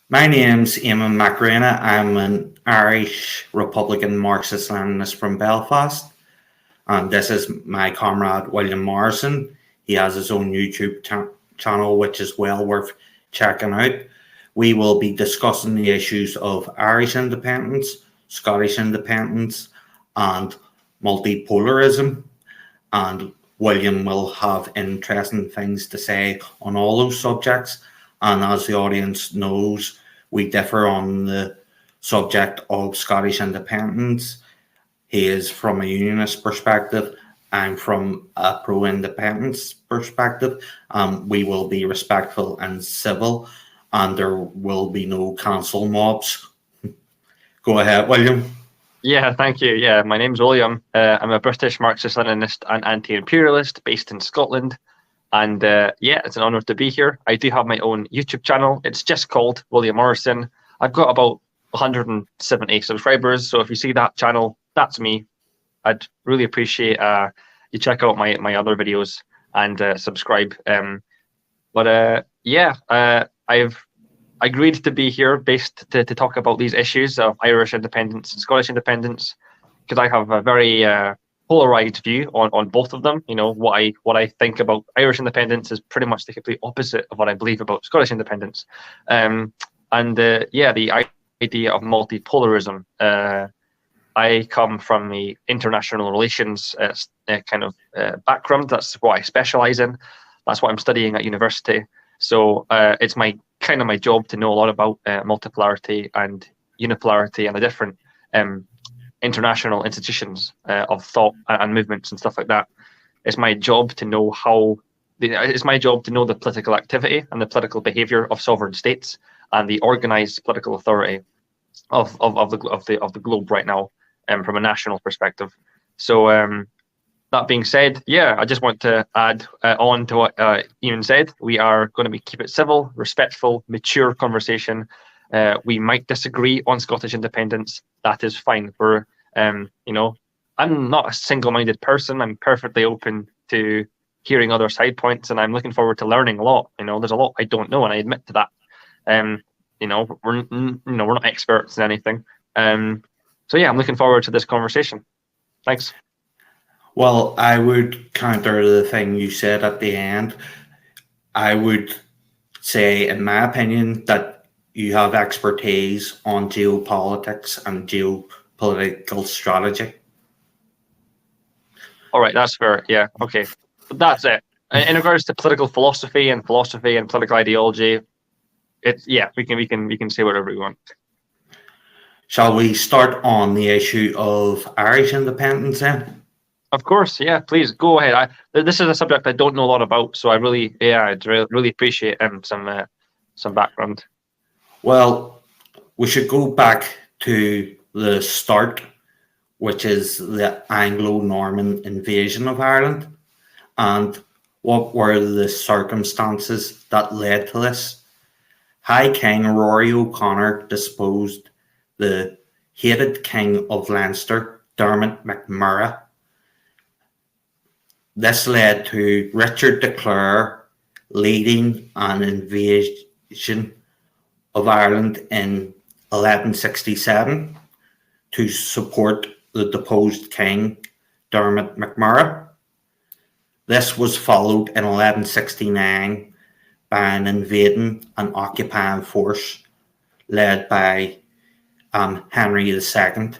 My name's Eamon Macarena. I'm an Irish Republican Marxist Leninist from Belfast, and this is my comrade William Morrison. He has his own YouTube channel, which is well worth checking out. We will be discussing the issues of Irish independence, Scottish independence, and multipolarism. And William will have interesting things to say on all those subjects. And as the audience knows, we differ on the subject of Scottish independence. He is from a unionist perspective. I'm from a pro-independence perspective. We will be respectful and civil, and there will be no council mobs. Go ahead, William. Yeah, thank you. Yeah, my name's William. I'm a British Marxist-Leninist and anti-imperialist based in Scotland. And yeah, it's an honor to be here. I do have my own YouTube channel. It's just called William Morrison. I've got about 170 subscribers. So if you see that channel, that's me. I'd really appreciate you check out my other videos and subscribe. Yeah, I've agreed to be here based to talk about these issues of Irish independence and Scottish independence, because I have a very polarized view on both of them. You know, what I think about Irish independence is pretty much the complete opposite of what I believe about Scottish independence. Yeah, the idea of multipolarism. I come from the international relations kind of background. That's what I specialize in. That's what I'm studying at university. So it's my job to know a lot about multipolarity and unipolarity and the different international institutions of thought and movements and stuff like that. It's my job to know the political activity and the political behavior of sovereign states and the organized political authority of the globe right now, from a national perspective. So that being said, yeah, I just want to add on to what Ian said. We are going to keep it civil, respectful, mature conversation. We might disagree on Scottish independence. That is fine. I'm not a single-minded person. I'm perfectly open to hearing other side points, and I'm looking forward to learning a lot. You know, there's a lot I don't know, and I admit to that. We're not experts in anything. So yeah, I'm looking forward to this conversation. Thanks. Well, I would counter the thing you said at the end. I would say, in my opinion, that you have expertise on geopolitics and geopolitical strategy. All right, that's fair. Yeah, okay. But that's it. In regards to political philosophy and political ideology, we can say whatever we want. Shall we start on the issue of Irish independence then? Of course, yeah. Please go ahead. This is a subject I don't know a lot about, so I'd really appreciate some background. Well, we should go back to the start, which is the Anglo-Norman invasion of Ireland, and what were the circumstances that led to this. High King Rory O'Connor deposed the hated King of Leinster, Dermot MacMurrough. This led to Richard de Clare leading an invasion of Ireland in 1167 to support the deposed king, Dermot MacMurrough. This was followed in 1169 by an invading and occupying force led by Henry II.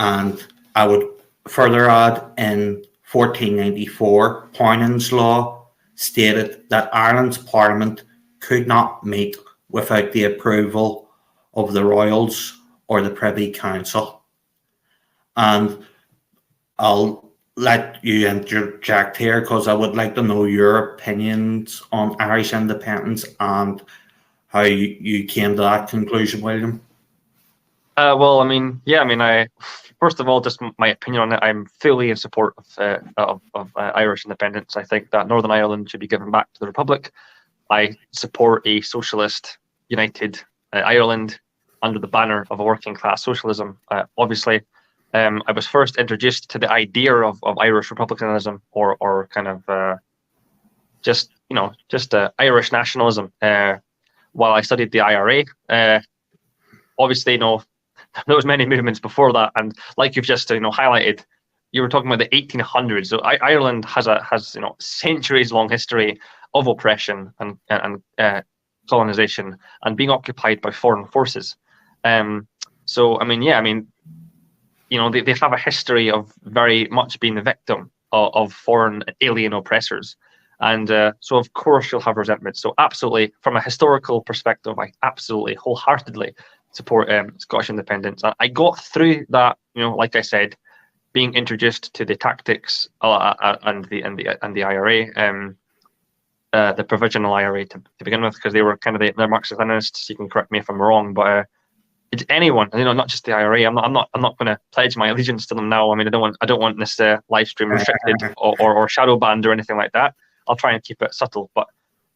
And I would further add, in 1494, Poynan's Law stated that Ireland's Parliament could not meet without the approval of the Royals or the Privy Council. And I'll let you interject here, because I would like to know your opinions on Irish independence and how you came to that conclusion, William. First of all, just my opinion on it, I'm fully in support of Irish independence. I think that Northern Ireland should be given back to the Republic. I support a socialist, united Ireland under the banner of a working class socialism. Obviously, I was first introduced to the idea of Irish republicanism, or kind of just just Irish nationalism. While I studied the IRA, obviously, there was many movements before that, and like you've just highlighted, you were talking about the 1800s. So Ireland has centuries long history of oppression and colonization and being occupied by foreign forces. So they have a history of very much being the victim of foreign alien oppressors. And so, of course, you'll have resentment. So absolutely, from a historical perspective, I absolutely wholeheartedly support Scottish independence. I got through that, like I said, being introduced to the tactics and the IRA, the provisional IRA to begin with, because they were kind of they're Marxist-Leninists. You can correct me if I'm wrong, but it's anyone, not just the IRA. I'm not going to pledge my allegiance to them now. I mean, I don't want this live stream restricted or shadow banned or anything like that. I'll try and keep it subtle, but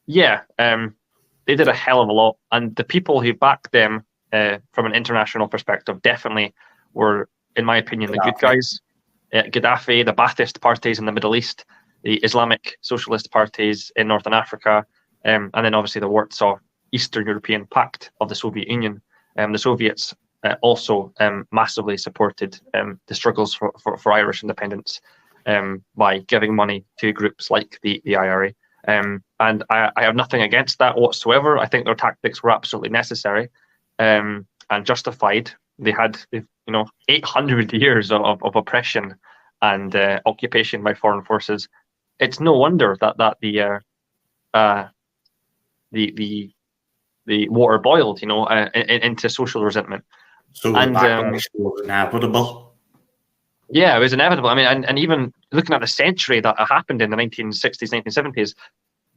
yeah, they did a hell of a lot, and the people who backed them from an international perspective definitely were, in my opinion, the good guys. Gaddafi, the Ba'athist parties in the Middle East, the Islamic socialist parties in Northern Africa, and then obviously the Warsaw Eastern European Pact of the Soviet Union. The Soviets also massively supported the struggles for Irish independence by giving money to groups like the IRA. And I have nothing against that whatsoever. I think their tactics were absolutely necessary and justified. They had 800 years of oppression and occupation by foreign forces. It's no wonder that the water boiled, into social resentment. So the backlash was inevitable. Yeah, it was inevitable. I mean, and even looking at the century that happened in the 1960s, 1970s,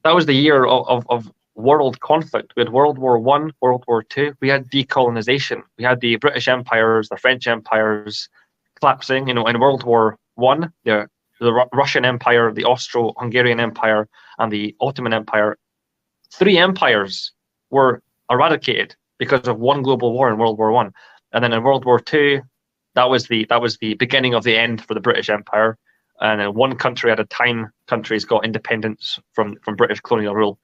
that was the year of world conflict. We had World War I, World War II. We had decolonization. We had the British empires, the French empires collapsing. In World War I, the Russian Empire, the Austro-Hungarian Empire, and the Ottoman Empire. 3 empires were eradicated because of one global war in World War I. And then in World War II, that was the beginning of the end for the British Empire. And in one country at a time, countries got independence from British colonial rule.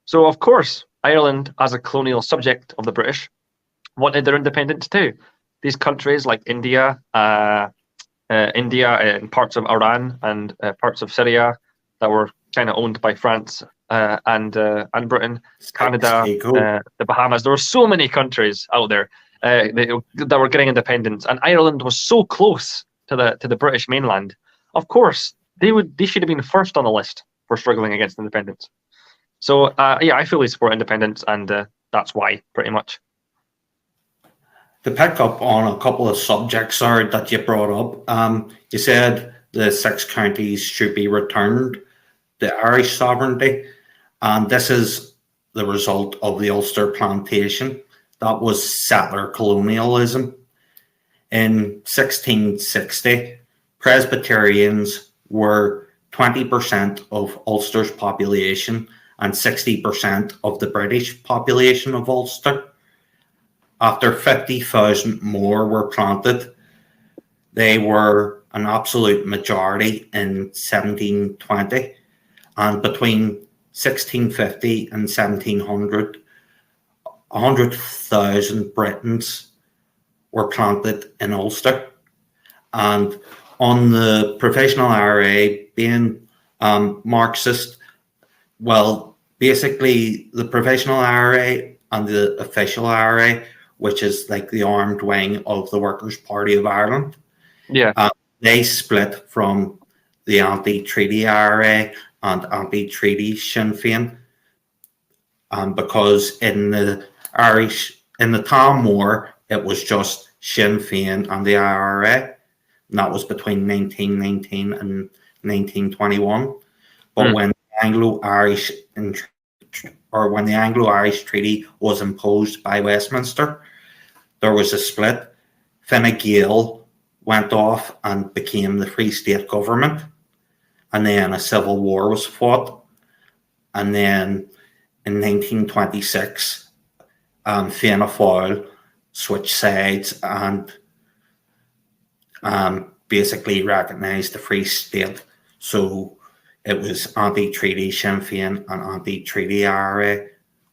So of course, Ireland, as a colonial subject of the British, wanted their independence too. These countries like India and parts of Iran and parts of Syria that were kind of owned by France and Britain, Canada, the Bahamas. There were so many countries out there that were getting independence, and Ireland was so close to the British mainland. Of course, they should have been first on the list for struggling against independence. So I fully support independence, and that's why, pretty much. To pick up on a couple of subjects that you brought up, you said the 6 counties should be returned to Irish sovereignty, and this is the result of the Ulster Plantation. That was settler colonialism. In 1660, Presbyterians were 20% of Ulster's population and 60% of the British population of Ulster. After 50,000 more were planted, they were an absolute majority in 1720, and between 1650 and 1700, 100,000 Britons were planted in Ulster. And on the provisional IRA being Marxist, well, basically the provisional IRA and the official IRA, which is like the armed wing of the Workers' Party of Ireland, they split from the anti-treaty IRA and anti-treaty Sinn Féin, because in the Tom War, it was just Sinn Féin and the IRA, and that was between 1919 and 1921. But when the Anglo-Irish Treaty was imposed by Westminster, there was a split. Fine Gael went off and became the Free State government, and then a civil war was fought. And then in 1926, Fianna Fáil switched sides and basically recognised the Free State. So It was anti-treaty Sinn Féin and anti-treaty IRA,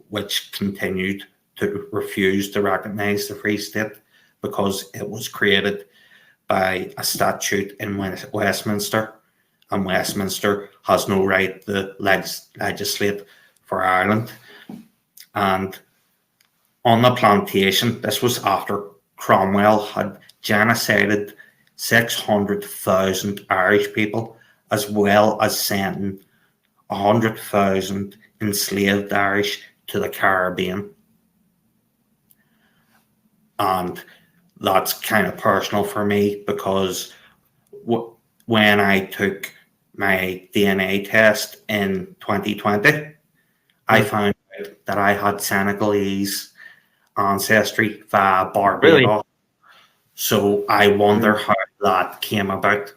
which continued to refuse to recognise the Free State because it was created by a statute in Westminster, and Westminster has no right to legislate for Ireland. And on the plantation, this was after Cromwell had genocided 600,000 Irish people, as well as sending 100,000 enslaved Irish to the Caribbean. And that's kind of personal for me because when I took my DNA test in 2020, I found out that I had Senegalese ancestry via Barbados. Really? So I wonder how that came about.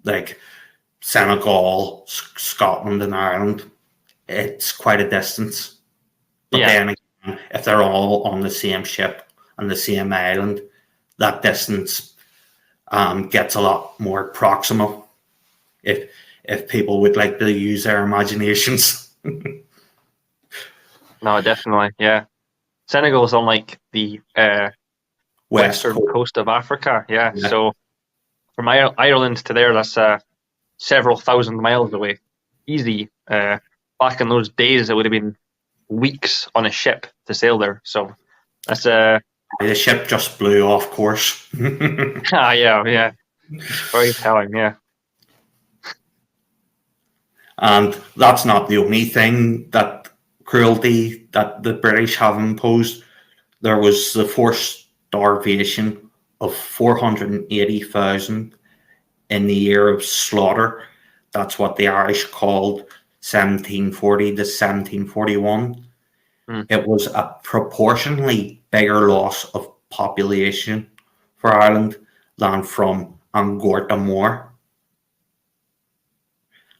Like Senegal, Scotland, and Ireland, it's quite a distance. But then again, if they're all on the same ship and the same island, that distance gets a lot more proximal. If people would like to use their imaginations. No, definitely, yeah. Senegal is on like the western coast of Africa, yeah. So from Ireland to there, that's several thousand miles away. Easy. Back in those days, it would have been weeks on a ship to sail there. So that's the ship just blew off course. yeah. Very telling, yeah. And that's not the only thing that cruelty that the British have imposed. There was the forced starvation of 480,000 in the year of slaughter. That's what the Irish called 1740 to 1741. It was a proportionally bigger loss of population for Ireland than from Angkor Moor.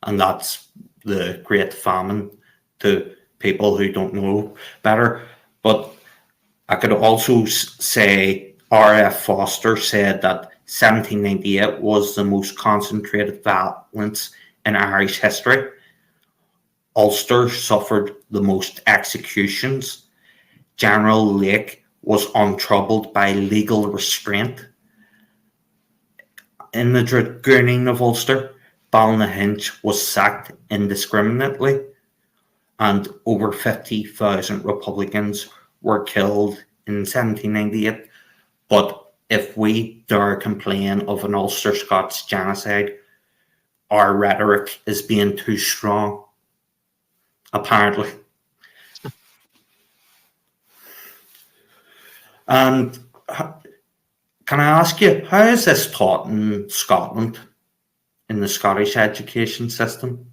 And that's the Great Famine to people who don't know better. But I could also say R.F. Foster said that 1798 was the most concentrated violence in Irish history. Ulster suffered the most executions. General Lake was untroubled by legal restraint. In the dragooning of Ulster, Ballynahinch was sacked indiscriminately, and over 50,000 Republicans were killed in 1798. But if we dare complain of an Ulster Scots genocide, our rhetoric is being too strong, apparently. And can I ask you, how is this taught in Scotland, in the Scottish education system?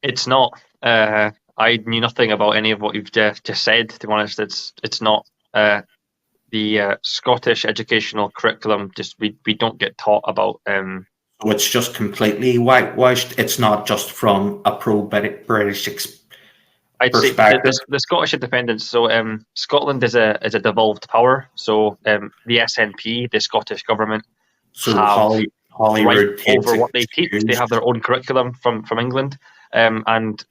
It's not. I knew nothing about any of what you've just said. To be honest, it's not. The Scottish educational curriculum, just we don't get taught about. So it's just completely whitewashed. It's not just from a pro-British I'd say the Scottish independence. So Scotland is a devolved power. So the SNP, the Scottish government, so have Holyrood right over what they teach. They have their own curriculum from England, and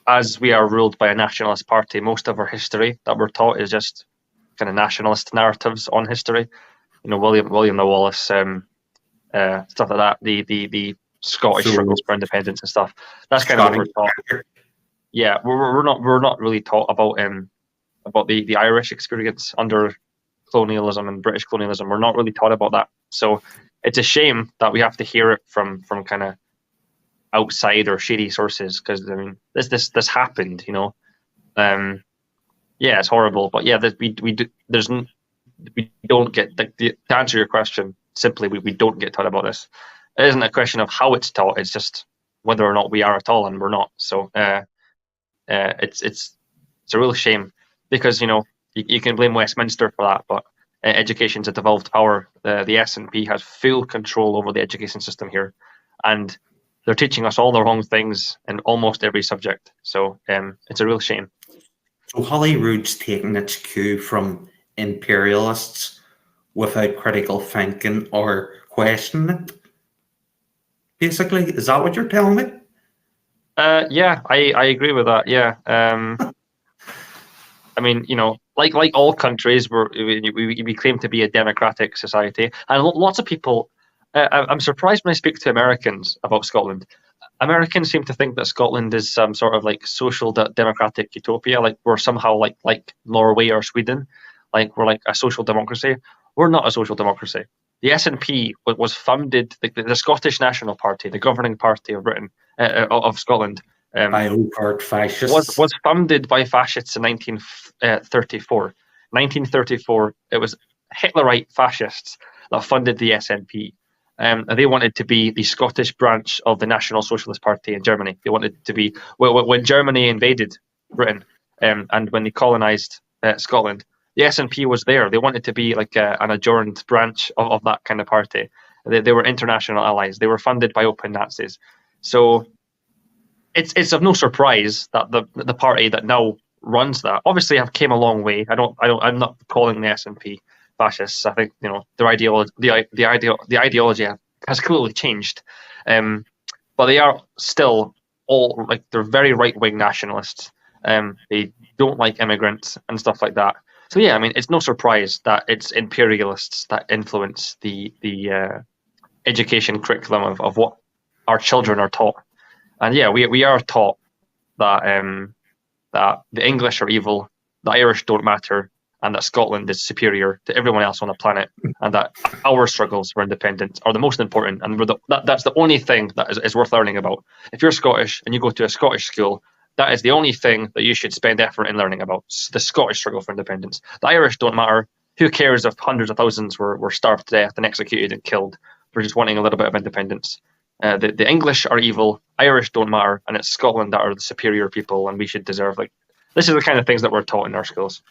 as we are ruled by a nationalist party, most of our history that we're taught is just kind of nationalist narratives on history. You know, William the Wallace, stuff like that. The Scottish struggles for independence and stuff. That's kind of what we're taught. Yeah, we're not really taught about the Irish experience under colonialism and British colonialism. We're not really taught about that. So it's a shame that we have to hear it from kind of outside or shady sources, because I mean this happened, you know. Yeah, it's horrible, but yeah, we don't get to answer your question simply. We don't get taught about this. It isn't a question of how it's taught; it's just whether or not we are at all, and we're not. So it's a real shame, because you know you can blame Westminster for that, but education's a devolved power. The SNP has full control over the education system here, and they're teaching us all the wrong things in almost every subject. So it's a real shame. So Holyrood's taking its cue from imperialists without critical thinking or questioning it? basically. Is that what you're telling me? Yeah, I agree with that. Yeah. I mean, like all countries, we claim to be a democratic society, and lots of people. I'm surprised when I speak to Americans about Scotland. Americans seem to think that Scotland is some sort of like social democratic utopia, like we're somehow like Norway or Sweden, like we're like a social democracy. We're not a social democracy. The SNP was founded, the Scottish National Party, the governing party of Britain, of Scotland, By overt was fascists. was founded by fascists in 1934. 1934, it was Hitlerite fascists that funded the SNP. They wanted to be the Scottish branch of the National Socialist Party in Germany. They wanted to be when Germany invaded Britain, and when they colonized Scotland, the SNP was there. They wanted to be like an adjourned branch of that kind of party. They were international allies. They were funded by open Nazis. So it's of no surprise that the party that now runs that obviously have came a long way. I'm not calling the SNP fascists. I think their ideology, the ideology has clearly changed, but they are still all like they're very right wing nationalists. They don't like immigrants and stuff like that. So yeah, I mean it's no surprise that it's imperialists that influence the education curriculum of what our children are taught. And yeah, we are taught that that the English are evil, the Irish don't matter, and that Scotland is superior to everyone else on the planet, and that our struggles for independence are the most important, and that's the only thing that is worth learning about. If you're Scottish and you go to a Scottish school, that is the only thing that you should spend effort in learning about, the Scottish struggle for independence. The Irish don't matter. Who cares if hundreds of thousands were starved to death and executed and killed for just wanting a little bit of independence? The English are evil, Irish don't matter, and it's Scotland that are the superior people, and we should deserve this is the kind of things that we're taught in our schools.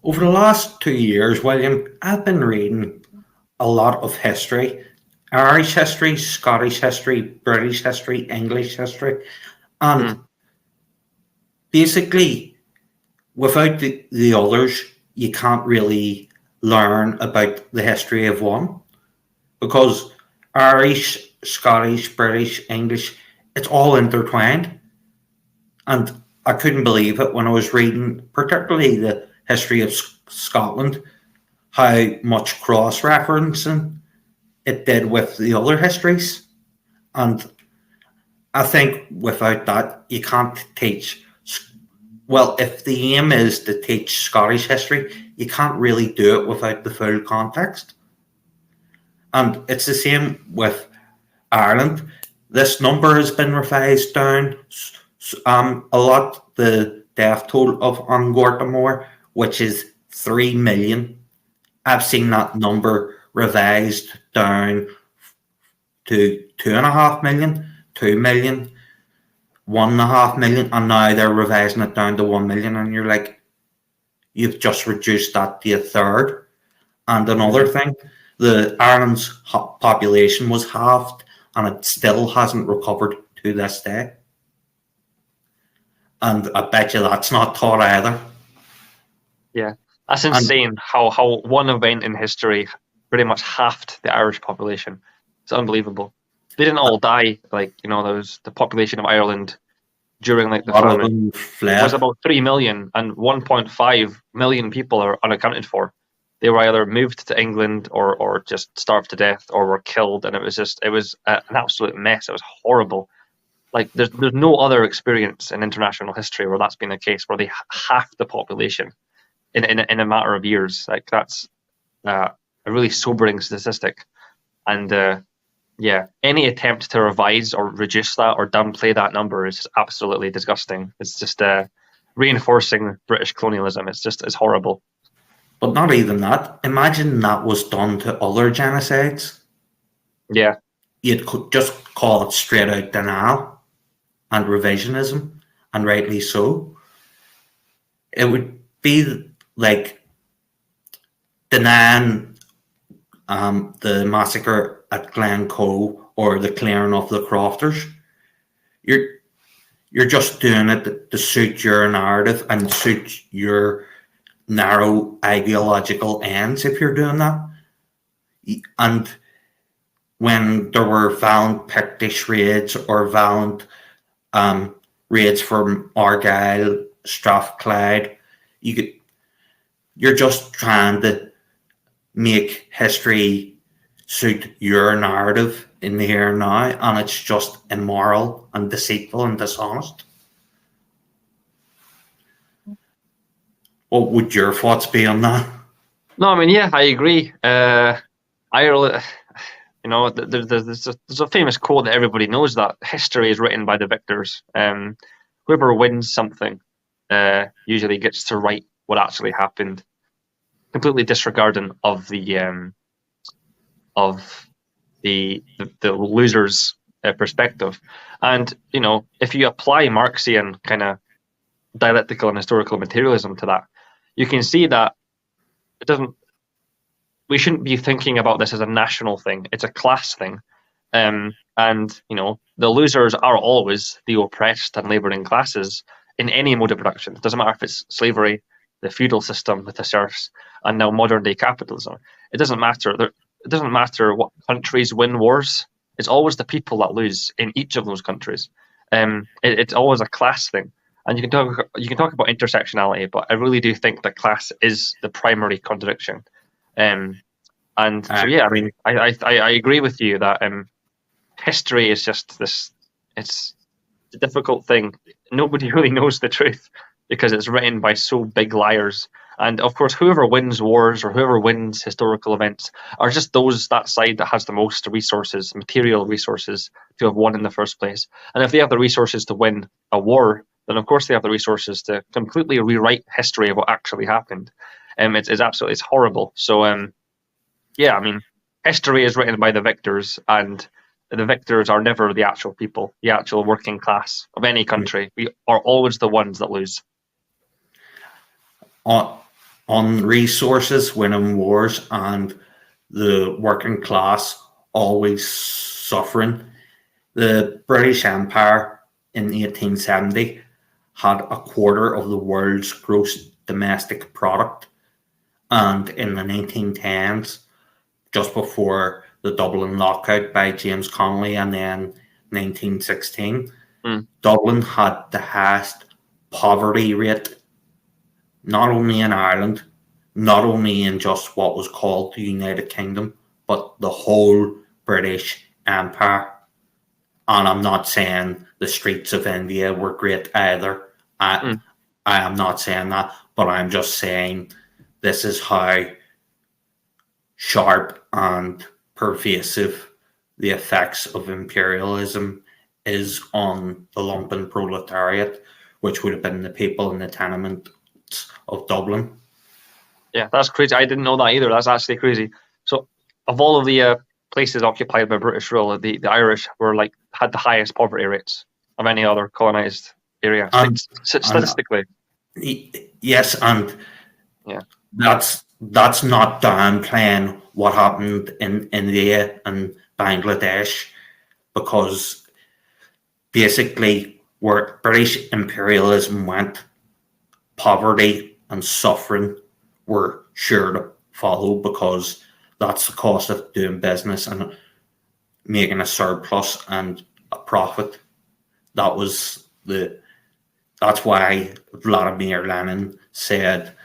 Over the last 2 years, William, I've been reading a lot of history. Irish history, Scottish history, British history, English history. And basically, without the others, you can't really learn about the history of one. Because Irish, Scottish, British, English, it's all intertwined. And I couldn't believe it when I was reading, particularly the history of Scotland, how much cross-referencing it did with the other histories. And I think without that, you can't teach. Well, if the aim is to teach Scottish history, you can't really do it without the full context. And it's the same with Ireland. This number has been revised down a lot. The death toll of on Gortamore, which is 3 million. I've seen that number revised down to 2.5 million, 2 million, 1.5 million, and now they're revising it down to 1 million. And you're like, you've just reduced that to a third. And another thing, Ireland's population was halved, and it still hasn't recovered to this day. And I bet you that's not taught either. Yeah, that's insane. How one event in history pretty much halved the Irish population. It's unbelievable. They didn't all die. There was the population of Ireland during the famine was about 3 million, and 1.5 million people are unaccounted for. They were either moved to England or just starved to death or were killed, and it was an absolute mess. It was horrible. There's no other experience in international history where that's been the case, where they half the population in a matter of years. That's a really sobering statistic. And any attempt to revise or reduce that or downplay that number is absolutely disgusting. It's just reinforcing British colonialism. It's horrible. But not even that. Imagine that was done to other genocides. Yeah. You'd just call it straight out denial and revisionism, and rightly so. It would be like denying the massacre at Glencoe or the clearing of the Crofters. You're just doing it to suit your narrative and suit your narrow ideological ends if you're doing that. And when there were violent Pictish raids or violent raids from Argyll, Strathclyde, you're just trying to make history suit your narrative in the here and now, and it's just immoral and deceitful and dishonest. What would your thoughts be on that? No, I mean, yeah, I agree. Ireland, you know, there's a famous quote that everybody knows, that history is written by the victors. Whoever wins something usually gets to write what actually happened, completely disregarding of the loser's perspective. And you know, if you apply Marxian kind of dialectical and historical materialism to that, you can see that it doesn't. We shouldn't be thinking about this as a national thing. It's a class thing, and you know, the losers are always the oppressed and labouring classes in any mode of production. It doesn't matter if it's slavery, the feudal system with the serfs, and now modern day capitalism. It doesn't matter. It doesn't matter what countries win wars. It's always the people that lose in each of those countries. It's always a class thing. And you can talk about intersectionality, but I really do think that class is the primary contradiction. So yeah, I mean, I agree with you that history is just this. It's a difficult thing. Nobody really knows the truth because it's written by so big liars. And of course, whoever wins wars or whoever wins historical events are just that side that has the most resources, material resources, to have won in the first place. And if they have the resources to win a war, then of course they have the resources to completely rewrite history of what actually happened. It's horrible. So yeah, I mean, history is written by the victors, and the victors are never the actual people, the actual working class of any country. We are always the ones that lose. On resources, winning wars, and the working class always suffering. The British Empire in 1870 had a quarter of the world's gross domestic product, and in the 1910s, just before the Dublin lockout by James Connolly, and then 1916, Dublin had the highest poverty rate, not only in Ireland, not only in just what was called the United Kingdom, but the whole British Empire. And I'm not saying the streets of India were great either. I am not saying that, but I'm just saying this is how sharp and pervasive the effects of imperialism is on the lumpen proletariat, which would have been the people in the tenements of Dublin. Yeah, that's crazy. I didn't know that either. That's actually crazy. So, of all of the places occupied by British rule, the Irish had the highest poverty rates of any other colonized area statistically. Yes, and yeah, that's not downplaying what happened in India and Bangladesh, because basically where British imperialism went, poverty and suffering were sure to follow, because that's the cost of doing business and making a surplus and a profit. That's why Vladimir Lenin said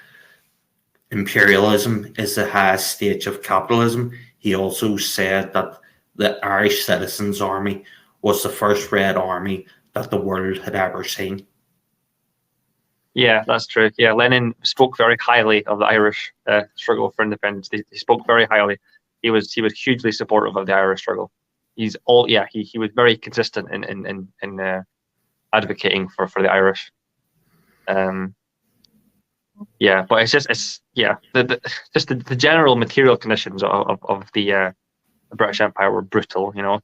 imperialism is the highest stage of capitalism. He also said that the Irish Citizens' Army was the first Red Army that the world had ever seen. Yeah, that's true. Yeah, Lenin spoke very highly of the Irish struggle for independence. He spoke very highly. He was hugely supportive of the Irish struggle. He was very consistent in advocating for the Irish. Yeah, but it's the general material conditions of the British Empire were brutal. You know,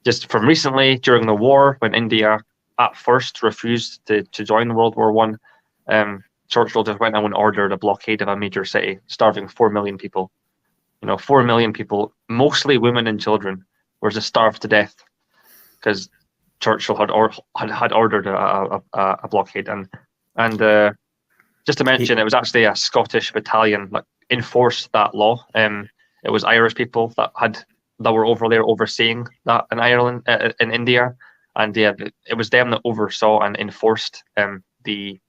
just from recently during the war, when India at first refused to join World War One, Churchill just went out and ordered a blockade of a major city, starving 4 million people. You know, 4 million people, mostly women and children, were just starved to death because Churchill had ordered a blockade. And just to mention, it was actually a Scottish battalion that enforced that law. It was Irish people that had that were over there overseeing that in Ireland, in India, and yeah, it was them that oversaw and enforced the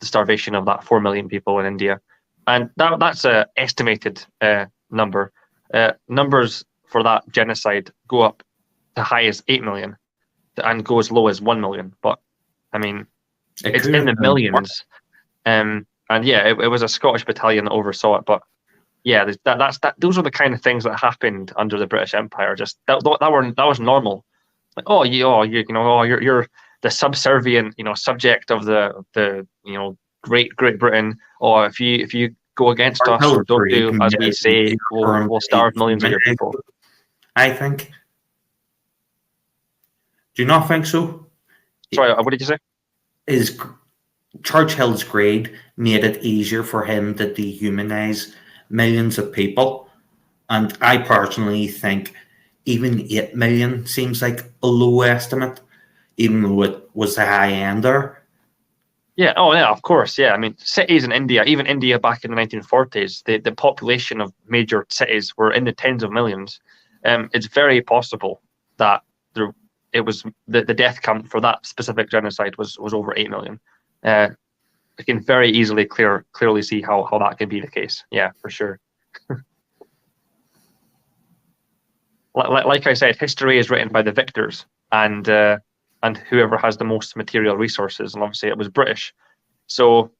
starvation of that 4 million people in India, and that's a estimated number. Numbers for that genocide go up to high as 8 million, and go as low as 1 million. But I mean, it's in the millions. And yeah, it was a Scottish battalion that oversaw it. But yeah, those are the kind of things that happened under the British Empire. Just that was normal. Like, you're the subservient, subject of the Great Britain. Or if you go against us or don't do as we say, we'll starve millions of your people. I think. Do you not think so? Sorry, what did you say? Is Churchill's grade made it easier for him to dehumanize millions of people? And I personally think even 8 million seems like a low estimate, even though it was the high end there. Yeah, oh yeah, of course, yeah. I mean, cities in India, even India back in the 1940s, the population of major cities were in the tens of millions. It's very possible that it was the death count for that specific genocide was over 8 million. I can very easily clearly see how that can be the case. Yeah, for sure. Like I said, history is written by the victors and whoever has the most material resources, and obviously it was British. So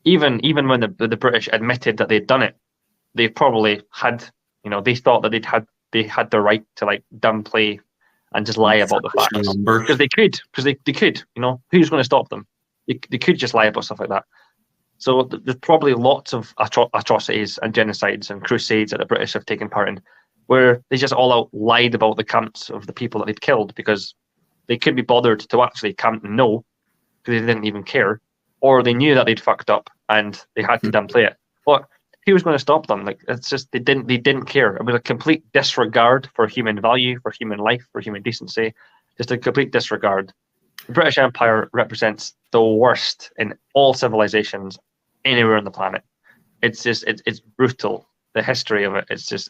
even when the British admitted that they'd done it, they probably had they thought that they had the right to like downplay and just lie about the facts because they could who's going to stop them? They could just lie about stuff like that. So there's probably lots of atrocities and genocides and crusades that the British have taken part in where they just all out lied about the counts of the people that they'd killed because they couldn't be bothered to actually count and know because they didn't even care, or they knew that they'd fucked up and they had to downplay it. But who was going to stop them? Like, it's just they didn't care. It was a complete disregard for human value, for human life, for human decency. Just a complete disregard. The British Empire represents the worst in all civilizations anywhere on the planet. It's just it's brutal. The history of it, it's just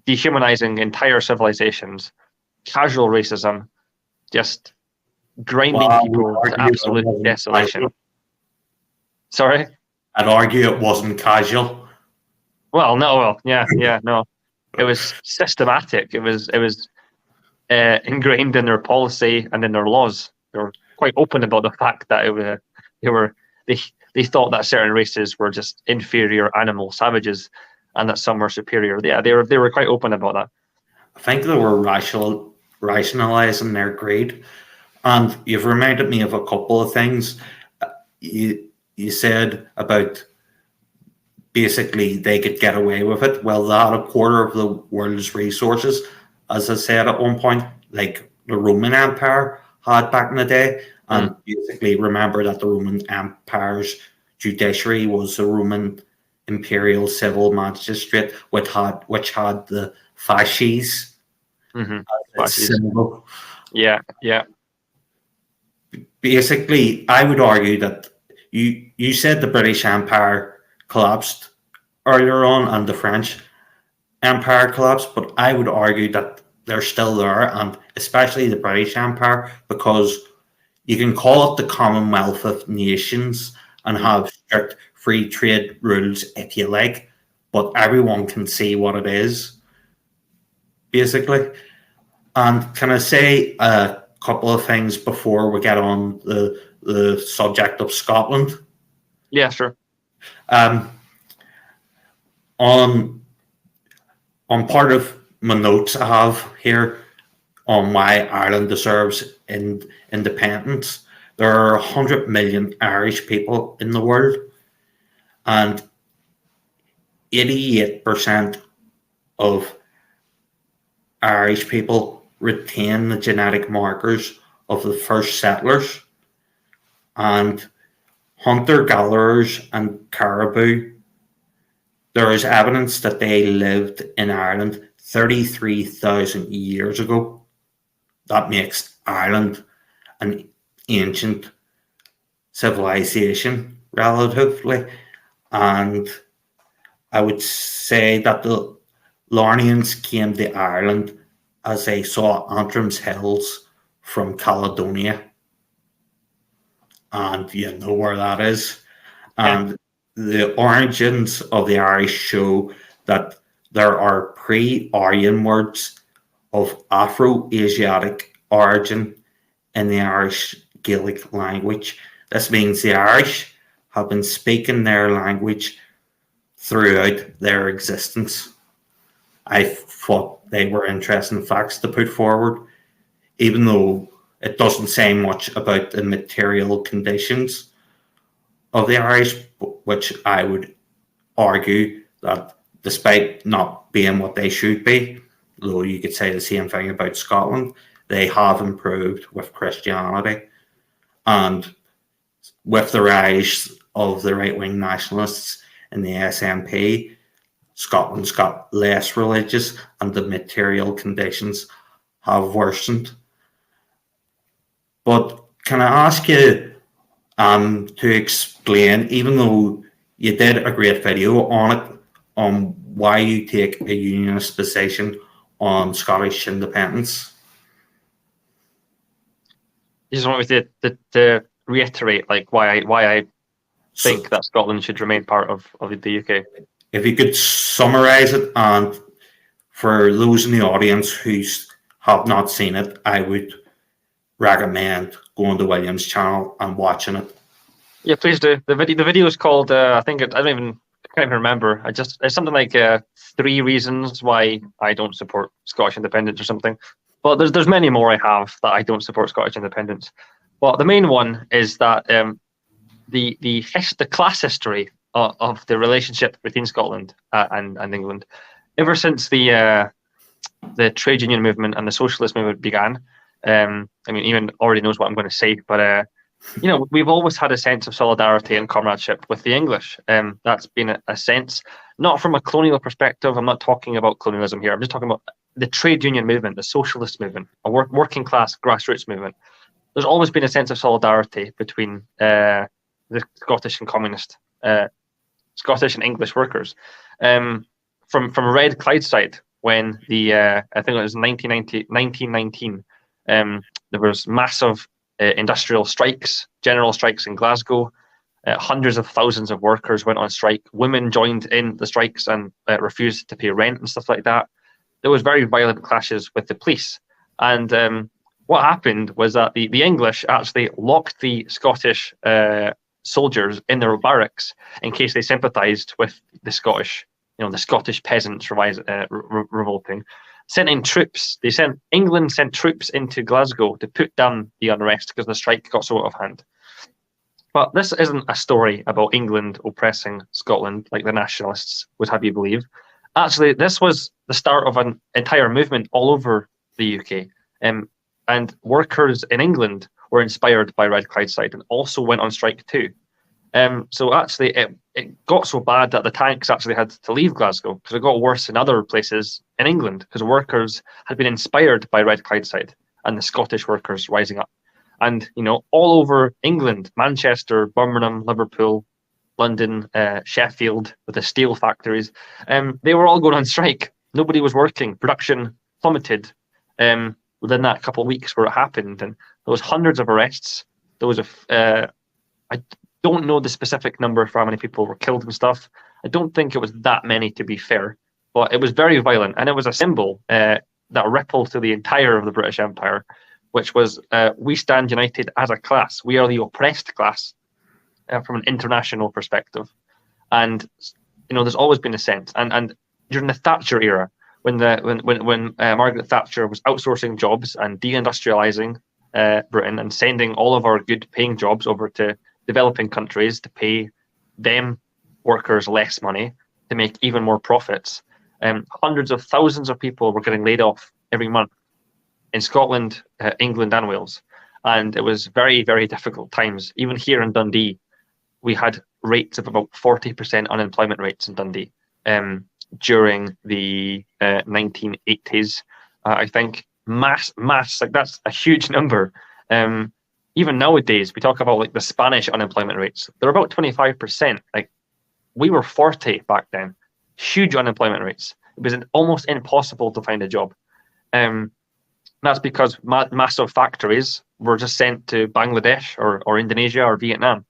dehumanizing entire civilizations, casual racism, just grinding people to absolute desolation. Casual. Sorry? I'd argue it wasn't casual. No. It was systematic. It was ingrained in their policy and in their laws. They were quite open about the fact that they thought that certain races were just inferior animal savages, and that some were superior. Yeah, they were quite open about that. I think they were rationalizing their greed, and you've reminded me of a couple of things. You said about basically they could get away with it. Well, they had a quarter of the world's resources, as I said at one point, like the Roman Empire had back in the day. And basically remember that the Roman Empire's judiciary was the Roman imperial civil magistrate, which had the fasces. Symbol. Yeah. Basically, I would argue that you said the British Empire collapsed earlier on and the French Empire collapsed, but I would argue that they're still there, and especially the British Empire, because you can call it the Commonwealth of Nations and have strict free trade rules if you like, but everyone can see what it is, basically. And can I say a couple of things before we get on the subject of Scotland? Yeah, sure. On part of my notes I have here on why Ireland deserves independence, there are 100 million Irish people in the world, and 88% of Irish people retain the genetic markers of the first settlers, and hunter-gatherers and caribou, there is evidence that they lived in Ireland 33,000 years ago. That makes Ireland an ancient civilization, relatively. And I would say that Lornians came to Ireland as they saw Antrim's hills from Caledonia, and you know where that is. Yeah. And the origins of the Irish show that there are pre-Aryan words of Afro-Asiatic origin in the Irish Gaelic language. This means the Irish have been speaking their language throughout their existence. I thought they were interesting facts to put forward, even though it doesn't say much about the material conditions of the Irish, which I would argue that despite not being what they should be, though you could say the same thing about Scotland, they have improved with Christianity. And with the rise of the right-wing nationalists in the SNP, Scotland's got less religious and the material conditions have worsened. But can I ask you to explain, even though you did a great video on it, on why you take a unionist position on Scottish independence? You just want me to reiterate like why I think that Scotland should remain part of the UK. If you could summarise it, and for those in the audience who have not seen it, I would recommend going to William's channel and watching it. Yeah, please do. The video is called I can't even remember. It's something like 3 reasons why I don't support Scottish independence or something. But there's many more I have that I don't support Scottish independence. But the main one is that the class history of the relationship between Scotland and England, ever since the trade union movement and the socialist movement began. I mean, Ian already knows what I'm going to say, but we've always had a sense of solidarity and comradeship with the English. That's been a sense, not from a colonial perspective. I'm not talking about colonialism here. I'm just talking about the trade union movement, the socialist movement, a working class grassroots movement. There's always been a sense of solidarity between the Scottish and communist, Scottish and English workers. From Red Clydeside, when I think it was 1919, there was massive industrial strikes, general strikes in Glasgow. Hundreds of thousands of workers went on strike. Women joined in the strikes and refused to pay rent and stuff like that. There was very violent clashes with the police. And what happened was that the English actually locked the Scottish soldiers in their barracks in case they sympathised with the Scottish, the Scottish peasants revolting. Sent in troops. England sent troops into Glasgow to put down the unrest because the strike got so out of hand. But this isn't a story about England oppressing Scotland like the nationalists would have you believe. Actually, this was the start of an entire movement all over the UK. And workers in England were inspired by Red Clydeside and also went on strike too. So actually, it got so bad that the tanks actually had to leave Glasgow because it got worse in other places in England because workers had been inspired by Red Clydeside and the Scottish workers rising up. And, all over England, Manchester, Birmingham, Liverpool, London, Sheffield, with the steel factories, they were all going on strike. Nobody was working. Production plummeted within that couple of weeks where it happened. And there was hundreds of arrests. There was I don't know the specific number for how many people were killed and stuff. I don't think it was that many, to be fair, but it was very violent, and it was a symbol that rippled through the entire of the British Empire, which was we stand united as a class. We are the oppressed class from an international perspective, and there's always been a sense. And during the Thatcher era, when Margaret Thatcher was outsourcing jobs and deindustrializing Britain and sending all of our good-paying jobs over to developing countries to pay them workers less money to make even more profits. Hundreds of thousands of people were getting laid off every month in Scotland, England, and Wales. And it was very, very difficult times. Even here in Dundee, we had rates of about 40% unemployment rates in Dundee during the 1980s. I think mass, like that's a huge number. Even nowadays, we talk about like the Spanish unemployment rates. They're about 25%. Like we were 40 back then. Huge unemployment rates. It was almost impossible to find a job. That's because massive factories were just sent to Bangladesh or Indonesia or Vietnam.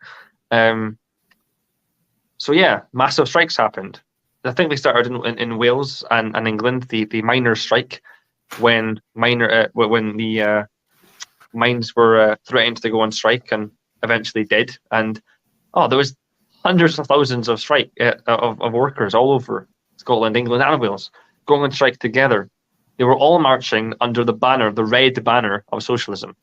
So yeah, massive strikes happened. I think they started in Wales and England, the miners' strike, when the mines were threatened to go on strike and eventually did. And there was hundreds of thousands of of workers all over Scotland, England, and Wales going on strike together. They were all marching under the banner, the red banner of socialism,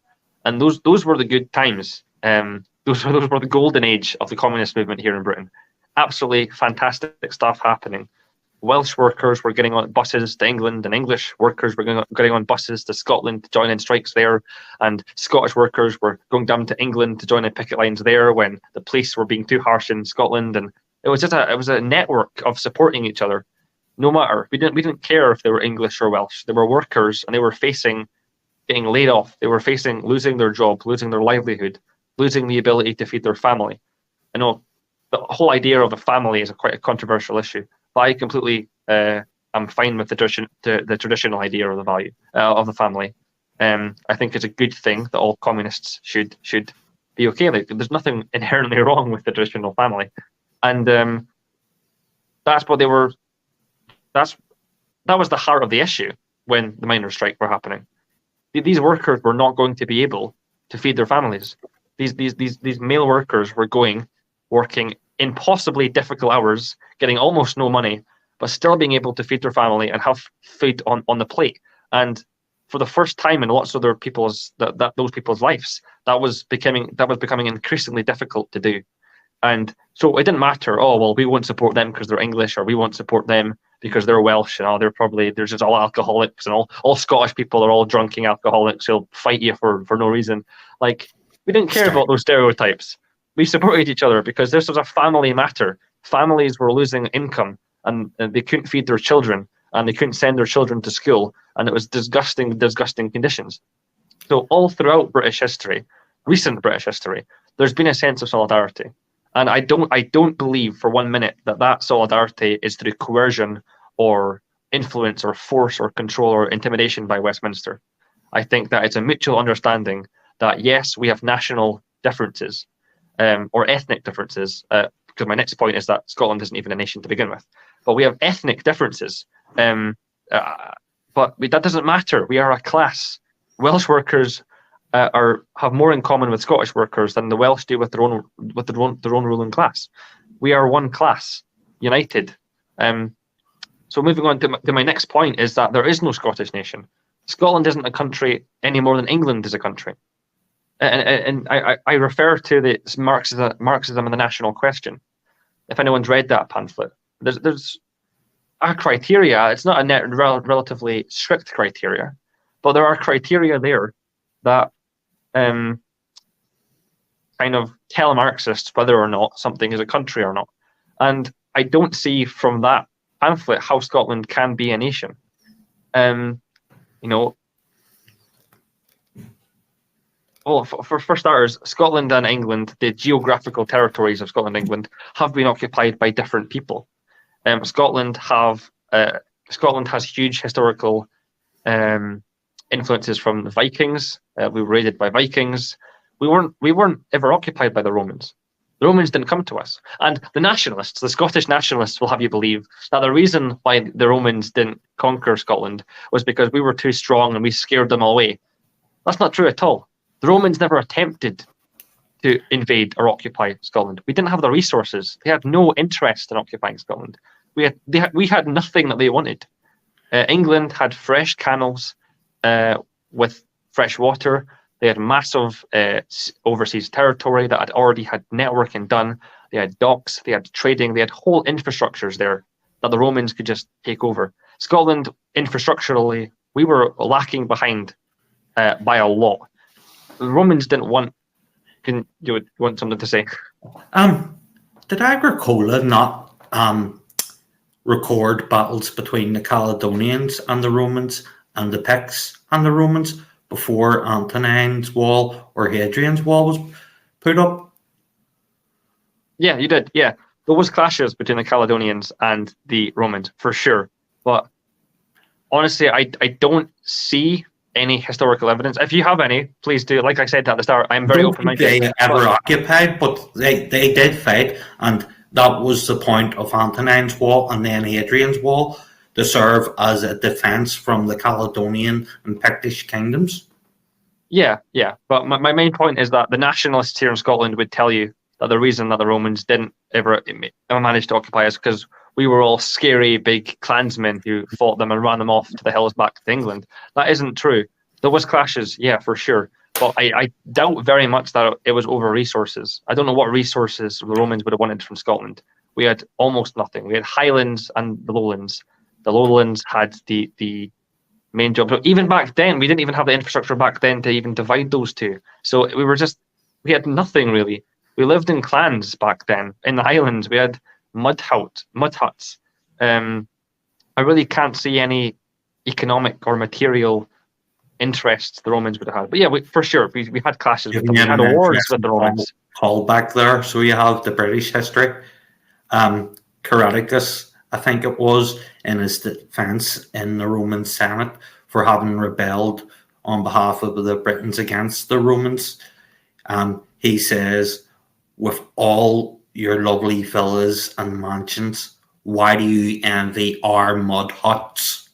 and those were the good times. Those were the golden age of the communist movement here in Britain. Absolutely fantastic stuff happening. Welsh workers were getting on buses to England, and English workers were getting on buses to Scotland to join in strikes there, and Scottish workers were going down to England to join in picket lines there when the police were being too harsh in Scotland. And it was a network of supporting each other. No matter, we didn't care if they were English or Welsh. They were workers, and they were facing getting laid off. They were facing losing their job, losing their livelihood, losing the ability to feed their family. I know the whole idea of a family is quite a controversial issue, but I completely am fine with the traditional idea of the value of the family. I think it's a good thing that all communists should be okay. Like, there's nothing inherently wrong with the traditional family, and that's what they were. That was the heart of the issue when the miners' strike were happening. These workers were not going to be able to feed their families. These male workers were working impossibly difficult hours, getting almost no money, but still being able to feed their family and have food on the plate. And for the first time in lots of those people's lives, that was becoming increasingly difficult to do. And so it didn't matter, we won't support them because they're English, or we won't support them because they're Welsh, and they're just all alcoholics, and all Scottish people are all drunken alcoholics who'll fight you for no reason. Like, we didn't care about those stereotypes. We supported each other because this was a family matter. Families were losing income, and they couldn't feed their children, and they couldn't send their children to school, and it was disgusting conditions. So all throughout British history, recent British history, there's been a sense of solidarity. And I don't believe for 1 minute that solidarity is through coercion or influence or force or control or intimidation by Westminster. I think that it's a mutual understanding that, yes, we have national differences or ethnic differences, because my next point is that Scotland isn't even a nation to begin with. But we have ethnic differences. But that doesn't matter. We are a class. Welsh workers have more in common with Scottish workers than the Welsh do with their own ruling class. We are one class, united. So moving on to my next point is that there is no Scottish nation. Scotland isn't a country any more than England is a country. And I refer to the Marxism and the National Question. If anyone's read that pamphlet, there's a criteria. It's not a relatively strict criteria, but there are criteria there that kind of tell Marxists whether or not something is a country or not. And I don't see from that pamphlet how Scotland can be a nation. Well, for starters, Scotland and England, the geographical territories of Scotland and England, have been occupied by different people. Scotland has huge historical influences from the Vikings. We were raided by Vikings. We weren't ever occupied by the Romans. The Romans didn't come to us. And the nationalists, the Scottish nationalists, will have you believe that the reason why the Romans didn't conquer Scotland was because we were too strong and we scared them away. That's not true at all. The Romans never attempted to invade or occupy Scotland. We didn't have the resources. They had no interest in occupying Scotland. We had nothing that they wanted. England had fresh canals with fresh water. They had massive overseas territory that had already had networking done. They had docks, they had trading, they had whole infrastructures there that the Romans could just take over. Scotland, infrastructurally, we were lacking behind by a lot. The Romans didn't want. Can you want something to say? Did Agricola not record battles between the Caledonians and the Romans and the Picts and the Romans before Antonine's Wall or Hadrian's Wall was put up? Yeah, you did. Yeah, there was clashes between the Caledonians and the Romans for sure, but honestly, I don't see any historical evidence. If you have any, please do. Like I said at the start, I'm very open-minded. They ever occupied, but they did fight, and that was the point of Antonine's Wall and then Hadrian's Wall, to serve as a defence from the Caledonian and Pictish kingdoms. Yeah. But my main point is that the nationalists here in Scotland would tell you that the reason that the Romans didn't ever manage to occupy us because we were all scary big clansmen who fought them and ran them off to the hills back to England. That isn't true. There was clashes, yeah, for sure. But I doubt very much that it was over resources. I don't know what resources the Romans would have wanted from Scotland. We had almost nothing. We had Highlands and the Lowlands. The Lowlands had the main job. So even back then, we didn't even have the infrastructure back then to even divide those two. So we had nothing really. We lived in clans back then. In the Highlands, we had mud huts. I really can't see any economic or material interests the Romans would have had. But yeah, for sure, we had clashes with them. We had wars with the Romans. Call back there. So you have the British history. Caradicus, I think it was, in his defence in the Roman Senate for having rebelled on behalf of the Britons against the Romans. He says, with all your lovely villas and mansions, why do you envy our mud huts?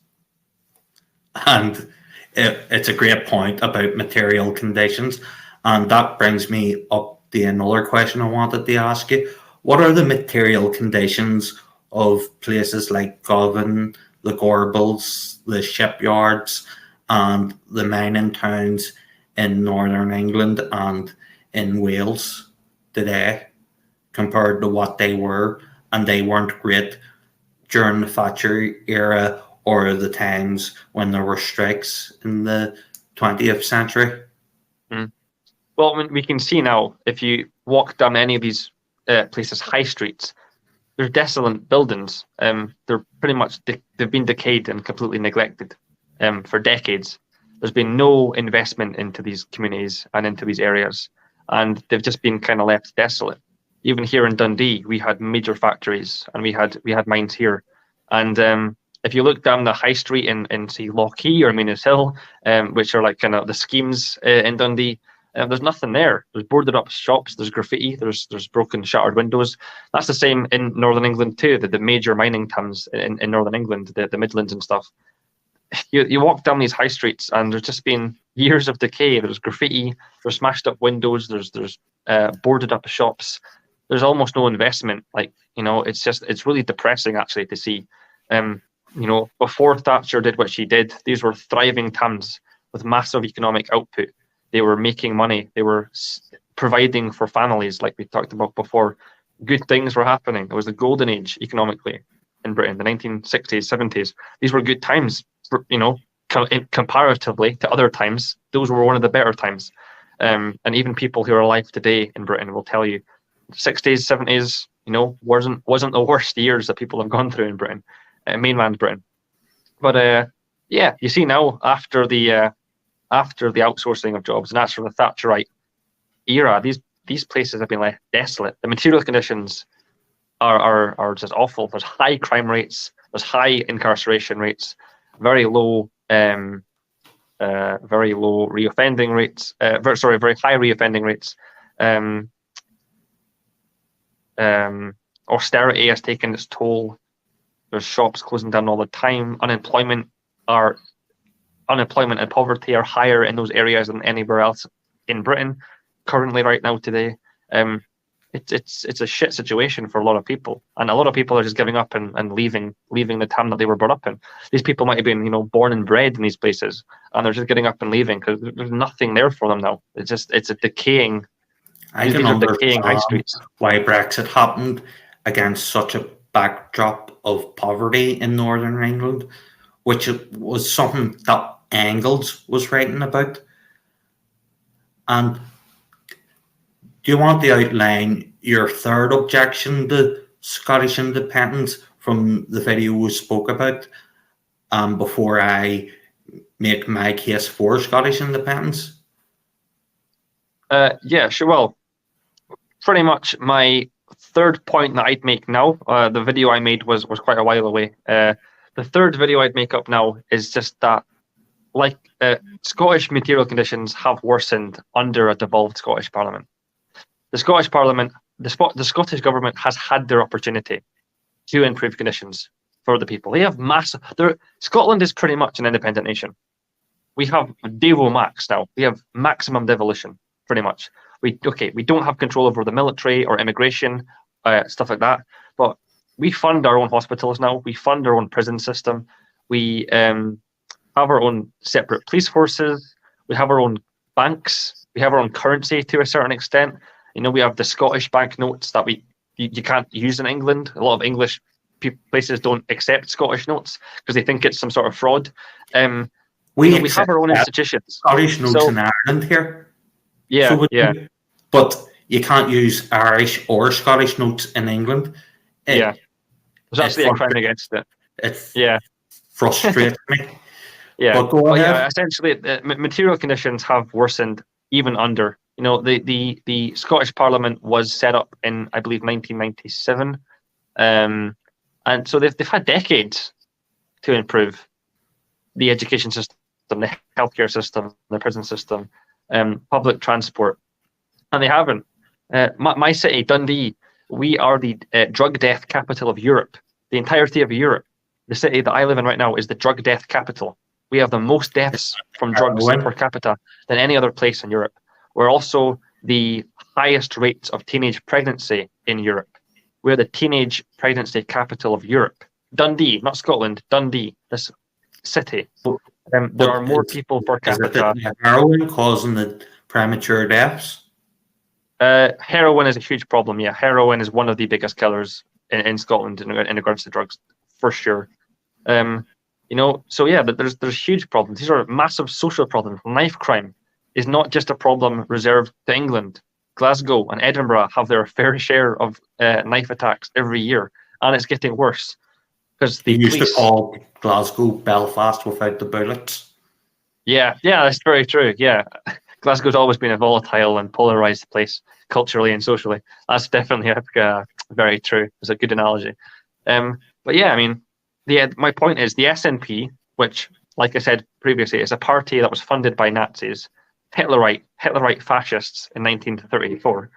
And it's a great point about material conditions. And that brings me up to another question I wanted to ask you. What are the material conditions of places like Govan, the Gorbals, the shipyards, and the mining towns in northern England and in Wales today compared to what they were? And they weren't great during the Thatcher era or the times when there were strikes in the 20th century. Well, I mean, we can see now, if you walk down any of these places, high streets, they're desolate buildings. They're pretty much, they've been decayed and completely neglected for decades. There's been no investment into these communities and into these areas, and they've just been kind of left desolate. Even here in Dundee, we had major factories and we had mines here. And if you look down the high street in say Lochee or Minas Hill, which are like kind of the schemes in Dundee, there's nothing there. There's boarded up shops, there's graffiti, there's broken shattered windows. That's the same in Northern England too, the major mining towns in Northern England, the Midlands and stuff. You walk down these high streets and there's just been years of decay. There's graffiti, there's smashed up windows, there's boarded up shops. There's almost no investment. Like, it's really depressing actually to see. Before Thatcher did what she did, these were thriving towns with massive economic output. They were making money. They were providing for families, like we talked about before. Good things were happening. It was the golden age economically in Britain, the 1960s, 70s. These were good times, comparatively to other times. Those were one of the better times. And even people who are alive today in Britain will tell you, 60s, 70s, wasn't the worst years that people have gone through in Britain, mainland Britain. But you see now after the outsourcing of jobs and after the Thatcherite era, these places have been left desolate. The material conditions are just awful. There's high crime rates, there's high incarceration rates, very low reoffending rates. Very high reoffending rates. Austerity has taken its toll. There's shops closing down all the time. Unemployment and poverty are higher in those areas than anywhere else in Britain currently right now today. It's a shit situation for a lot of people, and a lot of people are just giving up and leaving the town that they were brought up in. These people might have been born and bred in these places, and they're just getting up and leaving because there's nothing there for them now. It's a decaying. I can understand high streets. Why Brexit happened against such a backdrop of poverty in Northern England, which was something that Engels was writing about. And do you want to outline your third objection to Scottish independence from the video we spoke about before I make my case for Scottish independence? Yeah, sure. Well, pretty much my third point that I'd make now, the video I made was quite a while away. The the third video I'd make up now is just that, like, Scottish material conditions have worsened under a devolved Scottish Parliament. The Scottish Parliament, the Scottish government has had their opportunity to improve conditions for the people. They have massive. Scotland is pretty much an independent nation. We have Devo Max now. We have maximum devolution, pretty much. We don't have control over the military or immigration, stuff like that. But we fund our own hospitals now. We fund our own prison system. We have our own separate police forces. We have our own banks. We have our own currency to a certain extent. You know, we have the Scottish banknotes that you can't use in England. A lot of English places don't accept Scottish notes because they think it's some sort of fraud. We have our own institutions. Scottish notes in Ireland here. Yeah, so yeah. But you can't use Irish or Scottish notes in England. There's actually a crime against it. It frustrates me. Yeah, but go ahead. Essentially, material conditions have worsened even under. You know, the Scottish Parliament was set up in, I believe, 1997, and so they've had decades to improve the education system, the healthcare system, the prison system, public transport, and they haven't. My city, Dundee, we are the drug death capital of Europe. The entirety of Europe, the city that I live in right now, is the drug death capital. We have the most deaths from drugs per capita than any other place in Europe. We're also the highest rates of teenage pregnancy in Europe. We're the teenage pregnancy capital of Europe. Dundee, not Scotland, Dundee, this city. There are more people per capita. Is it heroin causing the premature deaths? Heroin is a huge problem, yeah. Heroin is one of the biggest killers in Scotland in regards to drugs, for sure. You know, so yeah, but there's huge problems. These are massive social problems. Knife crime is not just a problem reserved to England. Glasgow and Edinburgh have their fair share of knife attacks every year, and it's getting worse because the police used to call Glasgow Belfast without the bullets. Yeah, that's very true. Yeah, Glasgow's always been a volatile and polarized place culturally and socially. That's definitely very true. It's a good analogy. But yeah, I mean, my point is the SNP, which, like I said previously, is a party that was funded by Nazis, Hitlerite fascists in 1934.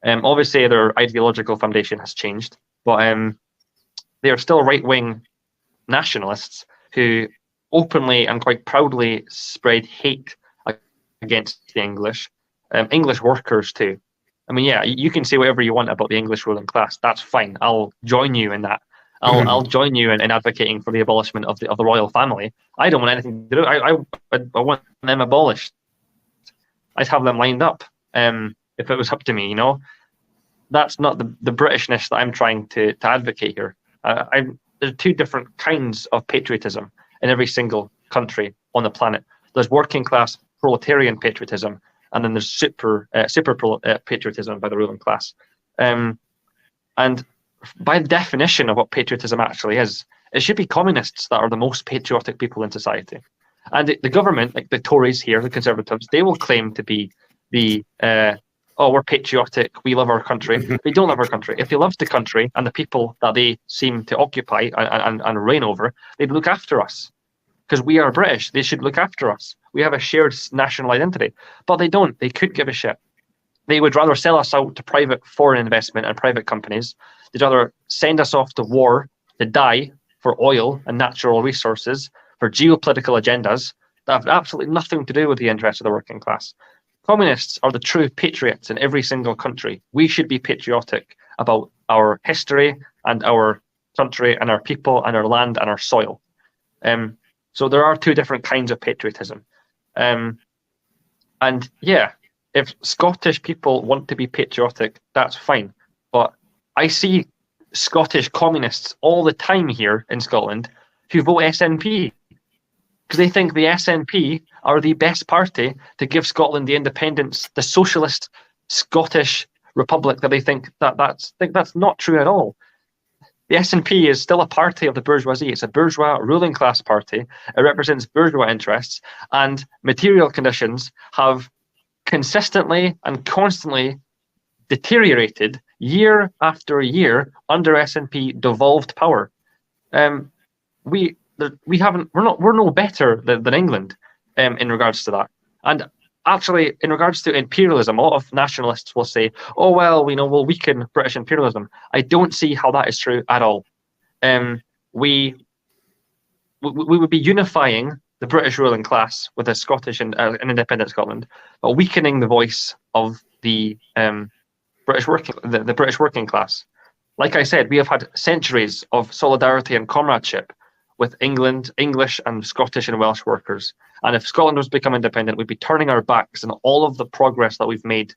Obviously, their ideological foundation has changed, but they are still right-wing nationalists who openly and quite proudly spread hate against the English workers too. I mean, yeah, you can say whatever you want about the English ruling class. That's fine. I'll join you in that. I'll join you in advocating for the abolishment of the royal family. I don't want anything to do. I want them abolished. I'd have them lined up if it was up to me. You know, that's not the Britishness that I'm trying to advocate here. There are two different kinds of patriotism in every single country on the planet. There's working class proletarian patriotism, and then there's super patriotism by the ruling class. And by the definition of what patriotism actually is, it should be communists that are the most patriotic people in society. And the government, like the Tories here, the Conservatives, they will claim to be we're patriotic, we love our country. They don't love our country. If they loved the country and the people that they seem to occupy and reign over, they'd look after us. Because we are British, they should look after us. We have a shared national identity. But they don't. They could give a shit. They would rather sell us out to private foreign investment and private companies. They'd rather send us off to war to die for oil and natural resources, for geopolitical agendas that have absolutely nothing to do with the interests of the working class. Communists are the true patriots in every single country. We should be patriotic about our history and our country and our people and our land and our soil. So there are two different kinds of patriotism. And yeah, if Scottish people want to be patriotic, that's fine. But I see Scottish communists all the time here in Scotland who vote SNP because they think the SNP are the best party to give Scotland the independence, the socialist Scottish republic that they think that's not true at all. The SNP is still a party of the bourgeoisie. It's a bourgeois ruling class party. It represents bourgeois interests, and material conditions have consistently and constantly deteriorated year after year under SNP devolved power. we're no better than England in regards to that. And actually, in regards to imperialism, a lot of nationalists will say, "Oh well, we'll weaken British imperialism." I don't see how that is true at all. We would be unifying the British ruling class with a Scottish and an independent Scotland, but weakening the voice of the British working class. Like I said, we have had centuries of solidarity and comradeship with English and Scottish and Welsh workers. And if Scotland was to become independent, we'd be turning our backs on all of the progress that we've made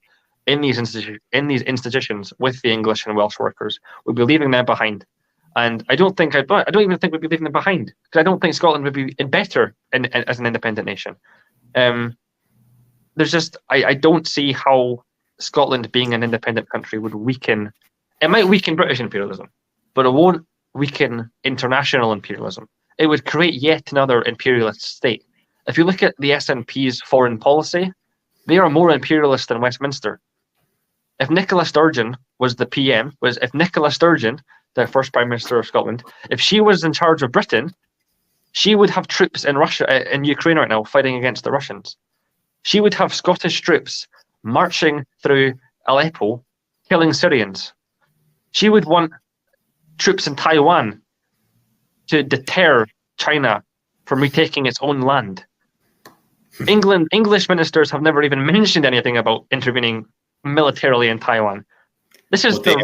in these institutions with the English and Welsh workers. We'd be leaving them behind. And I don't even think we'd be leaving them behind, because I don't think Scotland would be better as an independent nation. I don't see how Scotland being an independent country would weaken. It might weaken British imperialism, but it won't weaken international imperialism. It would create yet another imperialist state. If you look at the SNP's foreign policy, they are more imperialist than Westminster. If Nicola Sturgeon was the PM, if Nicola Sturgeon, the first Prime Minister of Scotland, if she was in charge of Britain, she would have troops in Ukraine right now fighting against the Russians. She would have Scottish troops marching through Aleppo, killing Syrians. She would want troops in Taiwan to deter China from retaking its own land. English ministers have never even mentioned anything about intervening militarily in Taiwan. This is the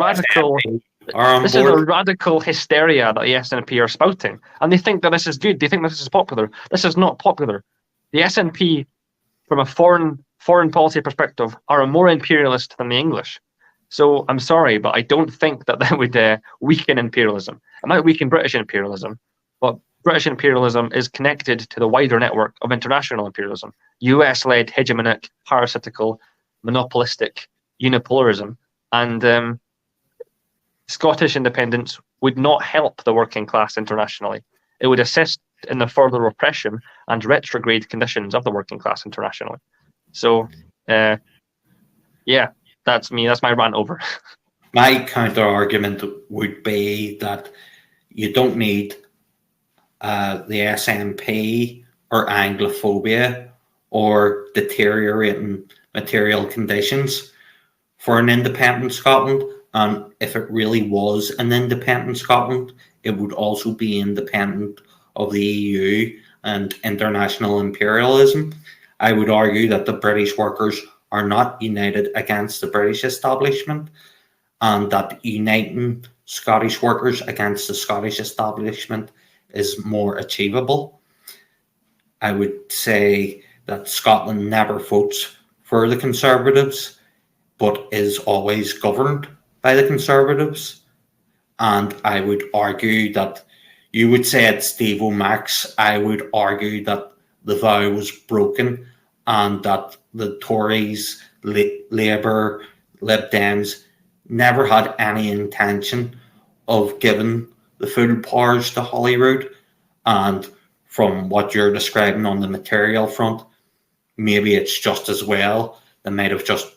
radical hysteria that the SNP are spouting, and they think that this is good. They think this is popular. This is not popular. The SNP, from a foreign policy perspective, are more imperialist than the English. So I'm sorry, but I don't think that would weaken imperialism. It might weaken British imperialism, but British imperialism is connected to the wider network of international imperialism, US-led, hegemonic, parasitical, monopolistic, unipolarism, and Scottish independence would not help the working class internationally. It would assist in the further repression and retrograde conditions of the working class internationally. So, yeah, that's me. That's my rant over. My counter argument would be that you don't need the SNP or Anglophobia or deteriorating material conditions for an independent Scotland. And if it really was an independent Scotland, it would also be independent of the EU and international imperialism. I would argue that the British workers are not united against the British establishment, and that uniting Scottish workers against the Scottish establishment is more achievable. I would say that Scotland never votes for the Conservatives, but is always governed by the Conservatives. And I would argue that you would say it's Steve O'Max. I would argue that the vow was broken and that the Tories, Labour, Lib Dems never had any intention of giving the full powers to Holyrood. And from what you're describing on the material front, maybe it's just as well. They might have just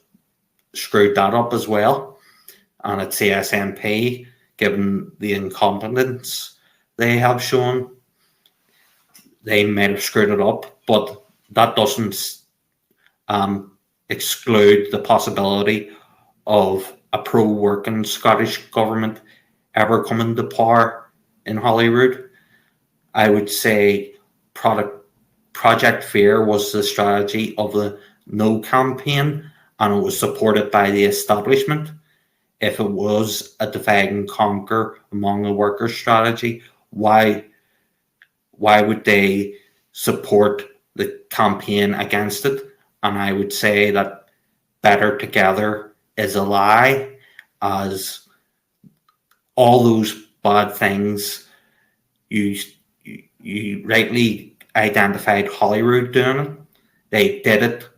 screwed that up as well. And it's the SNP, given the incompetence they have shown, they might have screwed it up, but that doesn't exclude the possibility of a pro-working Scottish government ever coming to power in Holyrood. I would say Project Fear was the strategy of the No campaign, and it was supported by the establishment. If it was a divide and conquer among the workers' strategy, why would they support the campaign against it? And I would say that better together is a lie, as all those bad things you rightly identified Holyrood doing it. They did it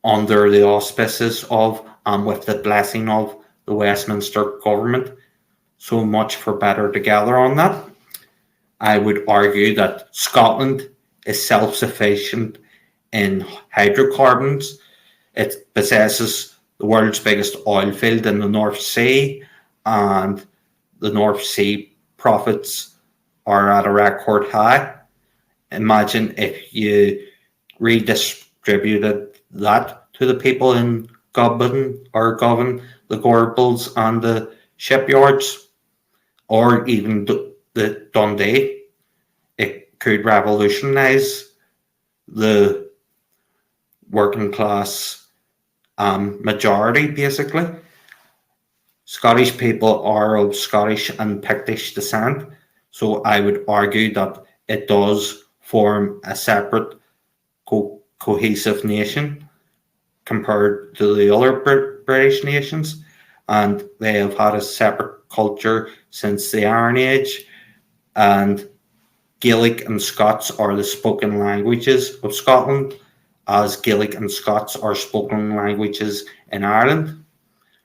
under the auspices of and with the blessing of the Westminster government. So much for better together on that. I would argue that Scotland is self-sufficient in hydrocarbons. It possesses the world's biggest oil field in the North Sea, and the North Sea profits are at a record high. Imagine if you redistributed that to the people in Govan the Gorbals and the shipyards, or even the Dundee. It could revolutionise the working class majority, basically. Scottish people are of Scottish and Pictish descent, so I would argue that it does form a separate cohesive nation compared to the other British nations, and they have had a separate culture since the Iron Age, and Gaelic and Scots are the spoken languages of Scotland, as Gaelic and Scots are spoken languages in Ireland.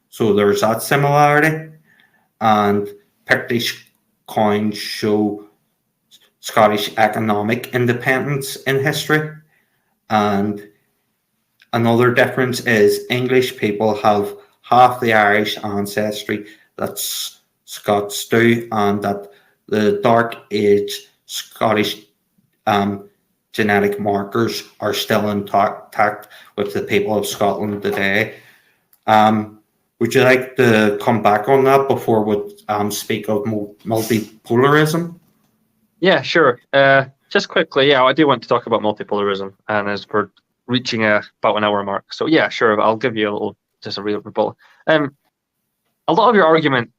So there's that similarity, and Pictish coins show Scottish economic independence in history. And another difference is English people have half the Irish ancestry that Scots do, and that the Dark Age Scottish genetic markers are still intact with the people of Scotland today. Would you like to come back on that before we speak of multipolarism? Yeah, sure. Just quickly, yeah, I do want to talk about multipolarism, and as we're reaching about an hour mark, so yeah, sure, I'll give you just a real rebuttal. A lot of your argument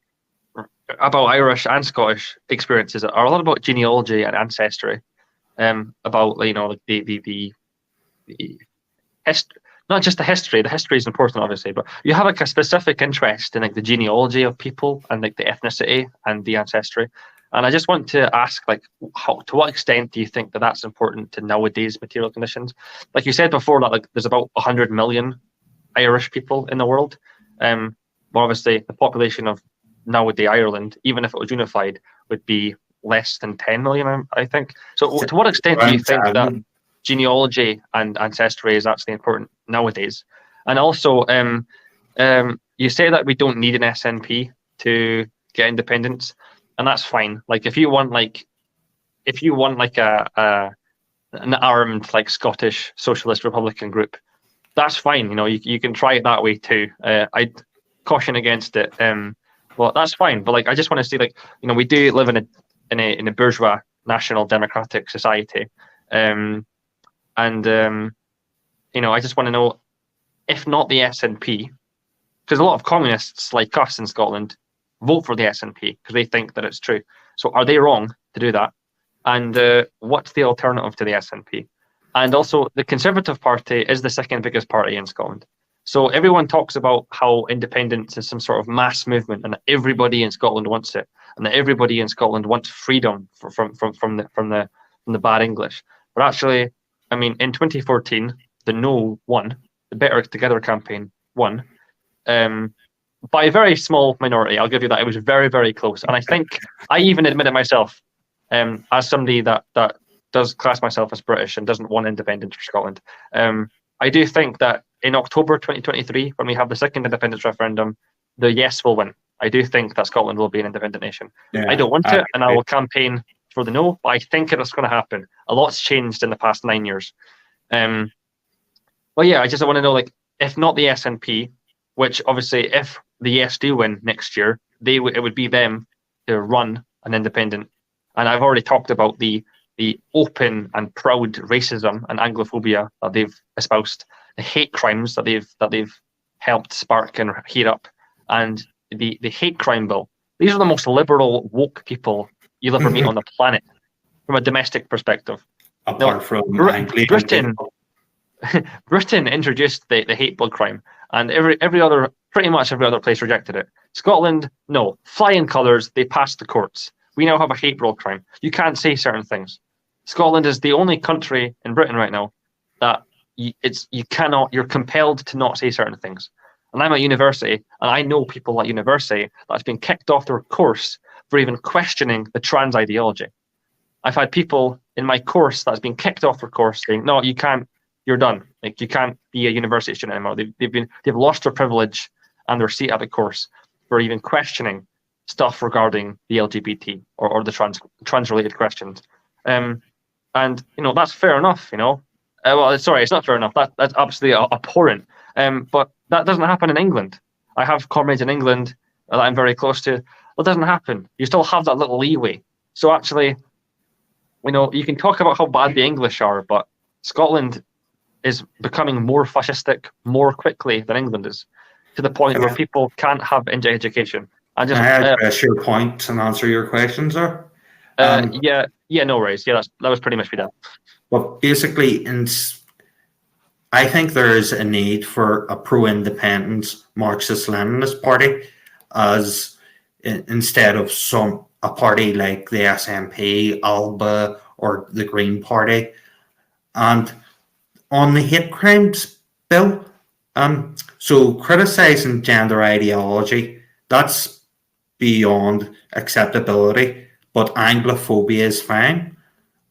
about Irish and Scottish experiences are a lot about genealogy and ancestry, about the history. Not just the history. The history is important, obviously, but you have like a specific interest in like the genealogy of people and like the ethnicity and the ancestry. And I just want to ask, like, to what extent do you think that that's important to nowadays material conditions? Like you said before, that like there's about 100 million Irish people in the world. Well, obviously, the population of nowadays Ireland, even if it was unified, would be less than 10 million, I think. So to what extent do you think that genealogy and ancestry is actually important nowadays? And also, you say that we don't need an SNP to get independence, and that's fine. Like if you want like an armed like Scottish Socialist Republican group, that's fine. You know, you can try it that way too. I'd caution against it. Well, that's fine. But like, I just want to see, like, you know, we do live in a bourgeois national democratic society. You know, I just want to know, if not the SNP, because a lot of communists like us in Scotland vote for the SNP because they think that it's true. So are they wrong to do that? And what's the alternative to the SNP? And also, the Conservative Party is the second biggest party in Scotland. So everyone talks about how independence is some sort of mass movement, and that everybody in Scotland wants it, and that everybody in Scotland wants freedom from the bad English. But actually, I mean, in 2014, the No won, the Better Together campaign won, by a very small minority. I'll give you that. It was very, very close. And I think I even admit it myself, as somebody that does class myself as British and doesn't want independence for Scotland. I do think that in October 2023, when we have the second independence referendum, the yes will win. I do think that Scotland will be an independent nation. Yeah, I don't want it, and I will campaign for the no, but I think it's going to happen. A lot's changed in the past 9 years. Well, yeah, I just want to know, like, if not the SNP, which obviously if the yes do win next year, it would be them to run an independent. And I've already talked about the open and proud racism and Anglophobia that they've espoused, the hate crimes that they've helped spark and heat up, and the hate crime bill. These are the most liberal, woke people you'll ever meet on the planet from a domestic perspective. Apart from Britain, Britain introduced the hate bill crime, and pretty much every other place rejected it. Scotland, no. Flying colours, they passed the courts. We now have a hate bill crime. You can't say certain things. Scotland is the only country in Britain right now that you're compelled to not say certain things. And I'm at university, and I know people at university that's been kicked off their course for even questioning the trans ideology. I've had people in my course that's been kicked off their course saying, "No, you can't. You're done. Like, you can't be a university student anymore." They've lost their privilege and their seat at the course for even questioning stuff regarding the LGBT or the trans related questions. And that's fair enough. Well, sorry, it's not fair enough. That's absolutely abhorrent. But that doesn't happen in England. I have comrades in England that I'm very close to. It doesn't happen. You still have that little leeway. So actually, you can talk about how bad the English are, but Scotland is becoming more fascistic more quickly than England is, to the point where people can't have education. Can I address your point and answer your questions, sir? Yeah, no worries. Yeah, that was pretty much me done. But basically, I think there is a need for a pro-independence Marxist-Leninist party, as instead of a party like the SNP, ALBA, or the Green Party. And on the hate crimes bill, so criticising gender ideology, that's beyond acceptability, but Anglophobia is fine.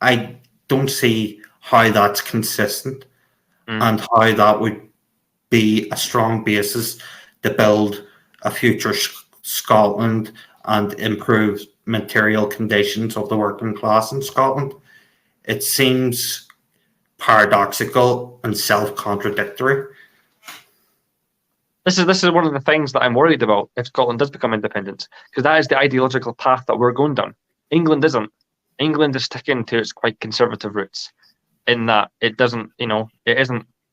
I don't see how that's consistent and how that would be a strong basis to build a future Scotland and improve material conditions of the working class in Scotland. It seems paradoxical and self-contradictory. This is one of the things that I'm worried about if Scotland does become independent, because that is the ideological path that we're going down. England isn't. England is sticking to its quite conservative roots, in that it isn't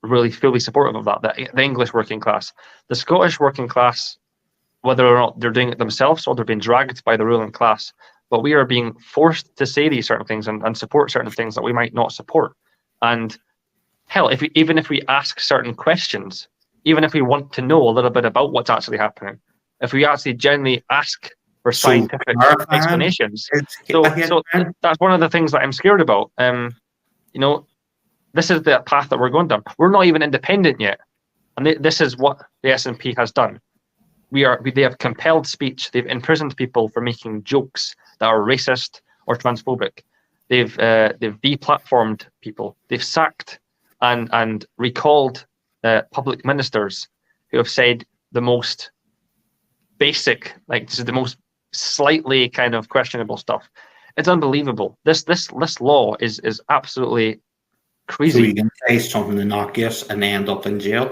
really fully supportive of that. The English working class, the Scottish working class, whether or not they're doing it themselves or they're being dragged by the ruling class, but we are being forced to say these certain things and support certain things that we might not support. And hell, even if we ask certain questions, even if we want to know a little bit about what's actually happening, if we actually genuinely ask for scientific explanations. So that's one of the things that I'm scared about. This is the path that we're going down. We're not even independent yet. And this is what the SNP has done. They have compelled speech. They've imprisoned people for making jokes that are racist or transphobic. They've deplatformed people. They've sacked and recalled public ministers who have said the most basic, this is the most slightly kind of questionable stuff. It's unbelievable. This law is absolutely crazy. So you can say something innocuous and end up in jail.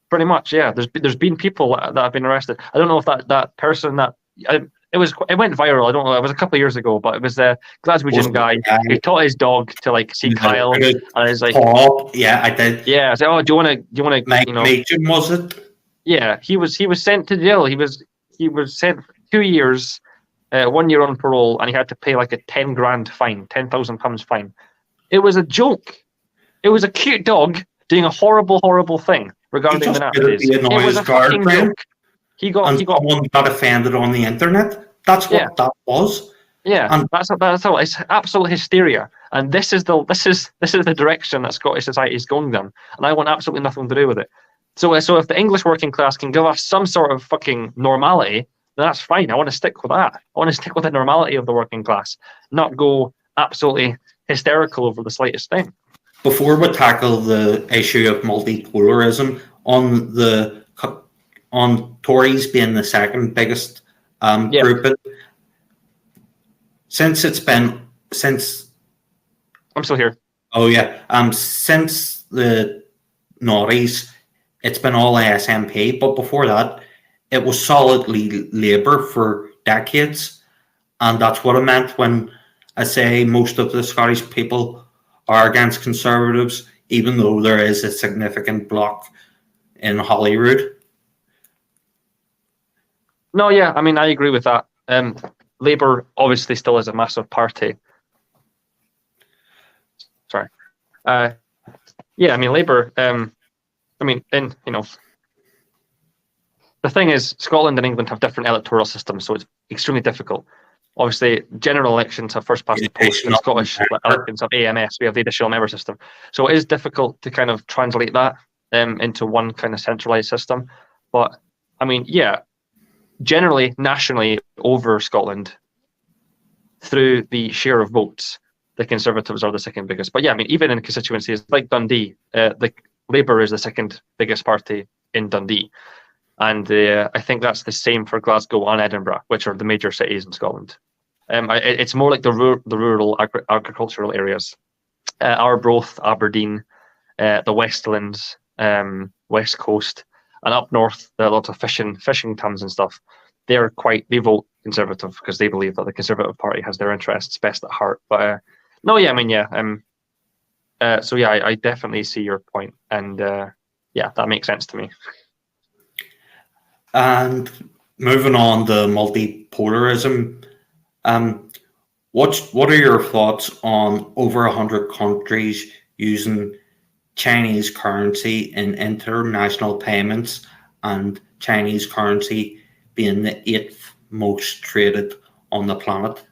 Pretty much, yeah. There's been people that have been arrested. I don't know if that person it went viral. I don't know. It was a couple of years ago, but it was a Glaswegian guy who taught his dog to see Kyle, and he's like, Paul. Yeah, I did. Yeah, I said, oh, do you want to? Mike Meacham, was it? Yeah, he was sent to jail. He was sent for 2 years, 1 year on parole, and he had to pay like a 10 grand fine, £10,000 fine. It was a joke. It was a cute dog doing a horrible thing regarding the Nazis. It was a fucking joke. He got offended on the internet. That's what that was. Yeah, and that's all. It's absolute hysteria, and this is the direction that Scottish society is going down, and I want absolutely nothing to do with it. So if the English working class can give us some sort of fucking normality, then that's fine. I want to stick with that. I want to stick with the normality of the working class, not go absolutely hysterical over the slightest thing. Before we tackle the issue of multipolarism, on Tories being the second biggest group, since I'm still here. Oh yeah, since the noughties, it's been all SNP, but before that, it was solidly Labour for decades, and that's what I meant when I say most of the Scottish people are against Conservatives, even though there is a significant bloc in Holyrood. No, yeah, I mean, I agree with that. Labour obviously still is a massive party. Sorry. Yeah, I mean, Labour, the thing is, Scotland and England have different electoral systems, so it's extremely difficult. Obviously, general elections have first past the post, and Scottish elections have AMS. We have the additional member system. So it is difficult to kind of translate that into one kind of centralised system. But, I mean, yeah, generally, nationally, over Scotland, through the share of votes, the Conservatives are the second biggest. But yeah, I mean, even in constituencies like Dundee, the Labour is the second biggest party in Dundee. And I think that's the same for Glasgow and Edinburgh, which are the major cities in Scotland. It's more like the rural agricultural areas. Arbroath, Aberdeen, the Westlands, West Coast, and up north, there are lots of fishing towns and stuff. They vote Conservative because they believe that the Conservative Party has their interests best at heart. But I definitely see your point, and that makes sense to me. And moving on to multipolarism, what are your thoughts on over 100 countries using Chinese currency in international payments, and Chinese currency being the 8th most traded on the planet?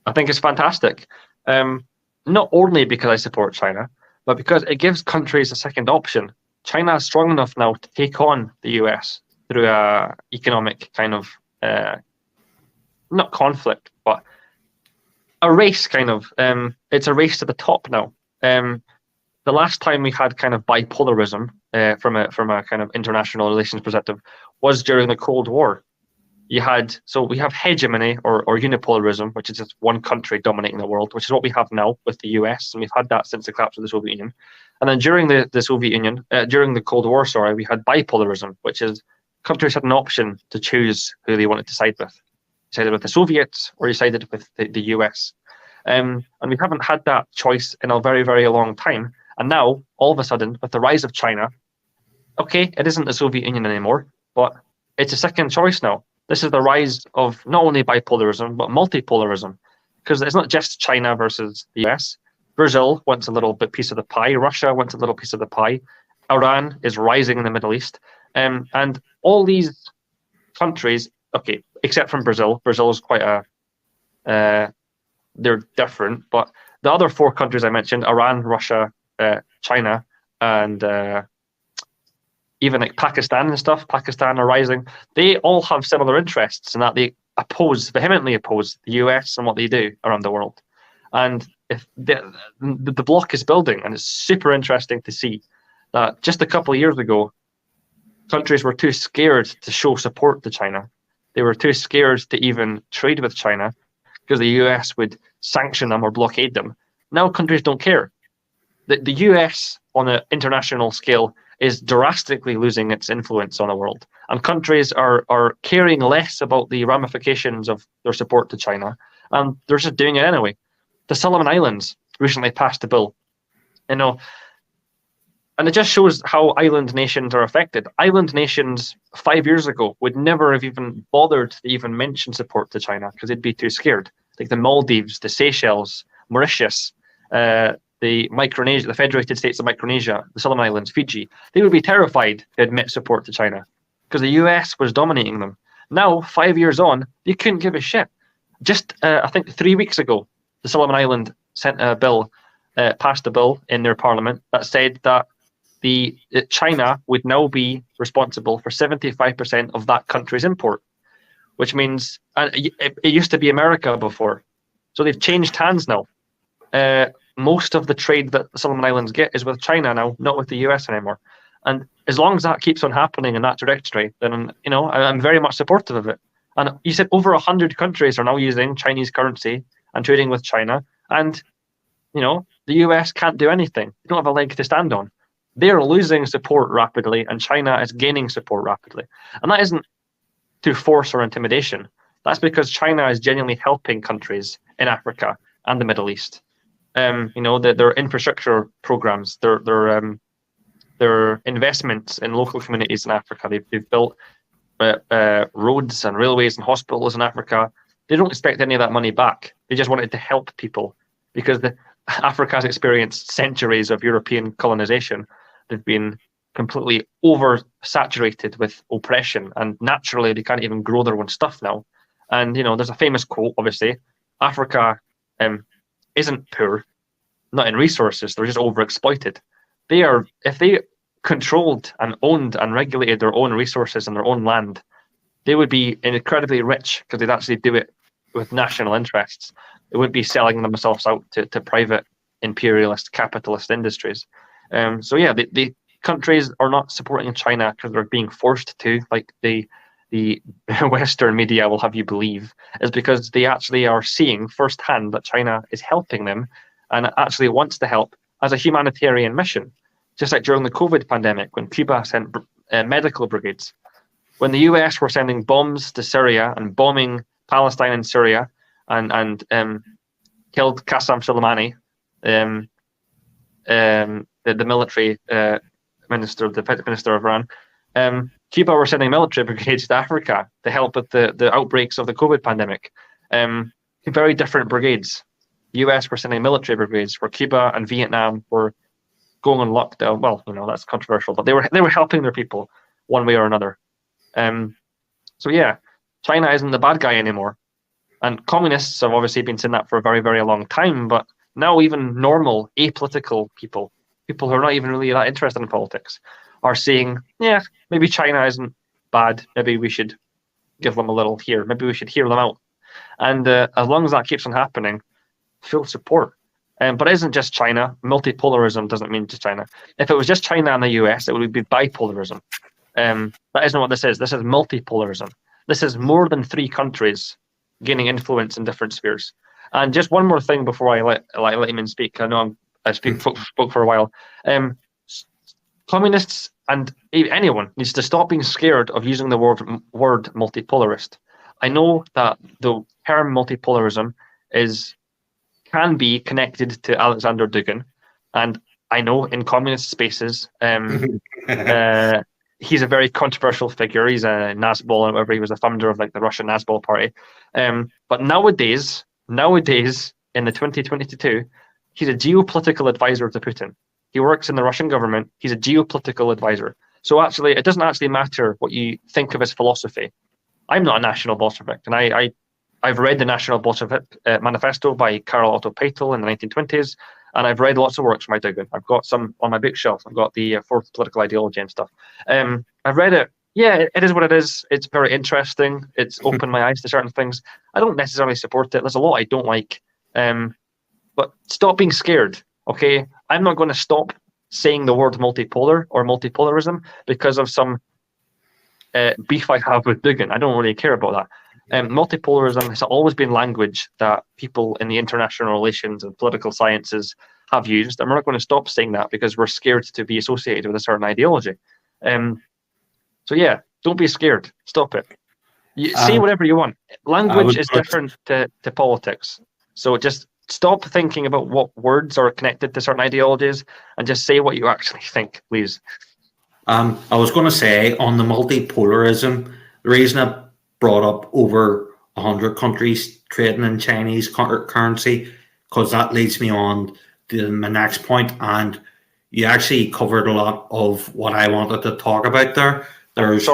I think it's fantastic. Not only because I support China, but because it gives countries a second option. China is strong enough now to take on the US through a economic kind of not conflict, but a race kind of. It's a race to the top now. The last time we had kind of bipolarism from a kind of international relations perspective was during the Cold War. We have hegemony or unipolarism, which is just one country dominating the world, which is what we have now with the US, and we've had that since the collapse of the Soviet Union. And then during the Soviet Union, during the Cold War, we had bipolarism, which is countries had an option to choose who they wanted to side with. You sided with the Soviets or you sided with the US. And we haven't had that choice in a very, very long time. And now, all of a sudden, with the rise of China, okay, it isn't the Soviet Union anymore, but it's a second choice now. This is the rise of not only bipolarism, but multipolarism, because it's not just China versus the US. Brazil wants a little bit piece of the pie. Russia wants a little piece of the pie. Iran is rising in the Middle East. And all these countries, okay, except from Brazil. Brazil is quite they're different, but the other 4 countries I mentioned, Iran, Russia, China, and even like Pakistan and stuff, Pakistan are rising. They all have similar interests in that they vehemently oppose the US and what they do around the world. And if the bloc is building, and it's super interesting to see that just a couple of years ago, countries were too scared to show support to China. They were too scared to even trade with China because the US would sanction them or blockade them. Now countries don't care. The US on an international scale is drastically losing its influence on the world. And countries are caring less about the ramifications of their support to China, and they're just doing it anyway. The Solomon Islands recently passed a bill, and it just shows how island nations are affected. Island nations 5 years ago would never have even bothered to even mention support to China because they'd be too scared. Like the Maldives, the Seychelles, Mauritius, the Micronesia, the Federated States of Micronesia, the Solomon Islands, Fiji, they would be terrified to admit support to China because the US was dominating them. Now, 5 years on, they couldn't give a shit. Just, I think 3 weeks ago, the Solomon Island passed a bill in their parliament that said that China would now be responsible for 75% of that country's import, which means, and it used to be America before. So they've changed hands now. Most of the trade that the Solomon Islands get is with China now, not with the US anymore. And as long as that keeps on happening in that trajectory, then I'm very much supportive of it. And you said over 100 countries are now using Chinese currency and trading with China, and the US can't do anything. They don't have a leg to stand on. They're losing support rapidly, and China is gaining support rapidly. And that isn't through force or intimidation. That's because China is genuinely helping countries in Africa and the Middle East. Their infrastructure programs, their investments in local communities in Africa. They've built roads and railways and hospitals in Africa. They don't expect any of that money back. They just wanted to help people because Africa has experienced centuries of European colonization. They've been completely oversaturated with oppression, and naturally they can't even grow their own stuff now. And there's a famous quote, obviously, Africa isn't poor, not in resources, they're just overexploited. If they controlled and owned and regulated their own resources and their own land, they would be incredibly rich because they'd actually do it with national interests. They wouldn't be selling themselves out to private imperialist capitalist industries. The countries are not supporting China because they're being forced to, like the Western media will have you believe, is because they actually are seeing firsthand that China is helping them and actually wants to help as a humanitarian mission. Just like during the COVID pandemic, when Cuba sent medical brigades, when the US were sending bombs to Syria and bombing Palestine and Syria and killed Qasem Soleimani, the military minister, the defense minister of Iran, Cuba were sending military brigades to Africa to help with the outbreaks of the COVID pandemic. Very different brigades. The US were sending military brigades, where Cuba and Vietnam were going on lockdown. Well, that's controversial, but they were helping their people one way or another. So yeah, China isn't the bad guy anymore. And communists have obviously been saying that for a very, very long time, but now even normal, apolitical people who are not even really that interested in politics, are saying, yeah, maybe China isn't bad. Maybe we should give them a little here. Maybe we should hear them out. And as long as that keeps on happening, full support. But it isn't just China. Multipolarism doesn't mean just China. If it was just China and the US, it would be bipolarism. That isn't what this is. This is multipolarism. This is more than 3 countries gaining influence in different spheres. And just one more thing before I let Eamon speak. I know I spoke for a while. Communists and anyone needs to stop being scared of using the word multipolarist. I know that the term multipolarism can be connected to Aleksandr Dugin, and I know in communist spaces, he's a very controversial figure. He's a Nazbol or whatever. He was the founder of the Russian Nazbol party. But nowadays in the 2022, he's a geopolitical advisor to Putin. He works in the Russian government. He's a geopolitical advisor. So actually, it doesn't actually matter what you think of his philosophy. I'm not a national Bolshevik, and I've read the National Bolshevik Manifesto by Karl Otto Peitel in the 1920s, and I've read lots of works by Dugin. I've got some on my bookshelf. I've got the Fourth Political Ideology and stuff. I've read it. Yeah, it is what it is. It's very interesting. It's opened my eyes to certain things. I don't necessarily support it. There's a lot I don't like. But stop being scared, okay? I'm not going to stop saying the word multipolar or multipolarism because of some beef I have with Dugin. I don't really care about that. Multipolarism has always been language that people in the international relations and political sciences have used, and we're not going to stop saying that because we're scared to be associated with a certain ideology. So yeah, don't be scared. Stop it. Say whatever you want. Language is different to politics. So just stop thinking about what words are connected to certain ideologies and just say what you actually think, please. I was going to say on the multipolarism, the reason I brought up over 100 countries trading in Chinese currency, because that leads me on to my next point, and you actually covered a lot of what I wanted to talk about there. There's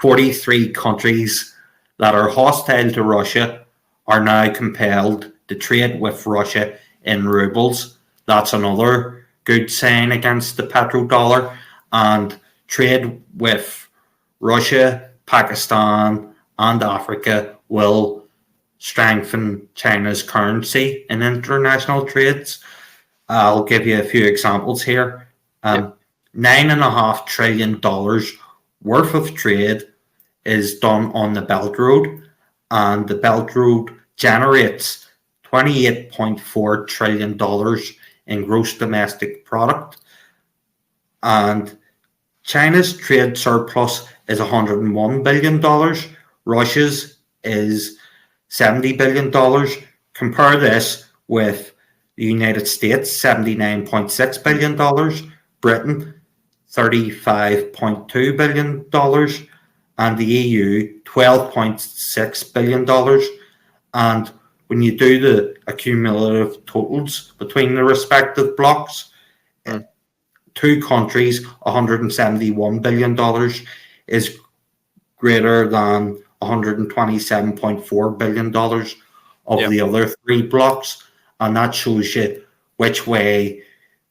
43 countries that are hostile to Russia are now compelled to trade with Russia in rubles. That's another good sign against the petrodollar. And trade with Russia, Pakistan, and Africa will strengthen China's currency in international trades. I'll give you a few examples here. $9.5 trillion worth of trade is done on the Belt Road, and the Belt Road generates $28.4 trillion in gross domestic product. And China's trade surplus is $101 billion. Russia's is $70 billion. Compare this with the United States, $79.6 billion, Britain, $35.2 billion, and the EU, $12.6 billion. And when you do the accumulative totals between the respective blocks, 2 countries, $171 billion is greater than $127.4 billion of the other 3 blocks. And that shows you which way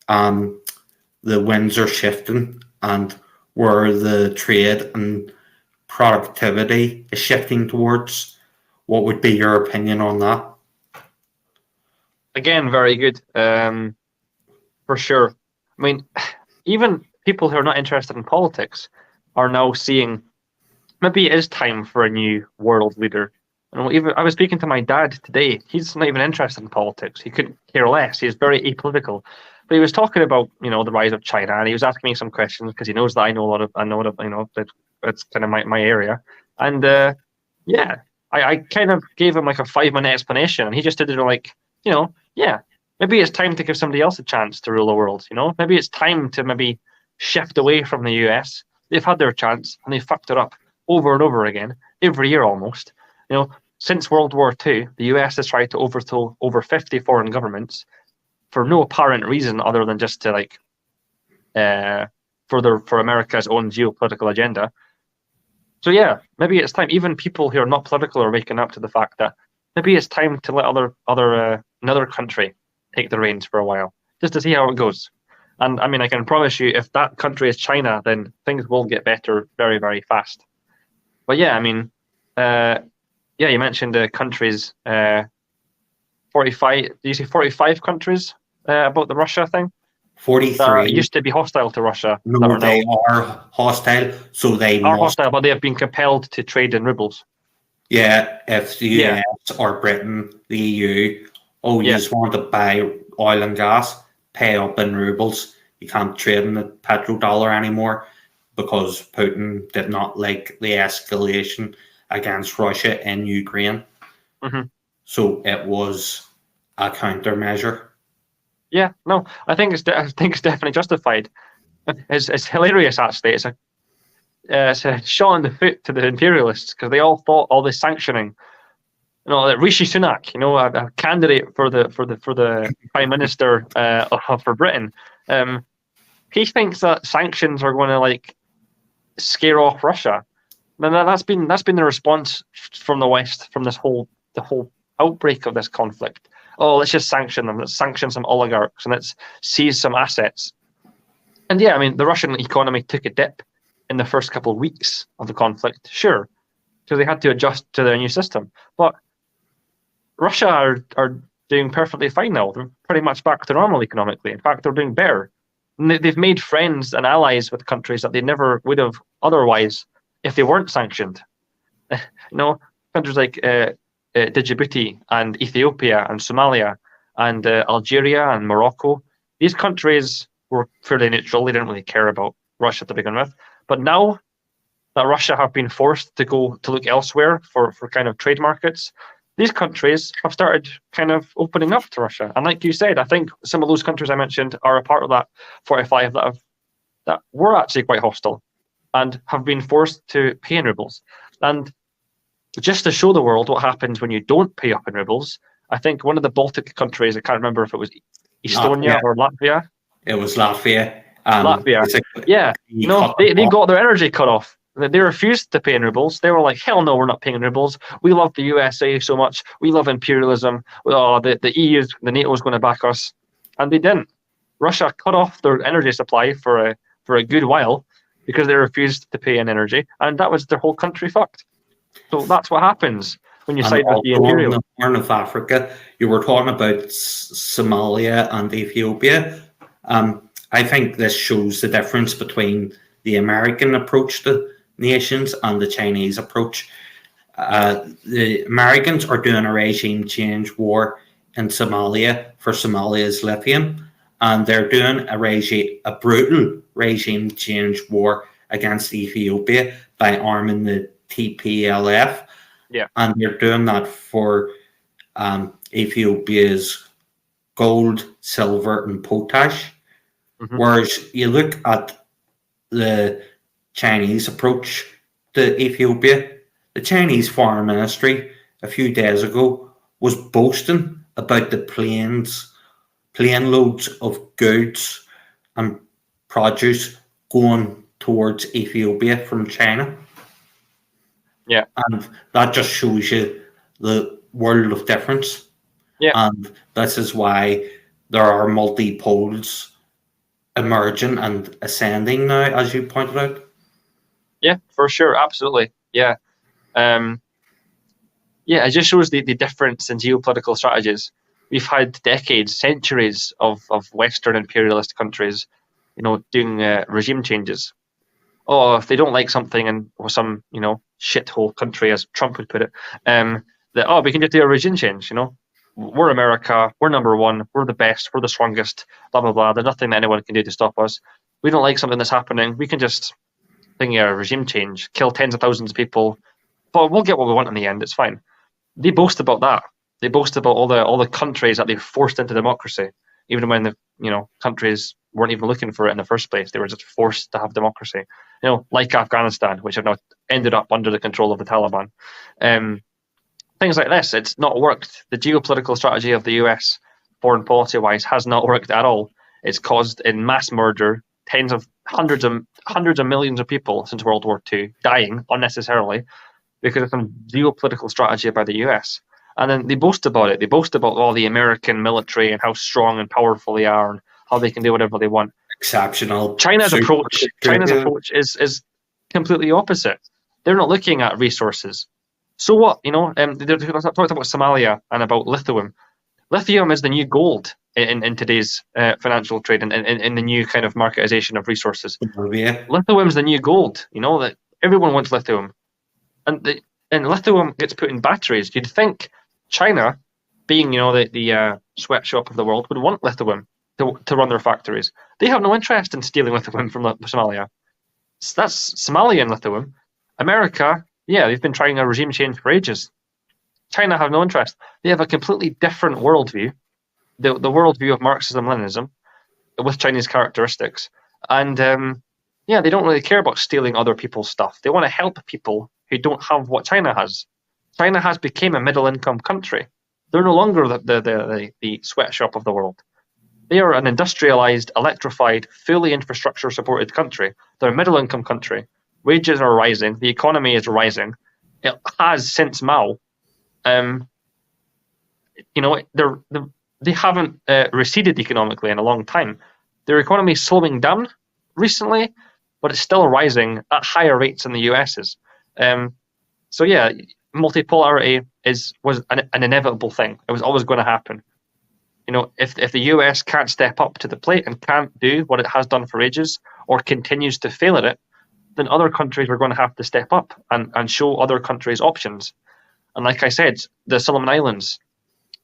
the winds are shifting and where the trade and productivity is shifting towards. What would be your opinion on that? Again, very good. For sure. I mean, even people who are not interested in politics are now seeing maybe it is time for a new world leader. And even I was speaking to my dad today. He's not even interested in politics. He couldn't care less. He's very apolitical. But he was talking about, you know, the rise of China, and he was asking me some questions because he knows that I know you know, that it's kind of my area. And yeah, I kind of gave him like a 5-minute explanation, and he just did it like, you know, yeah, maybe it's time to give somebody else a chance to rule the world. You know, maybe it's time to maybe shift away from the US. They've had their chance and they fucked it up over and over again, every year almost. You know, since World War II, the US has tried to overthrow over 50 foreign governments for no apparent reason other than just to like for America's own geopolitical agenda. So yeah, maybe it's time. Even people who are not political are waking up to the fact that maybe it's time to let another country take the reins for a while, just to see how it goes. And I mean, I can promise you, if that country is China, then things will get better very, very fast. But yeah, I mean, yeah, you mentioned the countries. 45. Do you say 45 countries about the Russia thing? 43. That used to be hostile to Russia. No, they are hostile, so they are must. Hostile, but they have been compelled to trade in rubles. Yeah, if the US or Britain, the EU, you just want to buy oil and gas, pay up in rubles. You can't trade in the petrodollar anymore because Putin did not like the escalation against Russia in Ukraine. Mm-hmm. So it was a countermeasure. Yeah, no, I think it's definitely justified. It's hilarious, actually. It's a shot in the foot to the imperialists because they all thought all this sanctioning, you know, that Rishi Sunak, you know, a candidate for the prime minister for Britain, he thinks that sanctions are going to like scare off Russia. And that's been the response from the West from the whole outbreak of this conflict. Oh, let's just sanction them. Let's sanction some oligarchs and let's seize some assets. And yeah, I mean, the Russian economy took a dip in the first couple of weeks of the conflict, sure, because they had to adjust to their new system. But Russia are doing perfectly fine now. They're pretty much back to normal economically. In fact, they're doing better. And they've made friends and allies with countries that they never would have otherwise if they weren't sanctioned. You know, countries like Djibouti and Ethiopia and Somalia and Algeria and Morocco. These countries were fairly neutral. They didn't really care about Russia to begin with. But now that Russia have been forced to go to look elsewhere for kind of trade markets, these countries have started kind of opening up to Russia. And like you said, I think some of those countries I mentioned are a part of that 45 that were actually quite hostile and have been forced to pay in rubles. And just to show the world what happens when you don't pay up in rubles, I think one of the Baltic countries, I can't remember if it was Estonia or Latvia. It was Latvia. Latvia. Yeah. No, they got their energy cut off. They refused to pay in rubles. They were like, hell no, we're not paying in rubles. We love the USA so much. We love imperialism. Oh, the EU, the NATO is going to back us. And they didn't. Russia cut off their energy supply for a good while because they refused to pay in energy. And that was their whole country fucked. So that's what happens when you side with the imperial. In the Horn of Africa, you were talking about Somalia and Ethiopia. I think this shows the difference between the American approach to nations and the Chinese approach. The Americans are doing a regime change war in Somalia for Somalia's lithium, and they're doing a brutal regime change war against Ethiopia by arming the TPLF. Yeah, and they're doing that for Ethiopia's gold, silver, and potash. Mm-hmm. Whereas you look at the Chinese approach to Ethiopia, the Chinese Foreign Ministry a few days ago was boasting about the plane loads of goods and produce going towards Ethiopia from China. Yeah. And that just shows you the world of difference. Yeah. And this is why there are multi-poles emerging and ascending now, as you pointed out. Yeah, for sure. Absolutely. Yeah. Yeah, it just shows the difference in geopolitical strategies. We've had decades, centuries of Western imperialist countries, doing regime changes. Oh, if they don't like something or some, shithole country, as Trump would put it, that we can just do a regime change. We're America, we're number one, we're the best, we're the strongest, blah blah blah. There's nothing that anyone can do to stop us. We don't like something that's happening. We can just thing a regime change, kill tens of thousands of people, but we'll get what we want in the end. It's fine. They boast about that. They boast about all the countries that they've forced into democracy, even when the countries weren't even looking for it in the first place. They were just forced to have democracy. Like Afghanistan, which have now ended up under the control of the Taliban. Things like this, it's not worked. The geopolitical strategy of the US, foreign policy-wise, has not worked at all. It's caused in mass murder, hundreds of millions of people since World War II dying unnecessarily because of some geopolitical strategy by the US. And then they boast about it. They boast about all the American military and how strong and powerful they are and how they can do whatever they want. Exceptional. China's approach is completely opposite. They're not looking at resources. So what? They talked about Somalia and about lithium. Lithium is the new gold in today's financial trade and in the new kind of marketization of resources. Yeah. Lithium is the new gold. That everyone wants lithium, and lithium gets put in batteries. You'd think China, being the sweatshop of the world, would want lithium to run their factories. They have no interest in stealing lithium from Somalia. That's Somalian lithium. America, they've been trying a regime change for ages. China have no interest. They have a completely different worldview, the worldview of Marxism-Leninism, with Chinese characteristics. And they don't really care about stealing other people's stuff. They want to help people who don't have what China has. China has become a middle-income country. They're no longer the sweatshop of the world. They are an industrialized, electrified, fully infrastructure-supported country. They're a middle-income country. Wages are rising. The economy is rising. It has since Mao. They haven't receded economically in a long time. Their economy is slowing down recently, but it's still rising at higher rates than the US's. Multipolarity was an inevitable thing. It was always going to happen. If the US can't step up to the plate and can't do what it has done for ages, or continues to fail at it, then other countries are going to have to step up and show other countries options. And like I said, the Solomon Islands,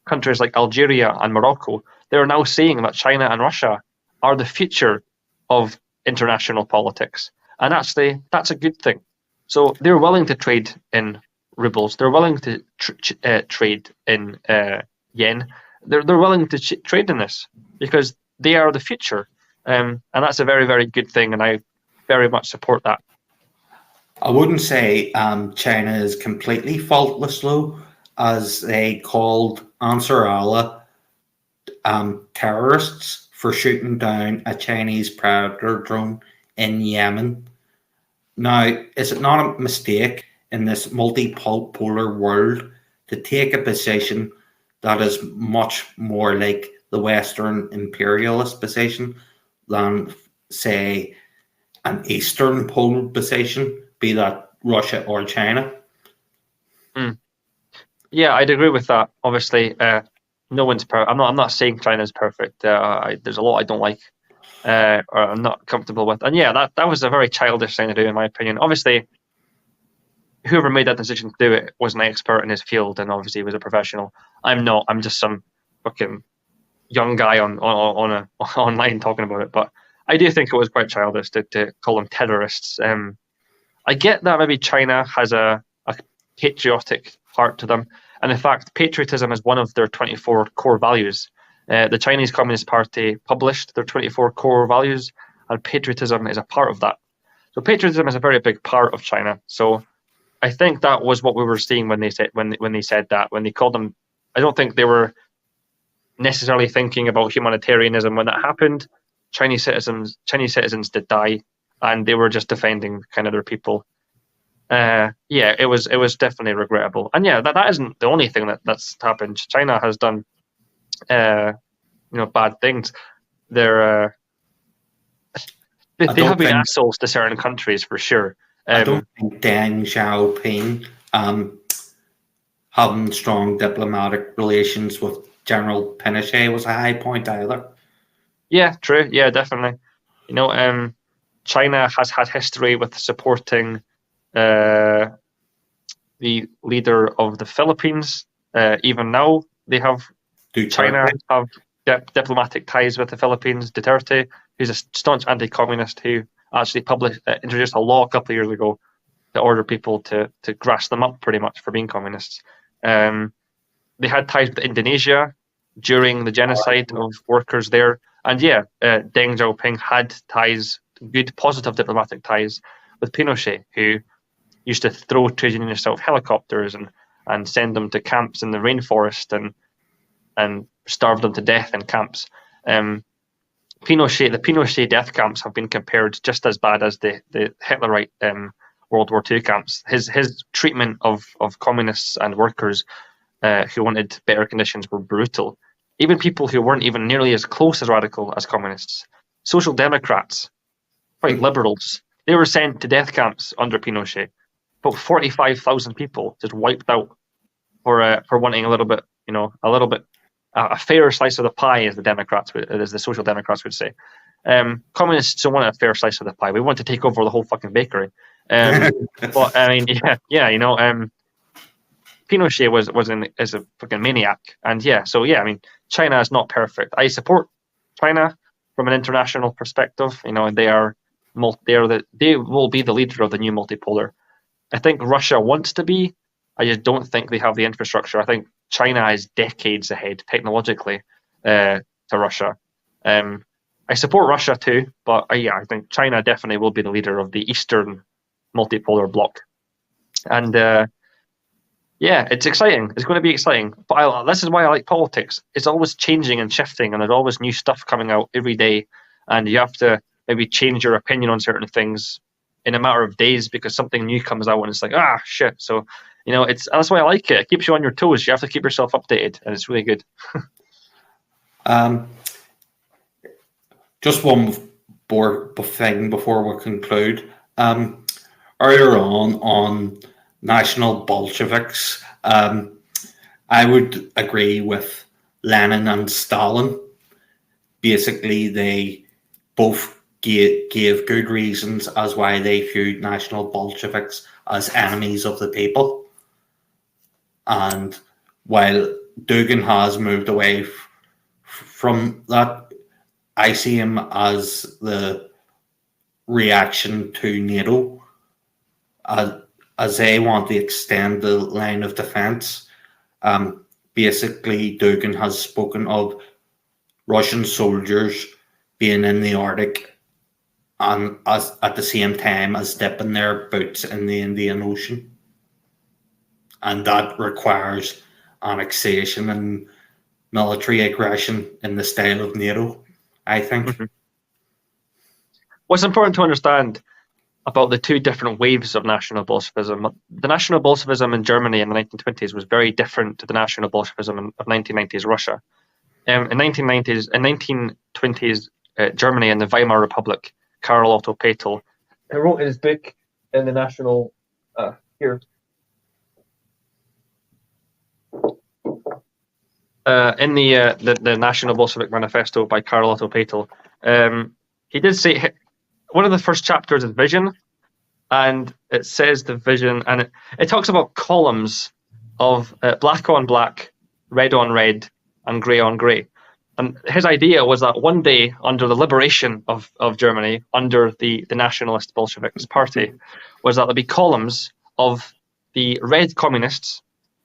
countries like Algeria and Morocco, they're now saying that China and Russia are the future of international politics. And actually, that's a good thing. So they're willing to trade in rubles. They're willing to trade in yen. They're willing to trade in this because they are the future. And that's a very, very good thing. And I very much support that. I wouldn't say China is completely faultless, though, as they called Ansar Allah terrorists for shooting down a Chinese Predator drone in Yemen. Now, is it not a mistake in this multipolar world to take a position that is much more like the Western imperialist position than, say, an Eastern pole position, be that Russia or China? Yeah, I'd agree with that. Obviously, no one's perfect. I'm not saying China's perfect. There's a lot I don't like, or I'm not comfortable with. And yeah, that was a very childish thing to do, in my opinion. Obviously, whoever made that decision to do it was an expert in his field, and obviously he was a professional. I'm not. I'm just some fucking young guy on online talking about it. But I do think it was quite childish to call them terrorists. I get that maybe China has a patriotic heart to them. And in fact, patriotism is one of their 24 core values. The Chinese Communist Party published their 24 core values, and patriotism is a part of that. So patriotism is a very big part of China. So I think that was what we were seeing when they said that, when they called them. I don't think they were necessarily thinking about humanitarianism when that happened. Chinese citizens did die, and they were just defending kind of their people. It was definitely regrettable, and that isn't the only thing that's happened. China has done, bad things. They have been assholes to certain countries for sure. I don't think Deng Xiaoping having strong diplomatic relations with General Pinochet was a high point either. Yeah, true. Yeah, definitely. China has had history with supporting the leader of the Philippines. Even now, they have China have diplomatic ties with the Philippines. Duterte, who's a staunch anti-communist, who actually introduced a law a couple of years ago to order people to grass them up pretty much for being communists. They had ties with Indonesia during the genocide of workers there. And Deng Xiaoping had ties, good positive diplomatic ties with Pinochet, who used to throw trade unionists out of helicopters and send them to camps in the rainforest and starve them to death in camps. The Pinochet death camps have been compared just as bad as the Hitlerite World War II camps. His treatment of communists and workers who wanted better conditions were brutal. Even people who weren't even nearly as close as radical as communists, social democrats, quite liberals, they were sent to death camps under Pinochet. About 45,000 people just wiped out for wanting a fair slice of the pie, as the social democrats would say. Communists don't want a fair slice of the pie. We want to take over the whole fucking bakery. But I mean, Pinochet is a fucking maniac, and I mean, China is not perfect. I support China from an international perspective. They will be the leader of the new multipolar. I think Russia wants to be. I just don't think they have the infrastructure. I think China is decades ahead technologically to Russia. I support Russia too, but I think China definitely will be the leader of the Eastern multipolar bloc. And it's exciting. It's going to be exciting. But this is why I like politics. It's always changing and shifting, and there's always new stuff coming out every day. And you have to maybe change your opinion on certain things in a matter of days because something new comes out and it's like, shit. So, that's why I like it. It keeps you on your toes. You have to keep yourself updated, and it's really good. Just one more thing before we conclude. Earlier on National Bolsheviks, I would agree with Lenin and Stalin. Basically, they both gave good reasons as why they viewed National Bolsheviks as enemies of the people. And while Dugin has moved away from that, I see him as the reaction to NATO, as they want to extend the line of defense. Basically, Dugin has spoken of Russian soldiers being in the Arctic and at the same time as dipping their boots in the Indian Ocean. And that requires annexation and military aggression in the style of NATO, I think. Mm-hmm. What's important to understand about the two different waves of National Bolshevism. The National Bolshevism in Germany in the 1920s was very different to the National Bolshevism of 1990s Russia. In 1920s Germany and the Weimar Republic, Karl Otto Patel wrote his book in the National the National Bolshevik Manifesto by Karl Otto Patel. He did say one of the first chapters is vision, and it says the vision, and it talks about columns of black on black, red on red, and grey on grey. And his idea was that one day, under the liberation of Germany, under the Nationalist Bolsheviks party, was that there'd be columns of the red communists,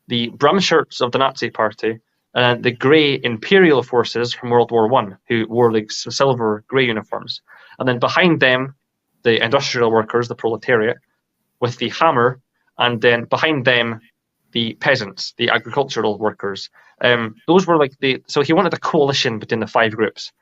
the brown shirts of the Nazi party, and the grey imperial forces from World War I, who wore the silver grey uniforms. And then behind them, the industrial workers, the proletariat, with the hammer, and then behind them, the peasants, the agricultural workers. Those were so he wanted a coalition between the five groups.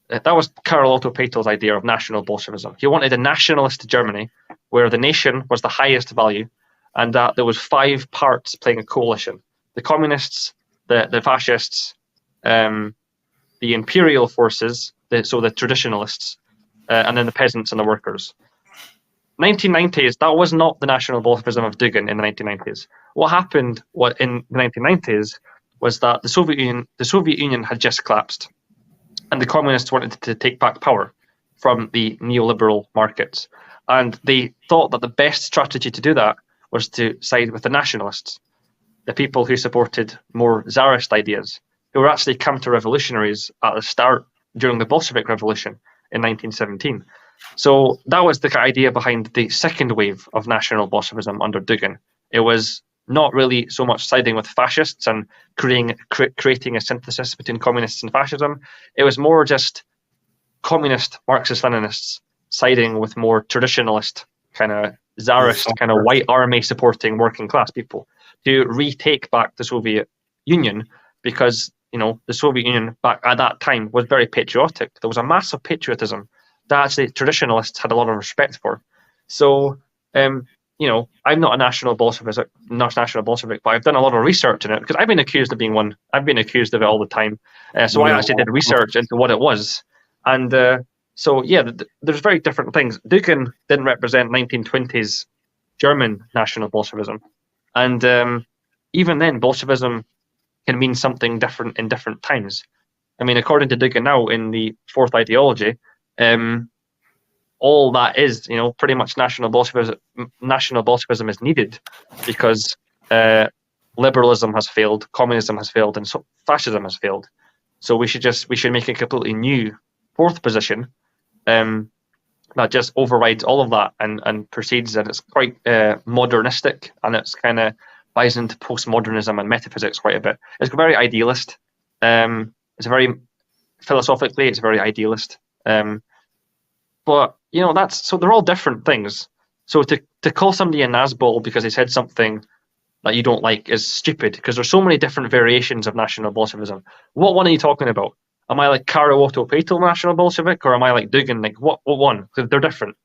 That was Karl Otto Patel's idea of National Bolshevism. He wanted a nationalist Germany where the nation was the highest value, and that there was five parts playing a coalition: the communists, the fascists, the imperial forces, so the traditionalists, and then the peasants and the workers. 1990s, that was not the National Bolshevism of Dugin in the 1990s. What happened in the 1990s was that the Soviet Union had just collapsed, and the communists wanted to take back power. from the neoliberal markets. And they thought that the best strategy to do that was to side with the nationalists, the people who supported more Tsarist ideas, who were actually counter-revolutionaries at the start during the Bolshevik Revolution in 1917. So that was the idea behind the second wave of national Bolshevism under Dugin. It was not really so much siding with fascists and creating a synthesis between communists and fascism. It was more just communist Marxist-Leninists siding with more traditionalist, kind of Tsarist, kind of white army supporting working class people to retake back the Soviet Union, because the Soviet Union back at that time was very patriotic. There was a massive patriotism that actually traditionalists had a lot of respect for. So, I'm not a national Bolshevik, but I've done a lot of research in it because I've been accused of being one. I've been accused of it all the time. So I actually did research into what it was. And there's very different things. Dugin didn't represent 1920s German national Bolshevism. And even then, Bolshevism can mean something different in different times. I mean, according to Dugin now, in the fourth ideology, all that is, pretty much national Bolshevism is needed because liberalism has failed, communism has failed, and fascism has failed. So we should make a completely new fourth position that just overrides all of that and proceeds, and it's quite modernistic, and it's kind of buys into postmodernism and metaphysics quite a bit. It's very idealist. It's very philosophically, it's very idealist. But so they're all different things. So to call somebody a Nazbol because they said something that you don't like is stupid, because there's so many different variations of national Bolshevism. What one are you talking about? Am I like Karol Otto Patel national Bolshevik, or am I like Dugin? Like what one? Because they're different.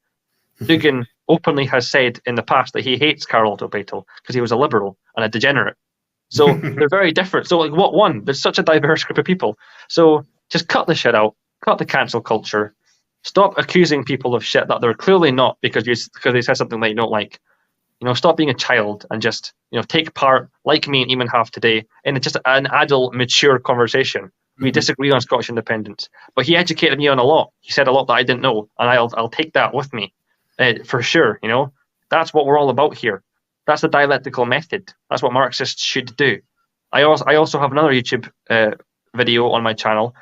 Dugin openly has said in the past that he hates Karol Otto Patel because he was a liberal and a degenerate. So they're very different. So like what one? There's such a diverse group of people. So just cut the shit out. Cut the cancel culture. Stop accusing people of shit that they're clearly not because they said something that you don't like. Stop being a child and just take part, like me and Eamon have today, in just an adult, mature conversation. We disagree on Scottish independence, but he educated me on a lot. He said a lot that I didn't know, and I'll take that with me for sure. That's what we're all about here. That's the dialectical method. That's what Marxists should do. I also have another YouTube video on my channel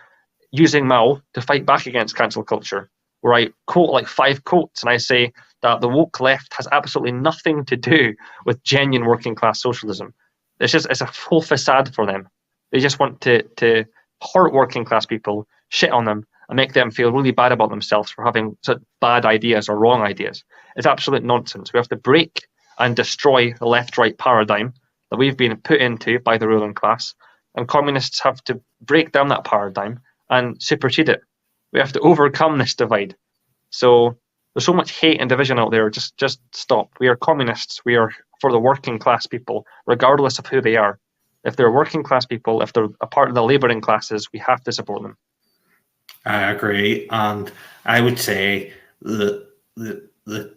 using Mao to fight back against cancel culture, where I quote like 5 quotes, and I say that the woke left has absolutely nothing to do with genuine working class socialism. It's a full facade for them. They just want to hurt working class people, shit on them, and make them feel really bad about themselves for having such bad ideas or wrong ideas. It's absolute nonsense. We have to break and destroy the left-right paradigm that we've been put into by the ruling class, and communists have to break down that paradigm and supersede it. We have to overcome this divide. So there's so much hate and division out there. Just stop. We are communists. We are for the working class people, regardless of who they are. If they're working class people, if they're a part of the labouring classes, we have to support them. I agree, and I would say the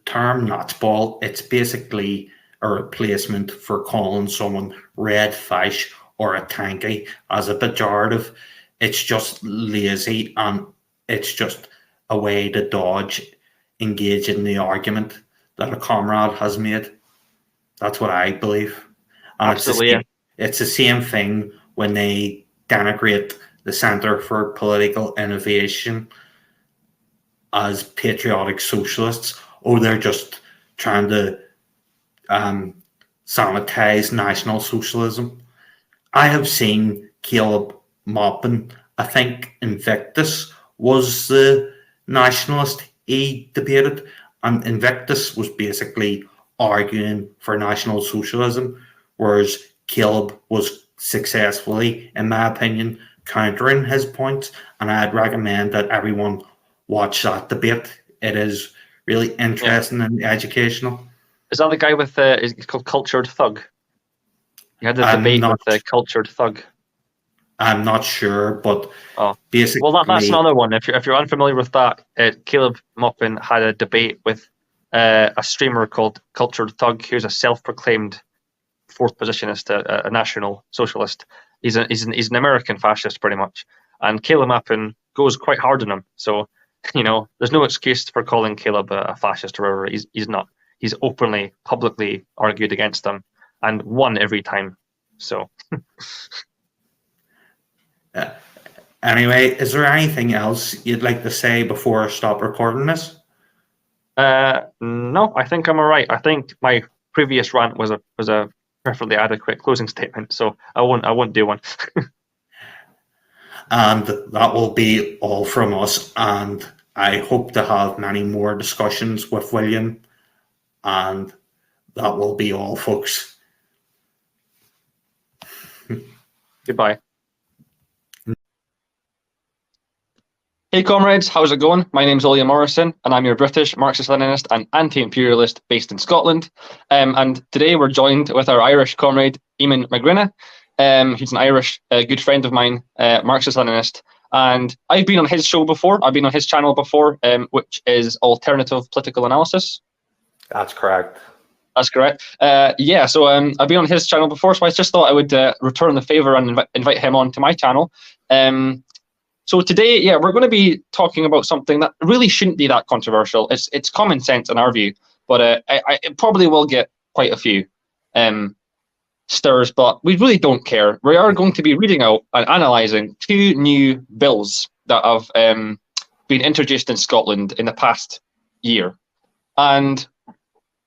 term Nazbol, it's basically a replacement for calling someone red fish or a tanky as a pejorative. It's just lazy, and it's just a way to dodge engaging the argument that a comrade has made. That's what I believe. And absolutely, it's the same thing when they denigrate the Centre for Political Innovation as patriotic socialists. Oh, they're just trying to sanitize National Socialism. I have seen Caleb Maupin. I think Invictus was the nationalist he debated, and Invictus was basically arguing for National Socialism, whereas Caleb was successfully, in my opinion, countering his points, and I'd recommend that everyone watch that debate. It is really interesting and educational. Is that the guy with is called Cultured Thug? You had the debate with the Cultured Thug. I'm not sure, but basically, well, that's another one. If you're unfamiliar with that, Caleb Maupin had a debate with a streamer called Cultured Thug, who's a self-proclaimed fourth positionist, a national socialist. He's an American fascist, pretty much. And Caleb Maupin goes quite hard on him. So there's no excuse for calling Caleb a fascist or whatever. He's not. He's openly, publicly argued against them and won every time. So. Anyway, is there anything else you'd like to say before I stop recording this? No, I think I'm all right. I think my previous rant was a perfectly adequate closing statement, so I won't do one. And that will be all from us. And I hope to have many more discussions with William. And that will be all, folks. Goodbye. Hey comrades, how's it going? My name's William Morrison, and I'm your British Marxist-Leninist and anti-imperialist based in Scotland. And today we're joined with our Irish comrade, Eamon McGrinna. He's an Irish good friend of mine, Marxist-Leninist. And I've been on his show before. I've been on his channel before, which is Alternative Political Analysis. That's correct. That's correct. So I've been on his channel before, so I just thought I would return the favor and invite him on to my channel. So today, we're going to be talking about something that really shouldn't be that controversial. It's common sense in our view, but it probably will get quite a few stirs, but we really don't care. We are going to be reading out and analysing two new bills that have been introduced in Scotland in the past year. And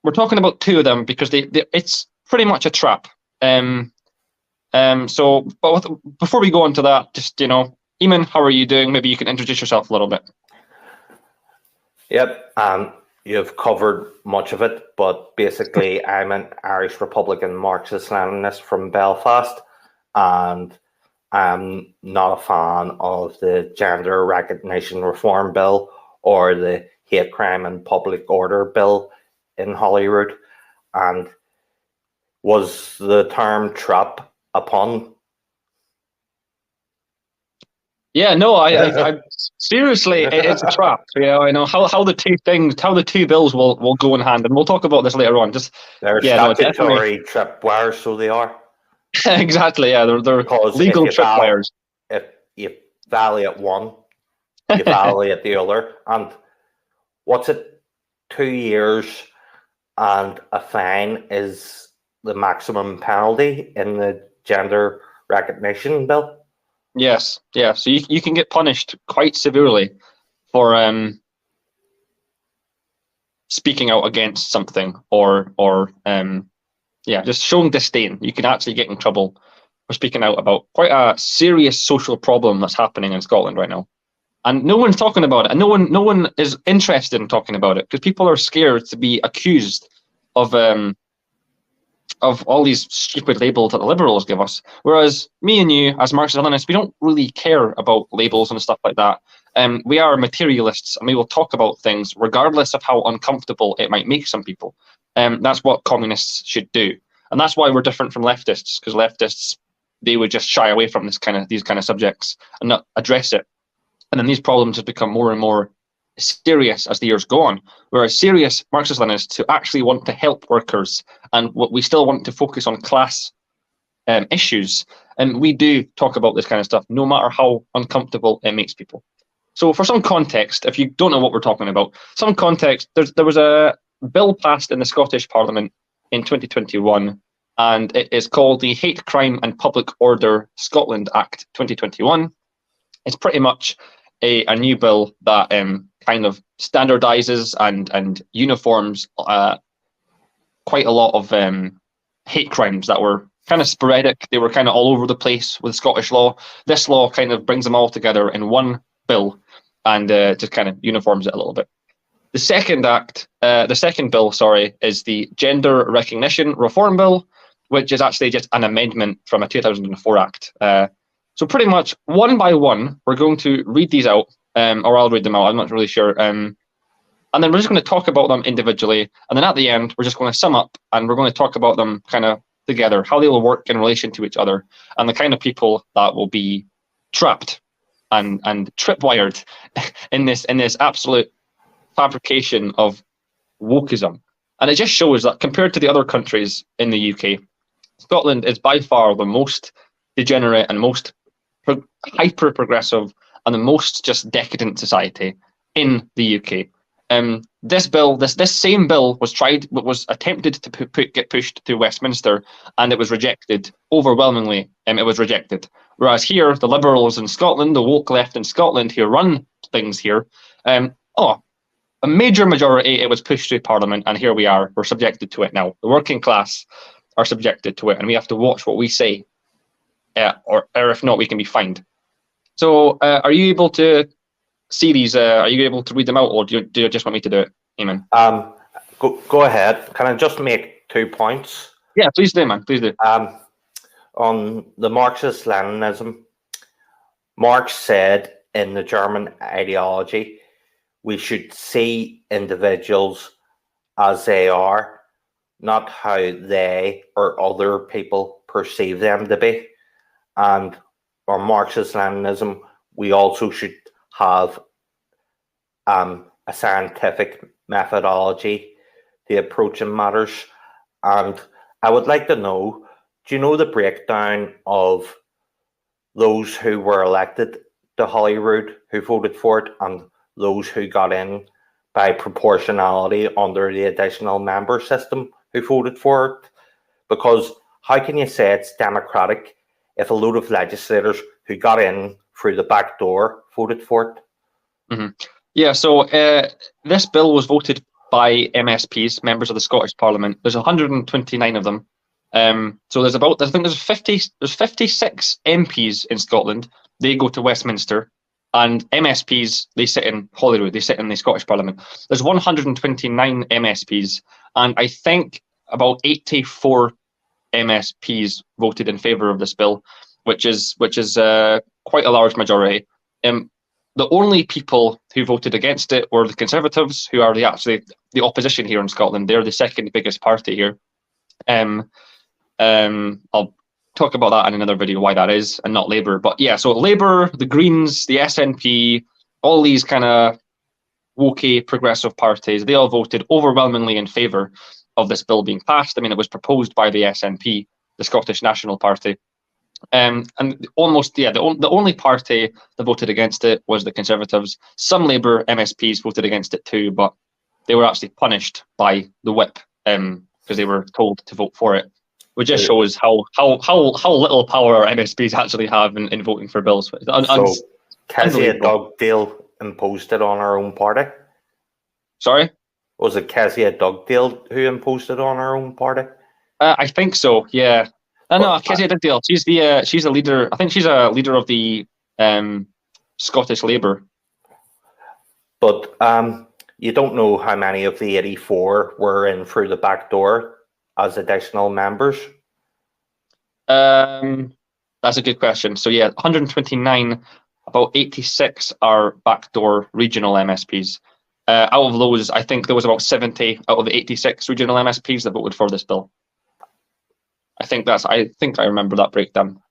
we're talking about two of them because it's pretty much a trap. Before we go into that, just, Eamon, how are you doing? Maybe you can introduce yourself a little bit. Yep, you've covered much of it, but basically I'm an Irish Republican Marxist-Leninist from Belfast, and I'm not a fan of the Gender Recognition Reform Bill or the Hate Crime and Public Order Bill in Holyrood. And was the term trap a pun? Yeah, no, I seriously, it's a trap. I know how the two bills will go in hand, and we'll talk about this later on. They're statutory tripwires, so they are. Exactly, yeah, they're legal tripwires. If you violate one, you violate the other, and what's it? 2 years and a fine is the maximum penalty in the Gender Recognition Bill. Yes, yeah. So you can get punished quite severely for speaking out against something or just showing disdain. You can actually get in trouble for speaking out about quite a serious social problem that's happening in Scotland right now. And no one's talking about it, and no one is interested in talking about it because people are scared to be accused of all these stupid labels that the liberals give us. Whereas me and you, as Marxist-Leninists, we don't really care about labels and stuff like that. We are materialists, and we will talk about things regardless of how uncomfortable it might make some people. That's what communists should do. And that's why we're different from leftists, because leftists, they would just shy away from these kind of subjects and not address it. And then these problems have become more and more serious as the years go on, whereas serious Marxist-Leninists who actually want to help workers and what we still want to focus on class issues, and we do talk about this kind of stuff no matter how uncomfortable it makes people. So for some context, if you don't know what we're talking about, some context, there was a bill passed in the Scottish Parliament in 2021, and it is called the Hate Crime and Public Order Scotland Act 2021. It's pretty much a new bill that kind of standardizes and uniforms quite a lot of hate crimes that were kind of sporadic. They were kind of all over the place with Scottish law. This law kind of brings them all together in one bill and just kind of uniforms it a little bit. The second bill, is the Gender Recognition Reform Bill, which is actually just an amendment from a 2004 Act. So pretty much one by one, we're going to read these out, or I'll read them out, I'm not really sure. And then we're just going to talk about them individually. And then at the end, we're just going to sum up and we're going to talk about them kind of together, how they will work in relation to each other, and the kind of people that will be trapped and tripwired in this absolute fabrication of wokeism. And it just shows that compared to the other countries in the UK, Scotland is by far the most degenerate and most hyper progressive and the most just decadent society. in the UK. This same bill was attempted to get pushed to Westminster, and it was rejected overwhelmingly. It was rejected. Whereas here, the Liberals in Scotland, the woke left in Scotland who run things here, a major majority, it was pushed through Parliament, and here we are. We're subjected to it now. The working class are subjected to it, and we have to watch what we say, or if not, we can be fined. So, are you able to see these? Are you able to read them out, or do you just want me to do it, Eamon? Go ahead. Can I just make 2 points? Yeah, please do, man. Please do. On the Marxist-Leninism, Marx said in the German ideology, we should see individuals as they are, not how they or other people perceive them to be. And on Marxist-Leninism, we also should have a scientific methodology to approaching matters. And I would like to know, do you know the breakdown of those who were elected to Holyrood, who voted for it, and those who got in by proportionality under the additional member system who voted for it? Because how can you say it's democratic if a load of legislators who got in through the back door voted for it? Mm-hmm. Yeah, so this bill was voted by MSPs, members of the Scottish Parliament. There's 129 of them. So there's 56 MPs in Scotland. They go to Westminster, and MSPs, they sit in Holyrood. They sit in the Scottish Parliament. There's 129 MSPs, and I think about 84 MSPs voted in favour of this bill, which is quite a large majority. The only people who voted against it were the Conservatives, who are the opposition here in Scotland. They're the second biggest party here. I'll talk about that in another video, why that is, and not Labour. But yeah, so Labour, the Greens, the SNP, all these kind of wokey progressive parties, they all voted overwhelmingly in favour of this bill being passed. I mean, it was proposed by the SNP, the Scottish National Party. And almost, the only party that voted against it was the Conservatives. Some Labour MSPs voted against it too, but they were actually punished by the whip because they were told to vote for it, which just shows how little power MSPs actually have in voting for bills. So Kezia Dugdale imposed it on our own party? Sorry? Was it Kezia Dugdale who imposed it on our own party? I think so, yeah. No, Kezia Dugdale. She's a leader. I think she's a leader of the Scottish Labour. But you don't know how many of the 84 were in through the back door as additional members? That's a good question. So yeah, 129, about 86 are backdoor regional MSPs. Out of those, I think there was about 70 out of the 86 regional MSPs that voted for this bill. I think I remember that breakdown.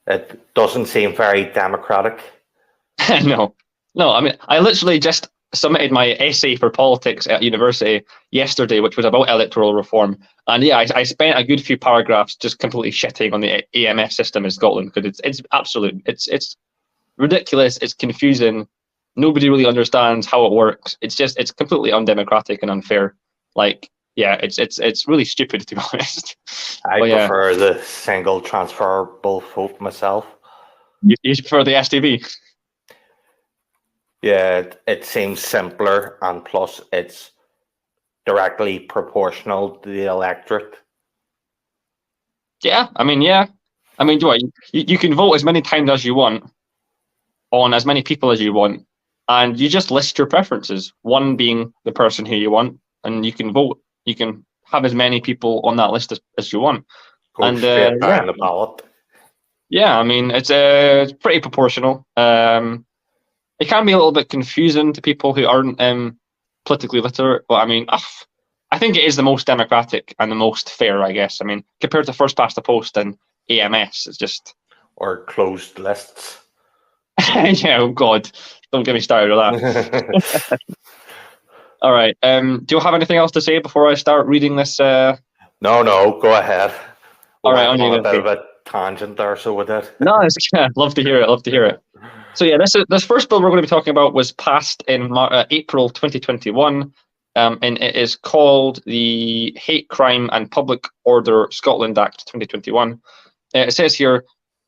It doesn't seem very democratic. No. I mean, I literally just submitted my essay for politics at university yesterday, which was about electoral reform. And yeah, I spent a good few paragraphs just completely shitting on the AMS system in Scotland because it's absolute. It's ridiculous. It's confusing. Nobody really understands how it works. It's completely undemocratic and unfair. Like, yeah, it's really stupid, to be honest. I prefer the single transferable vote myself. You prefer the STV? Yeah, it seems simpler, and plus it's directly proportional to the electorate. Yeah, I mean, you can vote as many times as you want on as many people as you want, and you just list your preferences, one being the person who you want, and you can vote. You can have as many people on that list as you want. Go straight down the ballot. Yeah, I mean, it's pretty proportional. It can be a little bit confusing to people who aren't politically literate, but I mean, I think it is the most democratic and the most fair, I guess. I mean, compared to first past the post and AMS, it's just... Or closed lists. Yeah, oh God, don't get me started with that. All right. Do you have anything else to say before I start reading this? No, go ahead. All right, on a bit of a tangent there, so with it. No, love to hear it. So yeah, this first bill we're going to be talking about was passed in April 2021, and it is called the Hate Crime and Public Order Scotland Act 2021. It says here,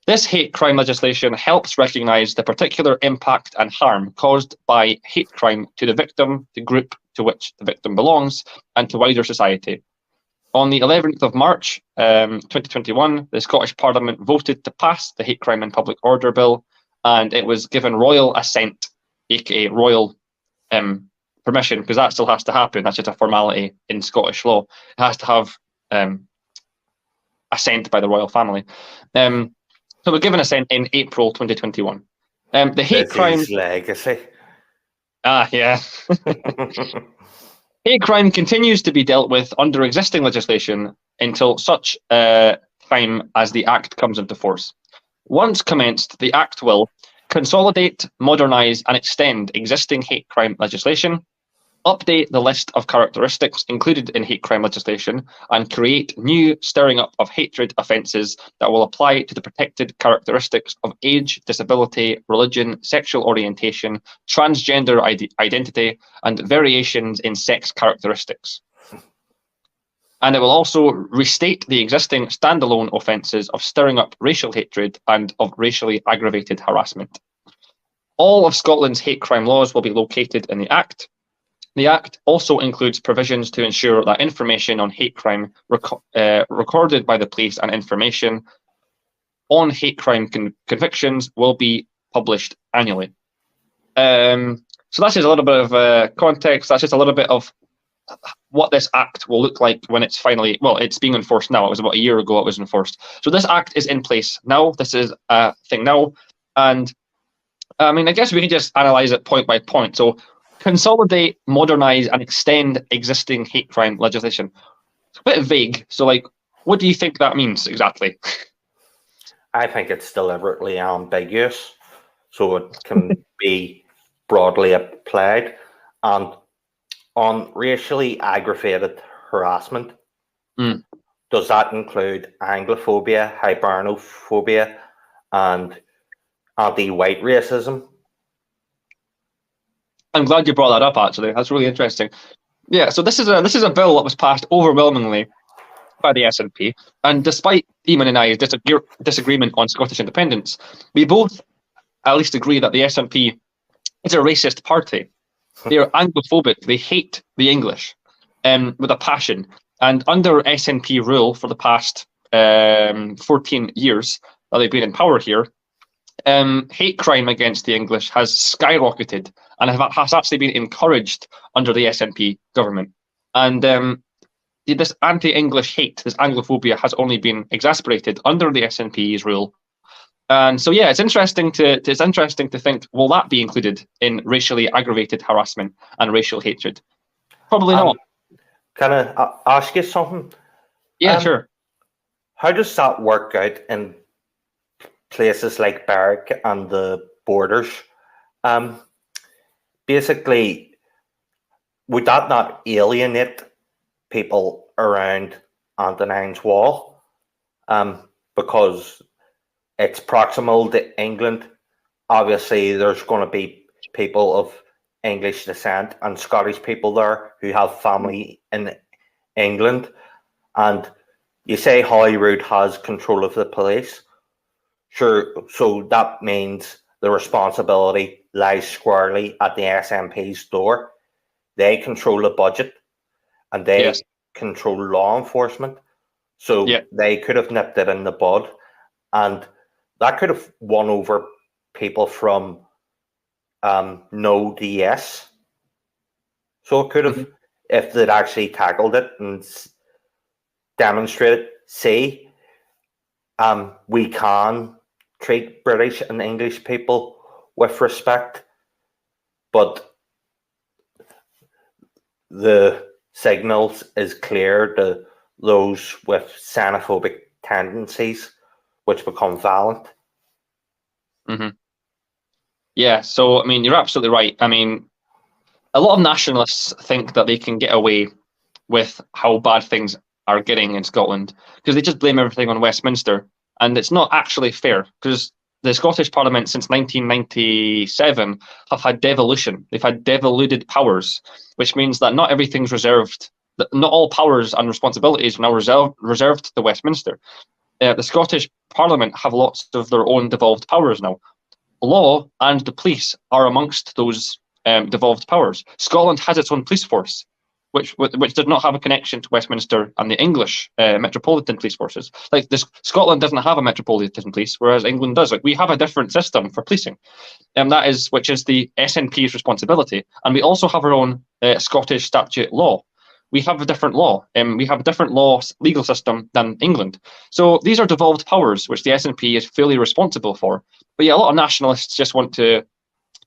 this hate crime legislation helps recognise the particular impact and harm caused by hate crime to the victim, the group to which the victim belongs, and to wider society. On the 11th of March 2021, the Scottish Parliament voted to pass the Hate Crime and Public Order Bill, and it was given royal assent, aka royal permission, because that still has to happen. That's just a formality in Scottish law. It has to have assent by the royal family. So we're given assent in April 2021. The hate crime legacy. Yeah. Hate crime continues to be dealt with under existing legislation until such time as the Act comes into force. Once commenced, the Act will consolidate, modernise and extend existing hate crime legislation, update the list of characteristics included in hate crime legislation, and create new stirring up of hatred offences that will apply to the protected characteristics of age, disability, religion, sexual orientation, transgender identity, and variations in sex characteristics. And it will also restate the existing standalone offences of stirring up racial hatred and of racially aggravated harassment. All of Scotland's hate crime laws will be located in the Act. The Act also includes provisions to ensure that information on hate crime recorded by the police and information on hate crime convictions will be published annually. So that's just a little bit of context. That's just a little bit of what this Act will look like when it's finally, well, it's being enforced now. It was about a year ago it was enforced. So this Act is in place now. This is a thing now. And I mean, I guess we can just analyse it point by point. So consolidate, modernise and extend existing hate crime legislation. It's a bit vague. So like, what do you think that means exactly? I think it's deliberately ambiguous so it can be broadly applied. And on racially aggravated harassment, does that include Anglophobia, Hibernophobia, and anti-white racism? I'm glad you brought that up. Actually, that's really interesting. Yeah, so this is a bill that was passed overwhelmingly by the SNP, and despite Eamon and I's disagreement on Scottish independence, we both at least agree that the SNP is a racist party. They are Anglophobic. They hate the English with a passion. And under SNP rule for the past 14 years that they've been in power here, hate crime against the English has skyrocketed and has actually been encouraged under the SNP government. And this anti-English hate, this Anglophobia, has only been exacerbated under the SNP's rule. And so, yeah, it's interesting to think, will that be included in racially aggravated harassment and racial hatred? Probably not. Can I ask you something? Yeah, sure. How does that work out in places like Berwick and the borders? Basically, would that not alienate people around Antonine's Wall? Because it's proximal to England. Obviously, there's going to be people of English descent and Scottish people there who have family in England. And you say Holyrood has control of the police. Sure, so that means the responsibility lies squarely at the SNP's door. They control the budget and they control law enforcement. So they could have nipped it in the bud, and that could have won over people from no to yes. So it could have, if they'd actually tackled it and demonstrated, see, we can treat British and English people with respect, but the signals is clear to those with xenophobic tendencies, which become violent. Yeah, so I mean, you're absolutely right. I mean, a lot of nationalists think that they can get away with how bad things are getting in Scotland because they just blame everything on Westminster, and it's not actually fair because the Scottish Parliament since 1997 have had devolution. They've had devoluted powers, which means that not everything's reserved. Not all powers and responsibilities are now reserved to Westminster. The Scottish Parliament have lots of their own devolved powers now. Law and the police are amongst those devolved powers. Scotland has its own police force, which does not have a connection to Westminster and the English metropolitan police forces. Like this, Scotland doesn't have a metropolitan police, whereas England does. Like we have a different system for policing, and which is the SNP's responsibility. And we also have our own Scottish statute law. We have a different law, and we have a different legal system than England. So these are devolved powers, which the SNP is fully responsible for. But yeah, a lot of nationalists just want to,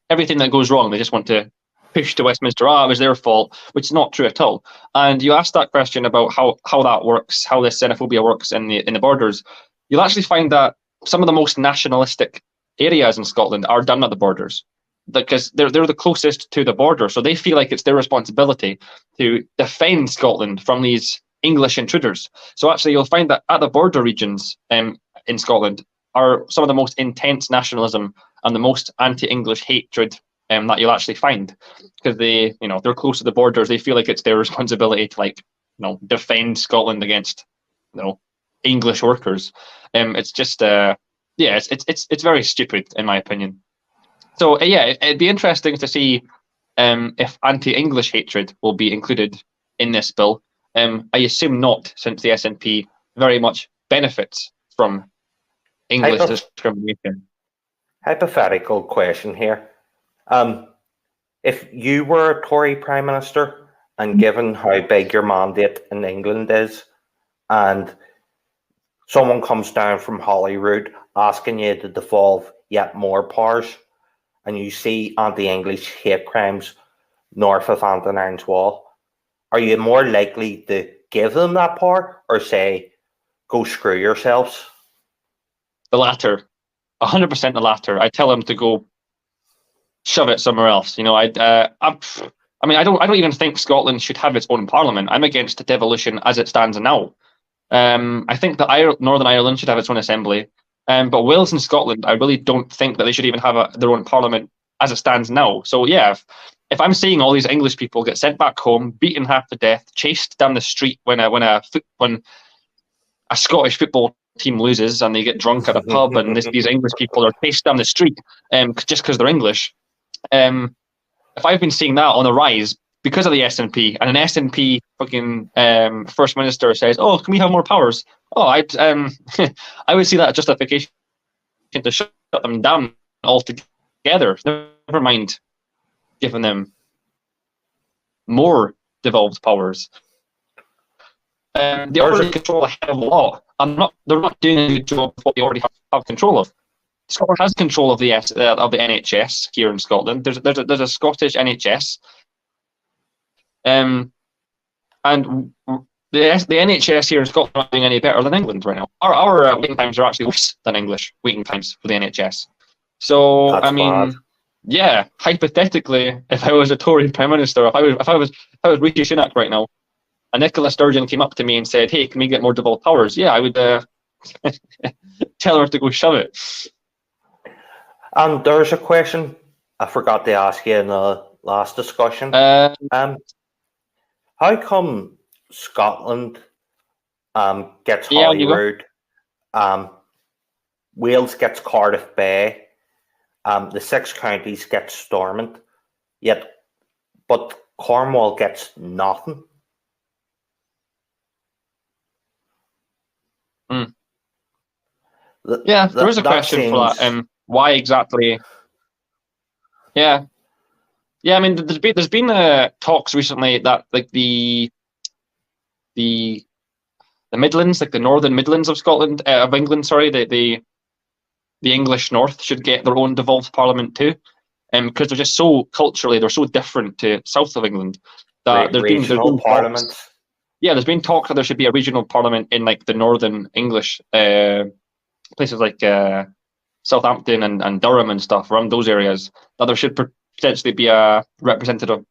everything that goes wrong, they just want to push to Westminster, it was their fault, which is not true at all. And you asked that question about how that works, how this xenophobia works in the borders. You'll actually find that some of the most nationalistic areas in Scotland are done at the borders, because they're the closest to the border, so they feel like it's their responsibility to defend Scotland from these English intruders. So actually, you'll find that at the border regions in Scotland are some of the most intense nationalism and the most anti-English hatred that you'll actually find, because they're close to the borders. They feel like it's their responsibility to defend Scotland against English workers. It's just it's very stupid in my opinion. So yeah, it'd be interesting to see if anti-English hatred will be included in this bill. I assume not, since the SNP very much benefits from English discrimination. Hypothetical question here. If you were a Tory Prime Minister, and given how big your mandate in England is, and someone comes down from Holyrood asking you to devolve yet more powers, and you see anti-English hate crimes north of Anton Wall, are you more likely to give them that power or say, go screw yourselves? The latter. 100% the latter. I tell them to go shove it somewhere else. I don't even think Scotland should have its own parliament. I'm against devolution as it stands now. I think that Northern Ireland should have its own assembly. But Wales and Scotland, I really don't think that they should even have their own parliament as it stands now. So yeah, if I'm seeing all these English people get sent back home, beaten half to death, chased down the street when a Scottish football team loses and they get drunk at a pub, and these English people are chased down the street just because they're English. If I've been seeing that on the rise because of the SNP, and an SNP fucking First Minister says, "Oh, can we have more powers?" Oh, I would see that as justification to shut them down altogether. Never mind giving them more devolved powers. They already control a hell of a lot. They're not doing a good job of what they already have control of. Scotland has control of the NHS here in Scotland. There's a Scottish NHS, and the NHS here in Scotland are not doing any better than England right now. Our waiting times are actually worse than English waiting times for the NHS. So that's bad. Yeah, hypothetically, if I was a Tory Prime Minister, if I was Rishi Sunak right now, and Nicola Sturgeon came up to me and said, "Hey, can we get more devolved powers?" Yeah, I would tell her to go shove it. And there's a question I forgot to ask you in the last discussion. How come Scotland gets Holyrood, Wales gets Cardiff Bay, the 6 counties get Stormont, but Cornwall gets nothing? Yeah, there is a question for that. Why exactly? Yeah. I mean, there's been talks recently that like the Midlands, like the Northern Midlands of Scotland, of England, sorry, the English North should get their own devolved parliament too, because they're just so culturally they're so different to south of England that there's been parliaments. Talks, yeah, there's been talk that there should be a regional parliament in like the Northern English places like Southampton and Durham and stuff, around those areas, that there should potentially be a representative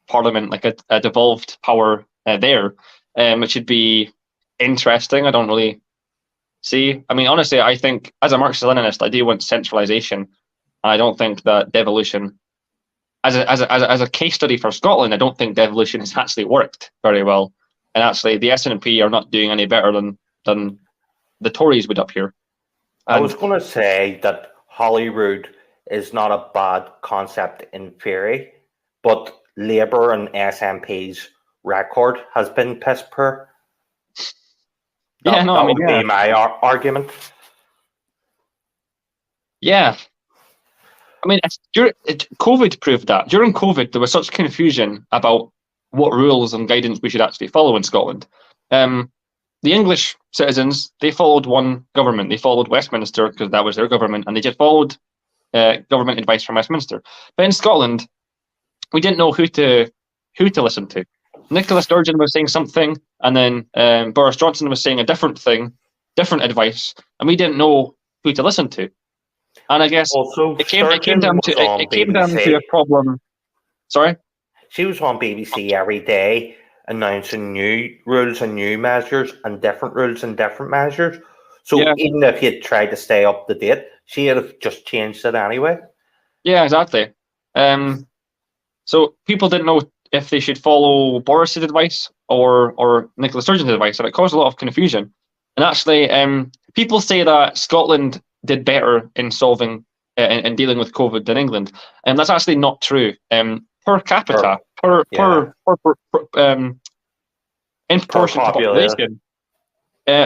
parliament, like a devolved power there, which should be interesting. I don't really See, I mean, honestly, I think as a Marxist-Leninist, I do want centralization. And I don't think that devolution, as a case study for Scotland, I don't think devolution has actually worked very well. And actually, the SNP are not doing any better than the Tories would up here. I was going to say that Holyrood is not a bad concept in theory, but Labour and SNP's record has been piss poor. That would be my argument. Yeah. I mean, COVID proved that. During COVID, there was such confusion about what rules and guidance we should actually follow in Scotland. The English citizens, they followed one government. They followed Westminster because that was their government, and they just followed government advice from Westminster. But in Scotland, we didn't know who to listen to. Nicola Sturgeon was saying something, and then Boris Johnson was saying a different thing, different advice, and we didn't know who to listen to. And I guess also, it came down to a problem. Sorry? She was on BBC every day announcing new rules and new measures and different rules and different measures. So even if you'd tried to stay up to date, she would have just changed it anyway. Yeah, exactly. So people didn't know if they should follow Boris's advice or Nicola Sturgeon's advice, and it caused a lot of confusion. And actually, people say that Scotland did better in solving in dealing with COVID than England, and that's actually not true. Per capita, in proportion to population,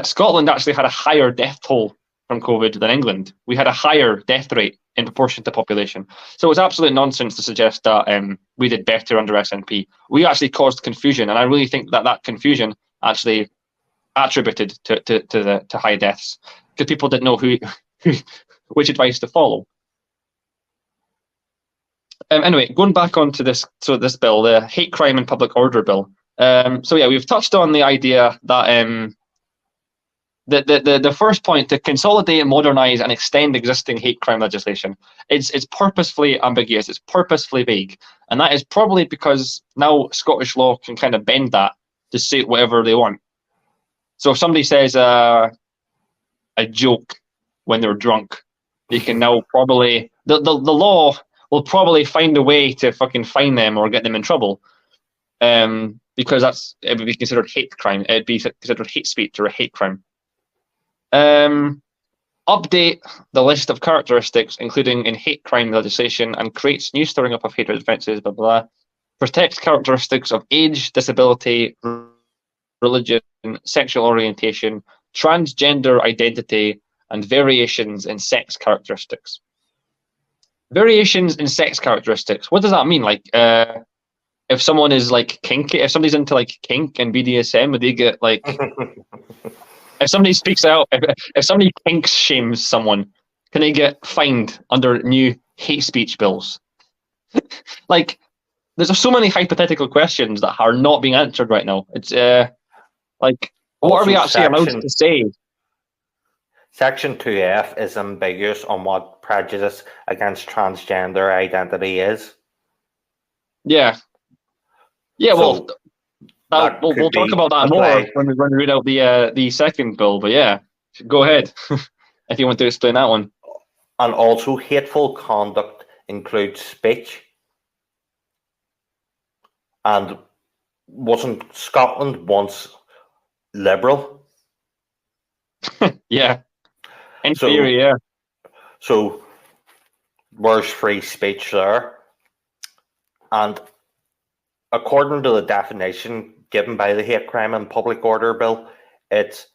Scotland actually had a higher death toll from COVID than England. We had a higher death rate in proportion to population. So it's absolute nonsense to suggest that we did better under SNP. We actually caused confusion, and I really think that confusion actually attributed to high deaths because people didn't know which advice to follow. Anyway, going back onto this bill, the Hate Crime and Public Order Bill. We've touched on the idea that the first point, to consolidate, modernise and extend existing hate crime legislation, it's purposefully ambiguous, it's purposefully vague, and that is probably because now Scottish law can kind of bend that to suit whatever they want. So if somebody says a joke when they're drunk, they can now probably the law will probably find a way to fucking fine them or get them in trouble, because it would be considered hate crime. It'd be considered hate speech or a hate crime. Update the list of characteristics, including in hate crime legislation, and creates new stirring up of hatred offences, blah, blah, blah. Protects characteristics of age, disability, religion, sexual orientation, transgender identity, and variations in sex characteristics. Variations in sex characteristics. What does that mean? Like, if someone is like kinky, if somebody's into like kink and BDSM, would they get like... If somebody speaks out, if somebody kink shames someone, can they get fined under new hate speech bills? Like, there's so many hypothetical questions that are not being answered right now. It's like, what are we actually allowed to say? Section 2F is ambiguous on what prejudice against transgender identity is. Yeah. Yeah, so, we'll talk about that more when we read out the second bill, but yeah, go ahead if you want to explain that one. And also, hateful conduct includes speech. And wasn't Scotland once liberal? Yeah. In theory, yeah. So, where's free speech there? And according to the definition given by the Hate Crime and Public Order Bill, it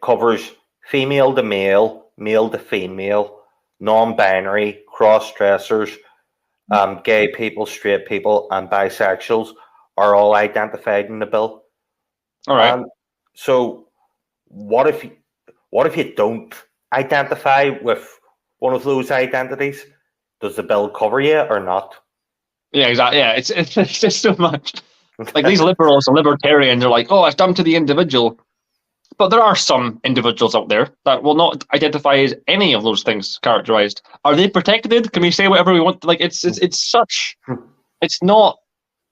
covers female to male, male to female, non-binary, cross-dressers, gay people, straight people, and bisexuals are all identified in the bill. All right. So, what if you don't identify with one of those identities? Does the bill cover you or not? Yeah, exactly. Yeah, it's just so much. Like, these liberals and libertarians are like, oh, it's down to the individual. But there are some individuals out there that will not identify as any of those things characterized. Are they protected? Can we say whatever we want? Like, it's not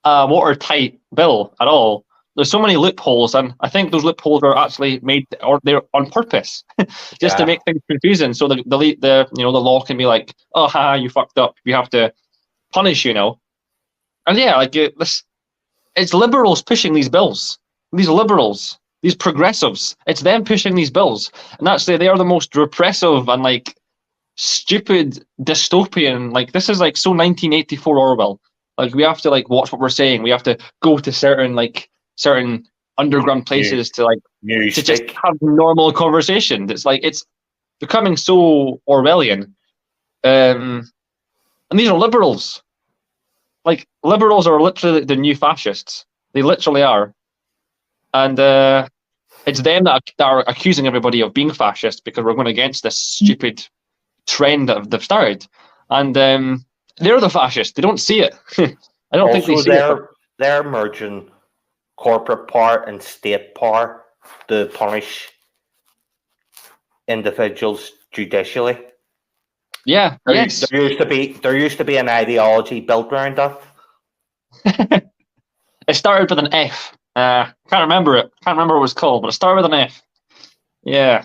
a watertight bill at all. there's so many loopholes, and I think those loopholes are actually made, or they're on purpose, just to make things confusing. So the law can be like, oh, haha, you fucked up. We have to punish you now. And yeah, like it's liberals pushing these bills. These liberals, these progressives, it's them pushing these bills, and actually they are the most repressive and like stupid dystopian. Like this is like so 1984 Orwell. Like we have to like watch what we're saying. We have to go to certain underground places to just have normal conversations. It's like it's becoming so Orwellian. And these are liberals. Like liberals are literally the new fascists. They literally are. And it's them that are accusing everybody of being fascist because we're going against this stupid trend that they've started. And they're the fascists. They don't see it. I don't think they see it. They're merging corporate power and state power to punish individuals judicially. Yeah. There used to be an ideology built around that. It started with an F. Can't remember it. Can't remember what it was called, but it started with an F. Yeah.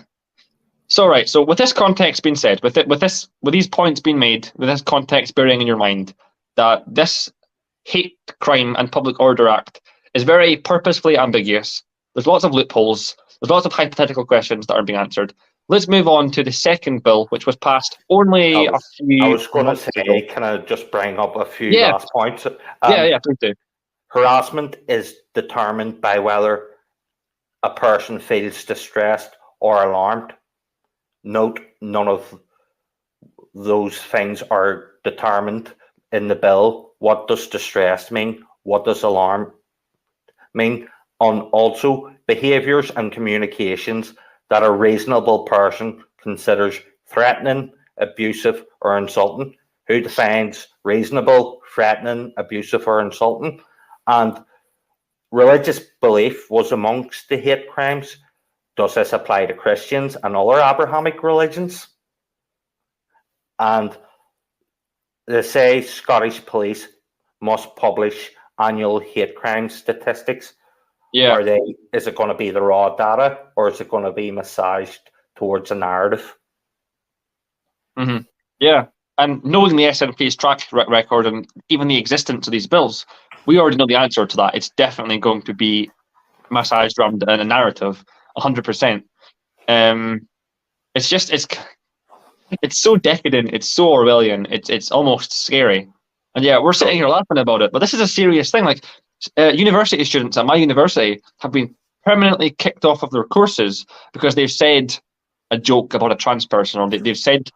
So right. So with this context being said, with these points being made, with this context bearing in your mind that this Hate Crime and Public Order Act is very purposefully ambiguous. There's lots of loopholes. There's lots of hypothetical questions that aren't being answered. Let's move on to the second bill, which was passed only a few. I was going to say, ago. can I just bring up a few last points? Yeah, please do. Harassment is determined by whether a person feels distressed or alarmed. Note, none of those things are determined in the bill. What does distress mean? What does alarm mean? Also, behaviours and communications that a reasonable person considers threatening, abusive, or insulting. Who defines reasonable, threatening, abusive, or insulting? And religious belief was amongst the hate crimes. Does this apply to Christians and other Abrahamic religions? And they say Scottish police must publish annual hate crime statistics. Yeah. Is it going to be the raw data, or is it going to be massaged towards a narrative? Mm-hmm. Yeah. And knowing the SNP's track record and even the existence of these bills, we already know the answer to that. It's definitely going to be massaged around a narrative, 100%. It's so decadent. It's so Orwellian. It's almost scary. And yeah, we're sitting here laughing about it, but this is a serious thing. Like university students at my university have been permanently kicked off of their courses because they've said a joke about a trans person, or they've said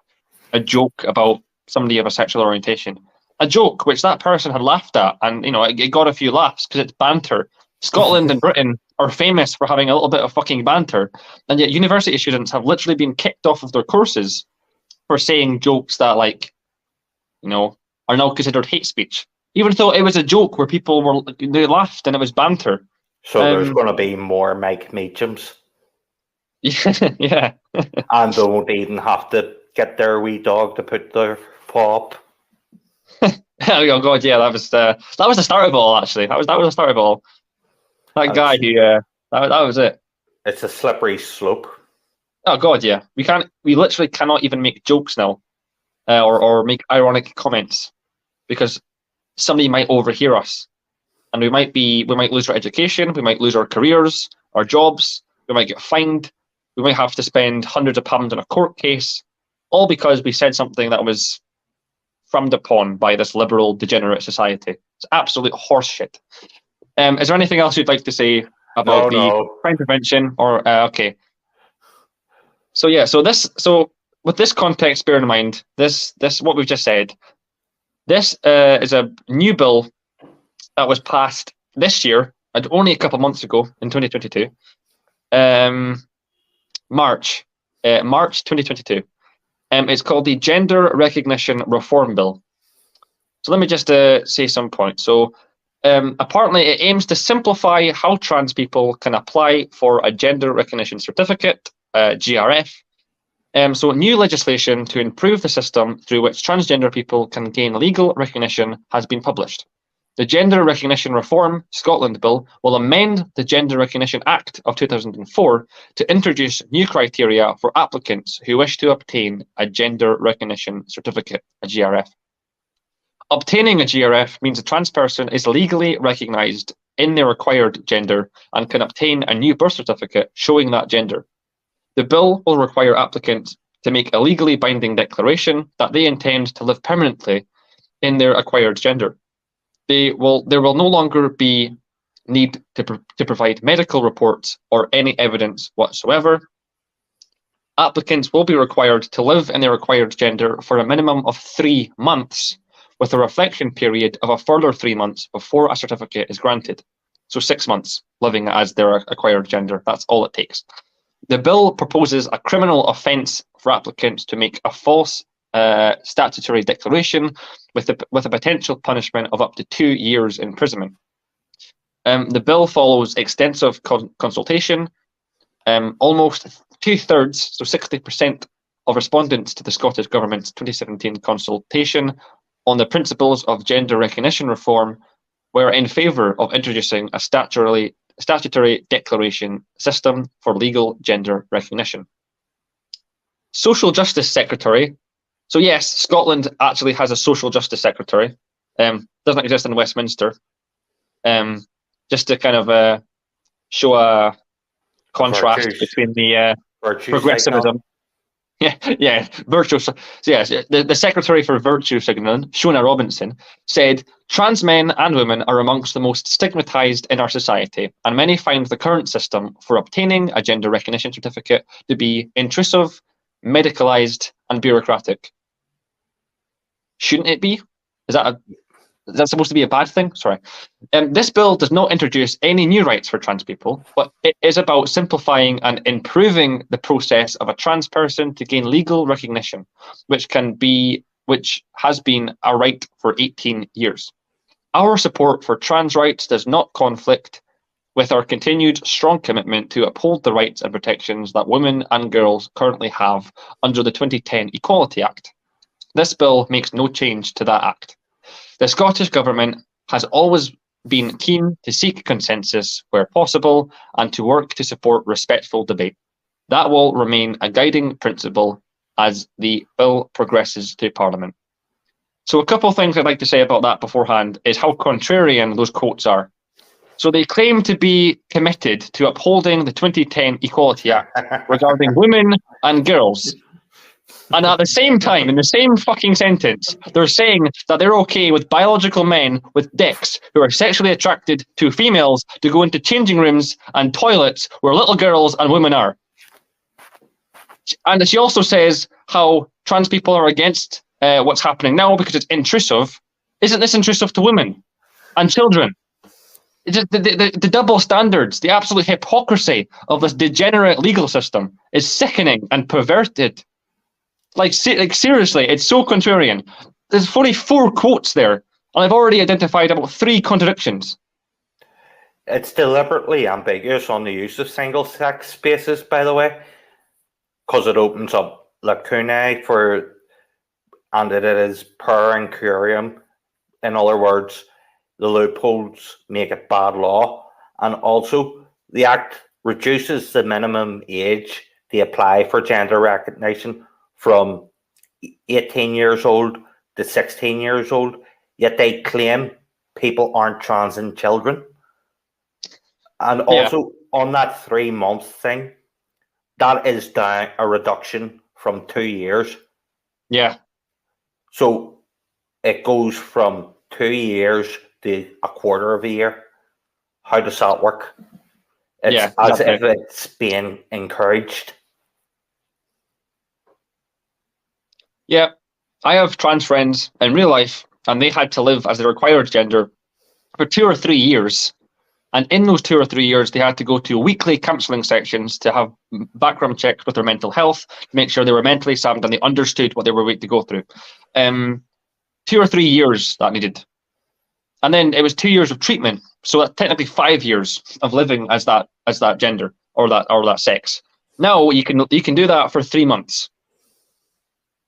a joke about somebody of a sexual orientation. A joke which that person had laughed at, and it got a few laughs because it's banter. Scotland and Britain are famous for having a little bit of fucking banter, and yet university students have literally been kicked off of their courses for saying jokes that, are now considered hate speech, even though it was a joke where they laughed and it was banter. So there's going to be more Mike Meachams. Yeah. And they won't even have to get their wee dog to put their paw up. Oh God, yeah, that was the start of it all. Actually, that was the start of it all. That guy who that was it. It's a slippery slope. Oh God, yeah. We literally cannot even make jokes now, or make ironic comments, because somebody might overhear us, and we might lose our education, we might lose our careers, our jobs, we might get fined, we might have to spend hundreds of pounds on a court case, all because we said something that was frowned upon by this liberal degenerate society. It's absolute horseshit. Is there anything else you'd like to say about crime prevention? Or okay. So yeah, so with this context bear in mind, this what we've just said, this is a new bill that was passed this year, and only a couple of months ago in 2022, March 2022. It's called the Gender Recognition Reform Bill. So let me just say some points. So apparently it aims to simplify how trans people can apply for a gender recognition certificate, GRF. So new legislation to improve the system through which transgender people can gain legal recognition has been published. The Gender Recognition Reform Scotland Bill will amend the Gender Recognition Act of 2004 to introduce new criteria for applicants who wish to obtain a Gender Recognition Certificate, a GRF. Obtaining a GRF means a trans person is legally recognised in their acquired gender and can obtain a new birth certificate showing that gender. The bill will require applicants to make a legally binding declaration that they intend to live permanently in their acquired gender. There will no longer be need to provide medical reports or any evidence whatsoever. Applicants will be required to live in their acquired gender for a minimum of 3 months, with a reflection period of a further 3 months before a certificate is granted. So 6 months living as their acquired gender. That's all it takes. The bill proposes a criminal offence for applicants to make a false statutory declaration with a potential punishment of up to 2 years imprisonment. The bill follows extensive consultation. Almost 2/3, so 60% of respondents to the Scottish Government's 2017 consultation on the principles of gender recognition reform were in favour of introducing a statutory declaration system for legal gender recognition. Social Justice Secretary. So yes, Scotland actually has a Social Justice Secretary. Doesn't exist in Westminster. Just to kind of show a contrast between the progressivism. Yeah, virtue. So yes, the Secretary for Virtue Signalling, Shona Robinson, said, "Trans men and women are amongst the most stigmatised in our society, and many find the current system for obtaining a gender recognition certificate to be intrusive, medicalised, and bureaucratic." Shouldn't it be? Is that supposed to be a bad thing? Sorry. This bill does not introduce any new rights for trans people, but it is about simplifying and improving the process of a trans person to gain legal recognition, which has been a right for 18 years. Our support for trans rights does not conflict with our continued strong commitment to uphold the rights and protections that women and girls currently have under the 2010 Equality Act. This bill makes no change to that act. The Scottish Government has always been keen to seek consensus where possible and to work to support respectful debate. That will remain a guiding principle as the bill progresses through Parliament. So a couple of things I'd like to say about that beforehand is how contrarian those quotes are. So they claim to be committed to upholding the 2010 Equality Act regarding women and girls. And at the same time, in the same fucking sentence, they're saying that they're okay with biological men with dicks who are sexually attracted to females to go into changing rooms and toilets where little girls and women are. And she also says how trans people are against what's happening now because it's intrusive. Isn't this intrusive to women and children? The double standards, the absolute hypocrisy of this degenerate legal system is sickening and perverted. Like seriously, it's so contrarian. There's 44 quotes there, and I've already identified about 3 contradictions. It's deliberately ambiguous on the use of single-sex spaces, by the way, because it opens up lacunae and it is per incurium. In other words, the loopholes make it bad law, and also the Act reduces the minimum age to apply for gender recognition from 18 years old to 16 years old, yet they claim people aren't trans and children. And also on that 3-month thing, that is down a reduction from 2 years. Yeah. So it goes from 2 years to a quarter of a year. How does that work? It's as if it's being encouraged. Yeah, I have trans friends in real life, and they had to live as their required gender for 2 or 3 years. And in those 2 or 3 years, they had to go to weekly counselling sections to have background checks with their mental health, to make sure they were mentally sound and they understood what they were waiting to go through. 2 or 3 years that needed. And then it was 2 years of treatment. So that's technically 5 years of living as that gender or that sex. Now you can do that for 3 months.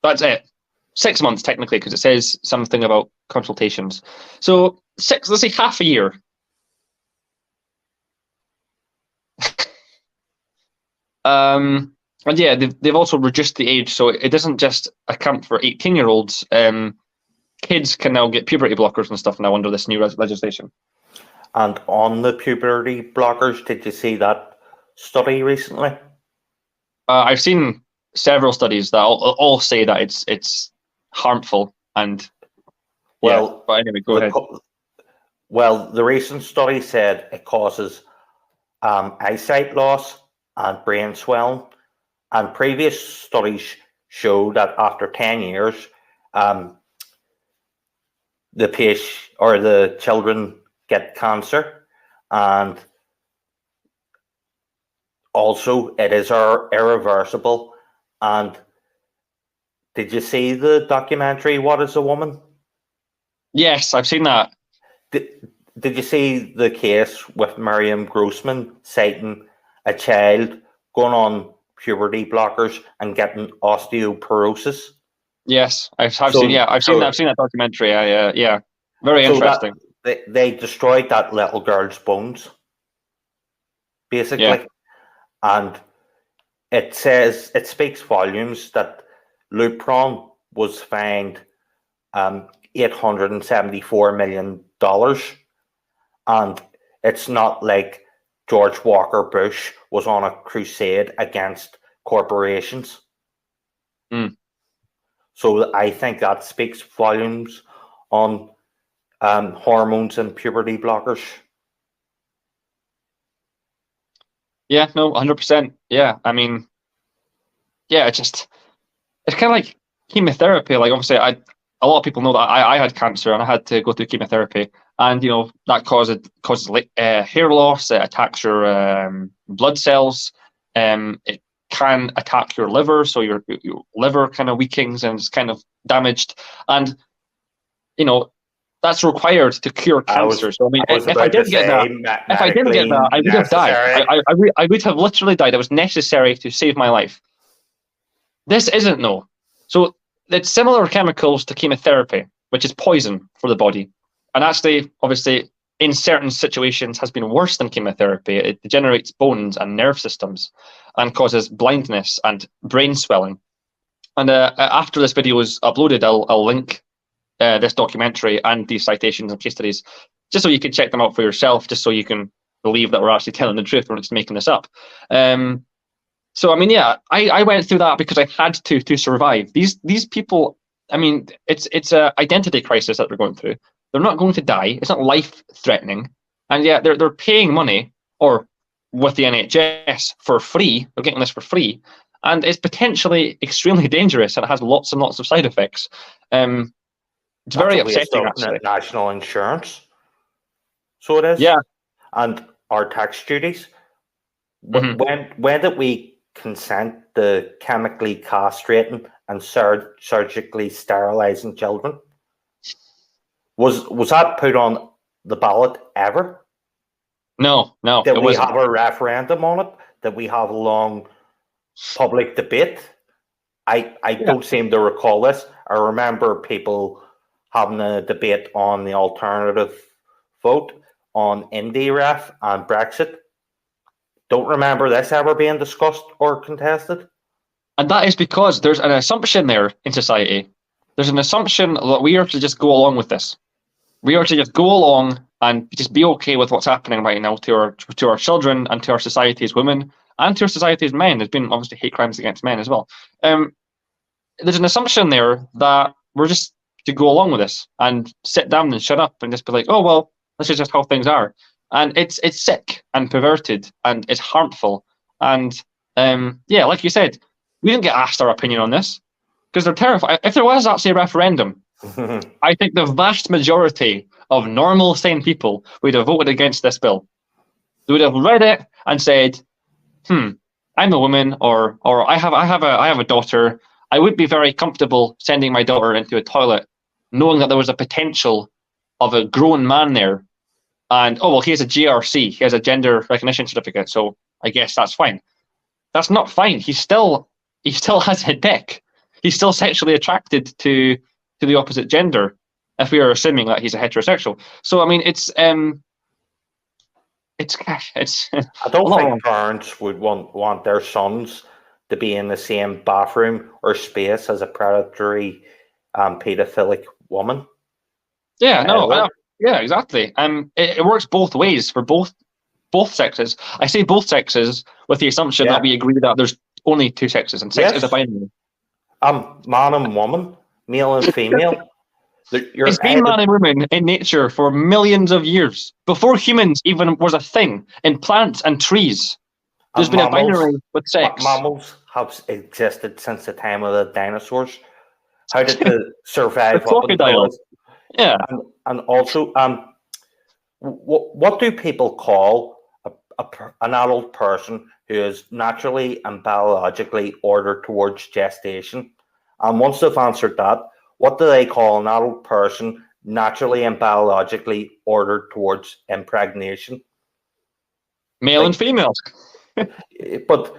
That's it. 6 months technically, because it says something about consultations. So let's say half a year. And yeah, they've also reduced the age, so it doesn't just account for 18-year-olds. Kids can now get puberty blockers and stuff now under this new legislation. And on the puberty blockers, did you see that study recently? I've seen several studies that all say that it's harmful. And well, but anyway, go ahead. Well, the recent study said it causes eyesight loss and brain swelling. And previous studies show that after 10 years, the children get cancer, and also it is irreversible. And did you see the documentary What is a Woman? Yes, I've seen that. Did you see the case with Miriam Grossman citing a child going on puberty blockers and getting osteoporosis? Yes, I've seen that documentary. Yeah, very interesting. They destroyed that little girl's bones, basically. Yeah. And it speaks volumes that Lupron was fined $874 million, and it's not like George Walker Bush was on a crusade against corporations. So I think that speaks volumes on hormones and puberty blockers. Yeah, no, 100%. Yeah, I mean, yeah, it's kind of like chemotherapy. Like, obviously, a lot of people know that I had cancer and I had to go through chemotherapy, and that causes hair loss. It attacks your blood cells. It can attack your liver, so your liver kind of weakens and is kind of damaged, and that's required to cure cancer. So I mean, if I didn't get that, I would have died. I would have literally died. It was necessary to save my life. This isn't, though. So it's similar chemicals to chemotherapy, which is poison for the body, and actually, obviously, in certain situations, has been worse than chemotherapy. It degenerates bones and nerve systems, and causes blindness and brain swelling. And after this video is uploaded, I'll link this documentary and these citations and case studies, just so you can check them out for yourself, just so you can believe that we're actually telling the truth, we're not just making this up. So I mean, yeah, I went through that because I had to survive. These people, I mean, it's a identity crisis that they're going through. They're not going to die. It's not life threatening, and yet they're paying money or with the NHS for free. They're getting this for free, and it's potentially extremely dangerous, and it has lots and lots of side effects. It's very upsetting, actually. National insurance. So it is. Yeah. And our tax duties. When did we consent to chemically castrating and surgically sterilizing children? Was that put on the ballot ever? No. Did we have a referendum on it? Did we have a long public debate? I don't seem to recall this. I remember people having a debate on the alternative vote on IndyRef and Brexit. Don't remember this ever being discussed or contested. And that is because there's an assumption there in society. There's an assumption that we are to just go along with this. We are to just go along and just be okay with what's happening right now to our children and to our society as women and to our society as men. There's been obviously hate crimes against men as well. There's an assumption there that we're just to go along with this and sit down and shut up and just be like, oh, well, this is just how things are. And it's sick and perverted and it's harmful. And yeah, like you said, we didn't get asked our opinion on this because they're terrified. If there was actually a referendum, I think the vast majority of normal, sane people would have voted against this bill. They would have read it and said, I'm a woman, or I have a daughter. I wouldn't be very comfortable sending my daughter into a toilet knowing that there was a potential of a grown man there. And, oh, well, he has a GRC. He has a gender recognition certificate, so I guess that's fine. That's not fine. He still has a dick. He's still sexually attracted to the opposite gender. if we are assuming that he's a heterosexual. So I mean, it's I don't a think lot. parents would want their sons to be in the same bathroom or space as a predatory, paedophilic woman. Yeah, no, yeah, exactly. It works both ways for both sexes. I say both sexes with the assumption that we agree that there's only two sexes and sex is a binary. Man and woman, male and female. It's been man and woman in nature for millions of years. Before humans even was a thing, in plants and trees, there's been a binary with sex. Mammals have existed since the time of the dinosaurs. How did they survive? The crocodiles. Yeah. And also, what do people call an adult person who is naturally and biologically ordered towards gestation? And once they've answered that, what do they call an adult person naturally and biologically ordered towards impregnation? Male and female. But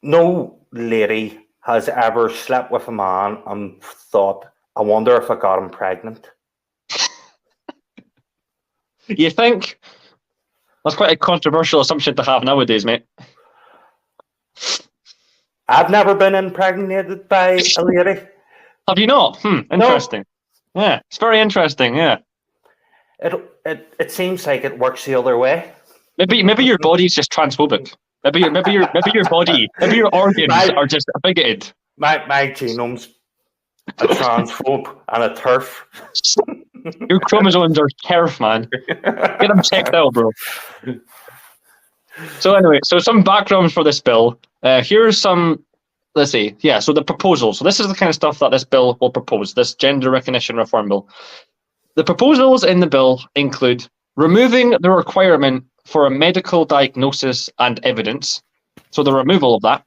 no lady has ever slept with a man and thought, I wonder if I got him pregnant. You think? That's quite a controversial assumption to have nowadays, mate. I've never been impregnated by a lady. Have you not? Interesting. No. Yeah, it's very interesting. Yeah. It seems like it works the other way. Maybe your body's just transphobic. Maybe your body, maybe your organs are just bigoted. My genome's a transphobe and a turf. Your chromosomes are turf, man. Get them checked out, bro. So anyway, some background for this bill. Here's some, let's see. Yeah, so the proposal. So this is the kind of stuff that this bill will propose, this gender recognition reform bill. The proposals in the bill include removing the requirement for a medical diagnosis and evidence, so the removal of that.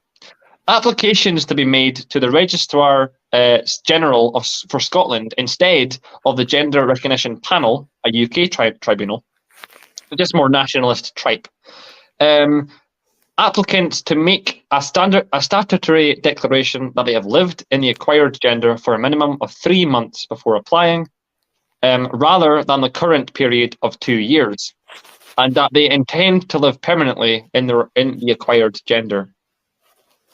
Applications to be made to the Registrar General for Scotland instead of the Gender Recognition Panel, a UK tribunal, just more nationalist tripe. Applicants to make a statutory declaration that they have lived in the acquired gender for a minimum of 3 months before applying, rather than the current period of 2 years, and that they intend to live permanently in the acquired gender.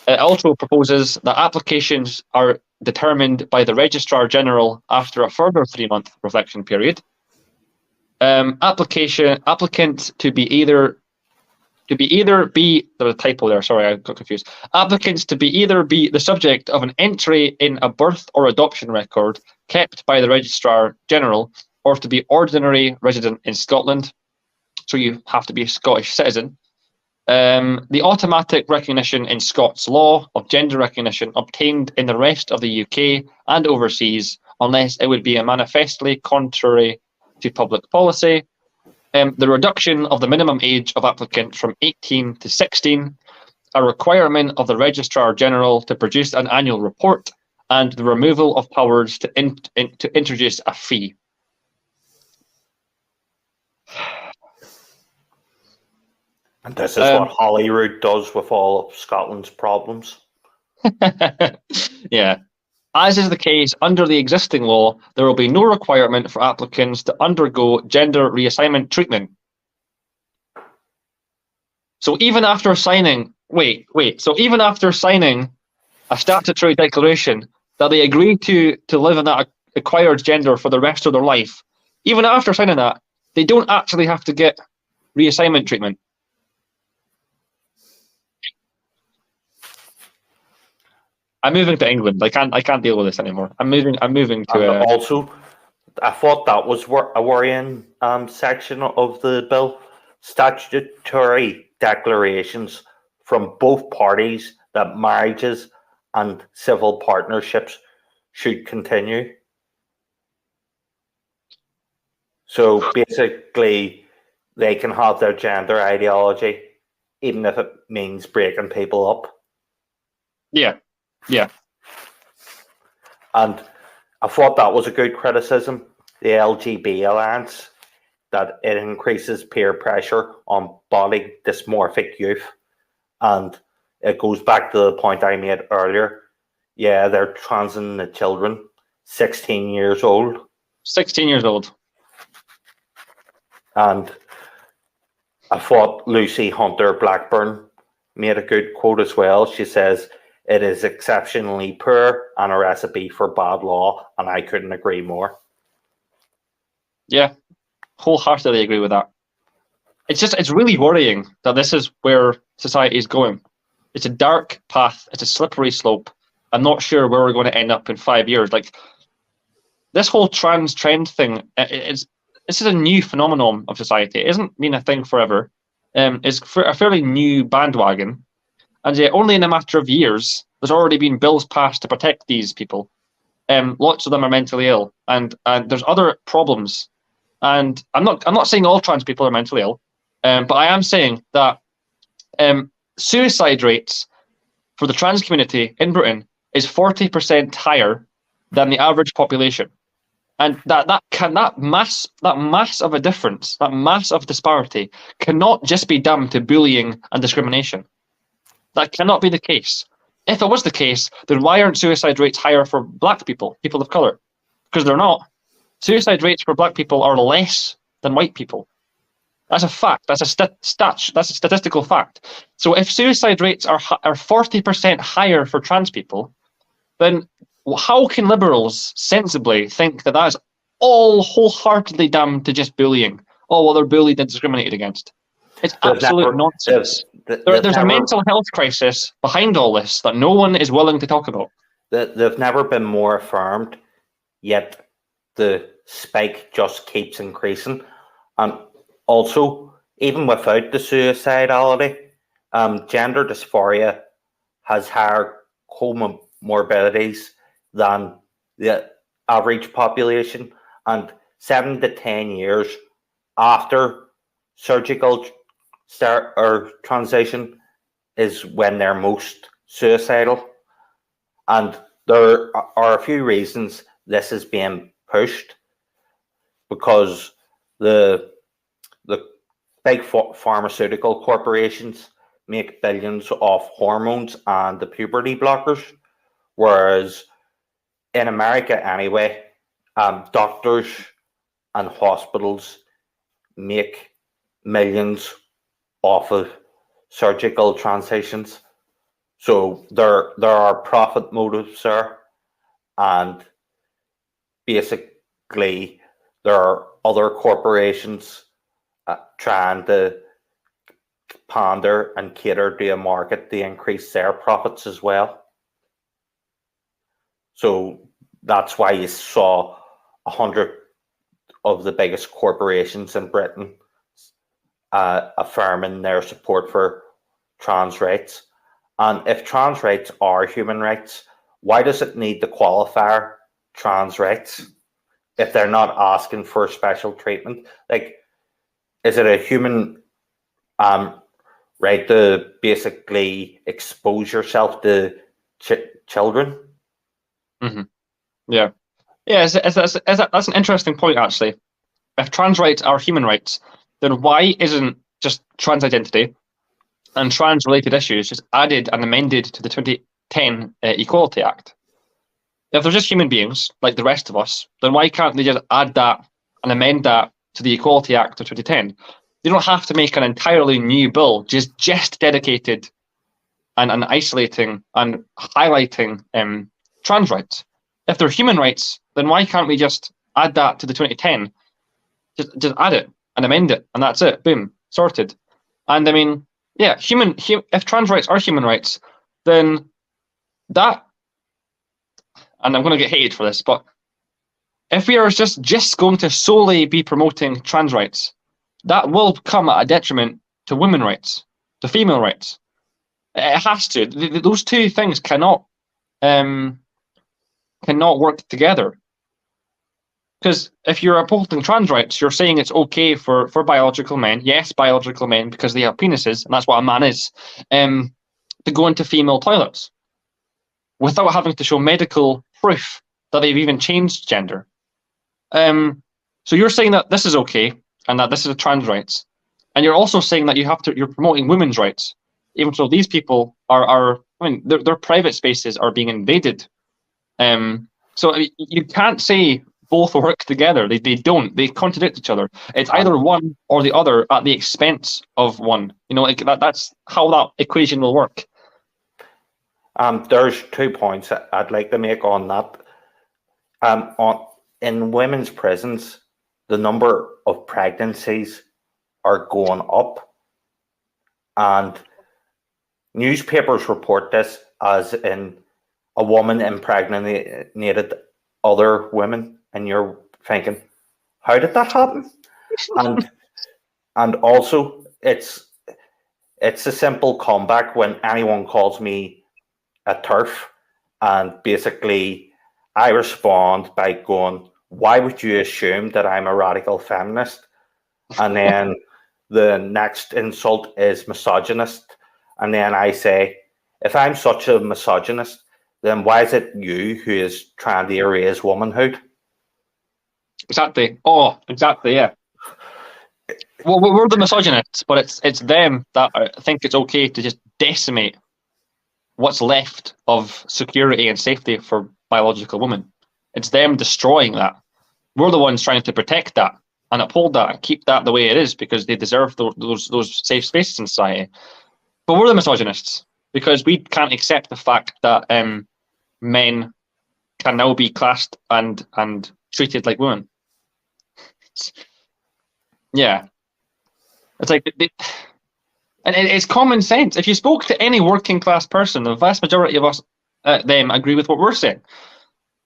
It also proposes that applications are determined by the Registrar General after a further 3-month reflection period. Applicants to be either be there's a typo there, sorry, I got confused. Applicants to be either be the subject of an entry in a birth or adoption record kept by the Registrar General, or to be ordinary resident in Scotland. So you have to be a Scottish citizen. The automatic recognition in Scots law of gender recognition obtained in the rest of the UK and overseas, unless it would be a manifestly contrary to public policy. The reduction of the minimum age of applicants from 18 to 16, a requirement of the Registrar General to produce an annual report, and the removal of powers to introduce a fee. And this is what Holyrood does with all of Scotland's problems. Yeah. As is the case under the existing law, there will be no requirement for applicants to undergo gender reassignment treatment. So even after signing, so even after signing a statutory declaration that they agree to live in that acquired gender for the rest of their life, even after signing that, they don't actually have to get reassignment treatment. I'm moving to England. I can't deal with this anymore. I'm moving to. Also, I thought that was a worrying section of the bill. Statutory declarations from both parties that marriages and civil partnerships should continue. So basically, they can have their gender ideology, even if it means breaking people up. Yeah. Yeah. And I thought that was a good criticism, the LGB Alliance, that it increases peer pressure on body dysmorphic youth. And it goes back to the point I made earlier. Yeah, they're transing the children. 16 years old. 16 years old. And I thought Lucy Hunter Blackburn made a good quote as well. She says, "It is exceptionally poor and a recipe for bad law," and I couldn't agree more. Yeah, wholeheartedly agree with that. It's really worrying that this is where society is going. It's a dark path. It's a slippery slope. I'm not sure where we're going to end up in 5 years. Like, this whole trans trend thing, this is a new phenomenon of society. It hasn't been a thing forever. It's a fairly new bandwagon. And yet only in a matter of years, there's already been bills passed to protect these people. Lots of them are mentally ill. And there's other problems. And I'm not saying all trans people are mentally ill, but I am saying that suicide rates for the trans community in Britain is 40% higher than the average population. And that mass of a difference, that mass of disparity, cannot just be down to bullying and discrimination. That cannot be the case. If it was the case, then why aren't suicide rates higher for black people, people of colour? Because they're not. Suicide rates for black people are less than white people. That's a fact. That's a statistical fact. So if suicide rates are 40% higher for trans people, then how can liberals sensibly think that that's all wholeheartedly down to just bullying? Oh, well, they're bullied and discriminated against. It's absolute nonsense. There's a mental health crisis behind all this that no one is willing to talk about. They've never been more affirmed, yet the spike just keeps increasing. And also, even without the suicidality, gender dysphoria has higher comorbidities than the average population, and 7 to 10 years after surgical transition is when they're most suicidal. And there are a few reasons this is being pushed, because the big pharmaceutical corporations make billions off hormones and the puberty blockers, whereas in America anyway, doctors and hospitals make millions off of surgical transitions. So there are profit motives there, and basically there are other corporations trying to pander and cater to a market to increase their profits as well. So that's why you saw 100 of the biggest corporations in Britain affirming their support for trans rights. And if trans rights are human rights, why does it need the qualifier trans rights if they're not asking for special treatment? Like, is it a human right to basically expose yourself to children? Mm-hmm. Yeah. That's an interesting point, actually. If trans rights are human rights, then why isn't just trans identity and trans-related issues just added and amended to the 2010 Equality Act? If they're just human beings, like the rest of us, then why can't they just add that and amend that to the Equality Act of 2010? They don't have to make an entirely new bill just dedicated and isolating and highlighting trans rights. If they're human rights, then why can't we just add that to the 2010? Just add it and amend it, and that's it. Boom, sorted. And I mean, yeah, if trans rights are human rights, then that, and I'm going to get hated for this, but if we are just going to solely be promoting trans rights, that will come at a detriment to women's rights, to female rights. It has to. Those two things cannot work together. Because if you're upholding trans rights, you're saying it's okay for biological men, yes, biological men, because they have penises, and that's what a man is, to go into female toilets without having to show medical proof that they've even changed gender. So you're saying that this is okay, and that this is trans rights, and you're also saying that you're promoting women's rights, even though these people are their private spaces are being invaded So you can't say both work together. They don't. They contradict each other. It's either one or the other at the expense of one. Like that's how that equation will work. There's 2 points I'd like to make on that. In women's prisons, the number of pregnancies are going up, and newspapers report this as in a woman impregnated other women, and you're thinking, how did that happen? and also it's a simple comeback when anyone calls me a TERF, and basically I respond by going, why would you assume that I'm a radical feminist? And then the next insult is misogynist. And then I say, if I'm such a misogynist, then why is it you who is trying to erase womanhood? Exactly. Oh, exactly, yeah. Well, we're the misogynists, but it's them that think it's okay to just decimate what's left of security and safety for biological women. It's them destroying that. We're the ones trying to protect that and uphold that and keep that the way it is because they deserve those safe spaces in society. But we're the misogynists because we can't accept the fact that men can now be classed and treated like women. Yeah. It's like, and it's common sense. If you spoke to any working class person, the vast majority of us, them agree with what we're saying.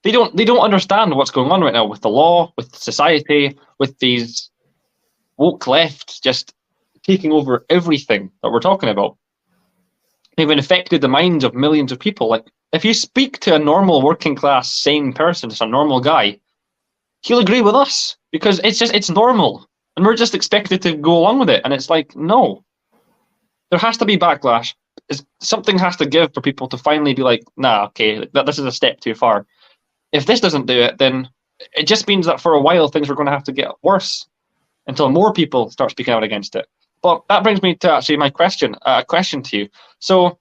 They don't understand what's going on right now with the law, with society, with these woke left just taking over everything that we're talking about. They've infected the minds of millions of people. Like, if you speak to a normal working class sane person, just a normal guy, he'll agree with us because it's normal, and we're just expected to go along with it. And it's like, no, there has to be backlash. Something has to give for people to finally be like, nah, okay, this is a step too far. If this doesn't do it, then it just means that for a while things are going to have to get worse until more people start speaking out against it. But that brings me to actually my question to you. So,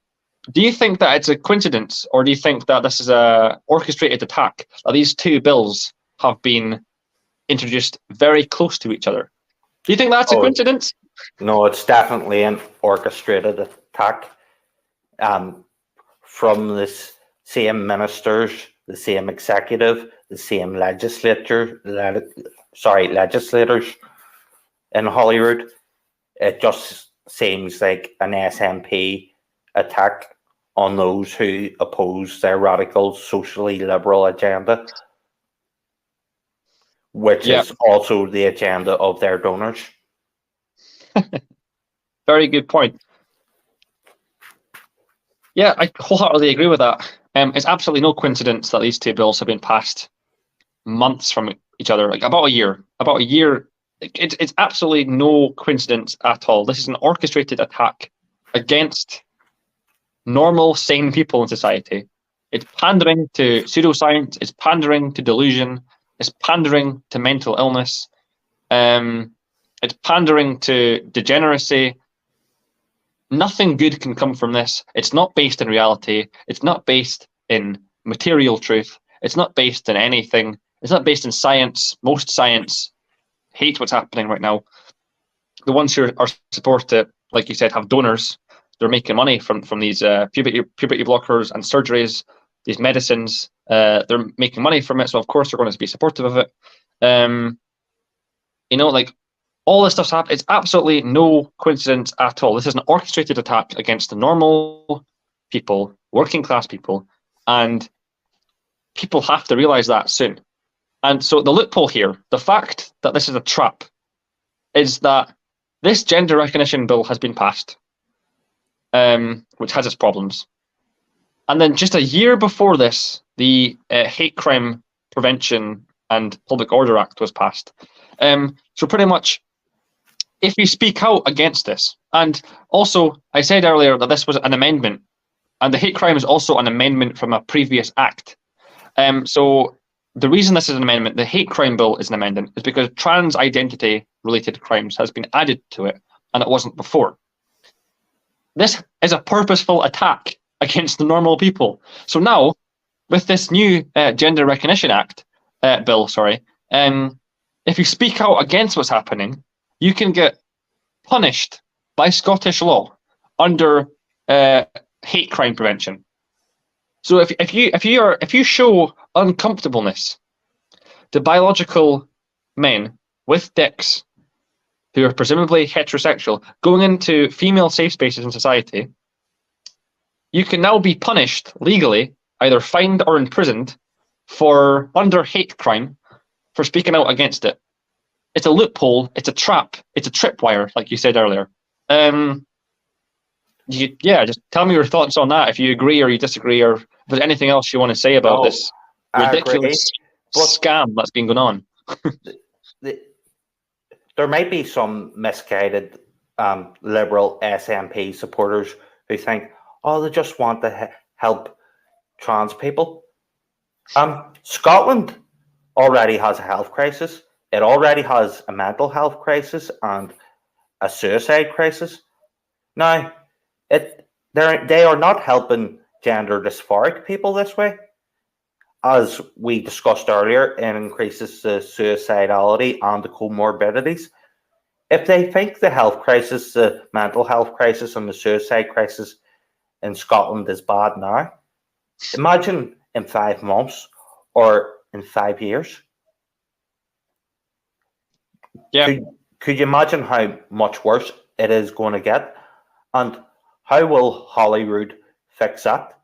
do you think that it's a coincidence, or do you think that this is a orchestrated attack, that these two bills have been introduced very close to each other? Do you think that's a coincidence? No, it's definitely an orchestrated attack from the same ministers, the same executive, the same legislators in Holyrood. It just seems like an SNP attack on those who oppose their radical, socially liberal agenda, which is also the agenda of their donors. Very good point. Yeah, I wholeheartedly agree with that. It's absolutely no coincidence that these two bills have been passed months from each other, like about a year. It's absolutely no coincidence at all. This is an orchestrated attack against normal, sane people in society. It's pandering to pseudoscience. It's pandering to delusion. It's pandering to mental illness. It's pandering to degeneracy. Nothing good can come from this. It's not based in reality. It's not based in material truth. It's not based in anything. It's not based in science. Most science hate what's happening right now. The ones who are supposed to, like you said, have donors, they're making money from these puberty blockers and surgeries, these medicines. They're making money from it, so of course they're going to be supportive of it. Like all this stuff's happening. It's absolutely no coincidence at all. This is an orchestrated attack against the normal people, working class people, and people have to realize that soon. And so the loophole here, the fact that this is a trap, is that this gender recognition bill has been passed, which has its problems. And then just a year before this, the Hate Crime Prevention and Public Order Act was passed. So pretty much, if you speak out against this, and also I said earlier that this was an amendment, and the hate crime is also an amendment from a previous act. So the reason this is an amendment, the hate crime bill is an amendment, is because trans identity related crimes has been added to it, and it wasn't before. This is a purposeful attack against the normal people. So now with this new Gender Recognition Act bill, if you speak out against what's happening, you can get punished by Scottish law under hate crime prevention. So if you show uncomfortableness to biological men with dicks who are presumably heterosexual going into female safe spaces in society, you can now be punished legally, either fined or imprisoned, for under hate crime for speaking out against it. It's a loophole, it's a trap, it's a tripwire, like you said earlier. Just tell me your thoughts on that, if you agree or you disagree, or if there's anything else you want to say about this ridiculous scam that's been going on. There might be some misguided liberal SNP supporters who think, oh, they just want to help trans people. Scotland already has a health crisis. It already has a mental health crisis and a suicide crisis. Now, they are not helping gender dysphoric people this way. As we discussed earlier, it increases the suicidality and the comorbidities. If they think the health crisis, the mental health crisis and the suicide crisis in Scotland is bad now, imagine in 5 months or in 5 years. Yeah. Could you imagine how much worse it is going to get? And how will Holyrood fix that?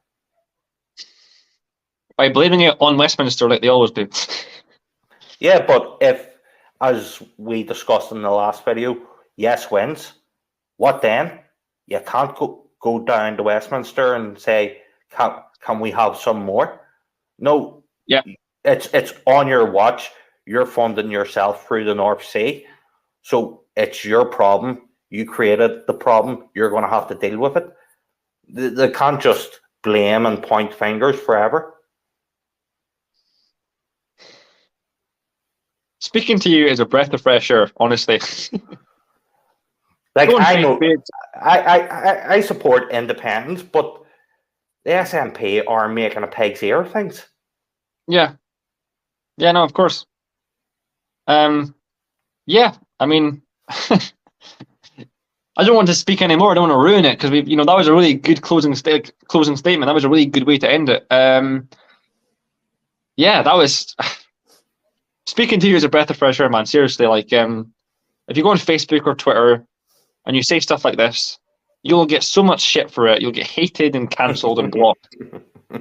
By blaming it on Westminster like they always do. Yeah, but if, as we discussed in the last video, yes wins, what then? You can't go down to Westminster and say, can we have some more? No. Yeah. It's on your watch. You're funding yourself through the North Sea. So it's your problem. You created the problem. You're going to have to deal with it. They can't just blame and point fingers forever. Speaking to you is a breath of fresh air, honestly. Like, I know, I support independence, but the SNP are making a pig's ear of things. Yeah. Yeah, no, of course. Yeah, I mean, I don't want to speak anymore. I don't want to ruin it because that was a really good closing statement. That was a really good way to end it. Yeah, that was speaking to you as a breath of fresh air, man. Seriously, like, if you go on Facebook or Twitter and you say stuff like this, you'll get so much shit for it. You'll get hated and cancelled and blocked.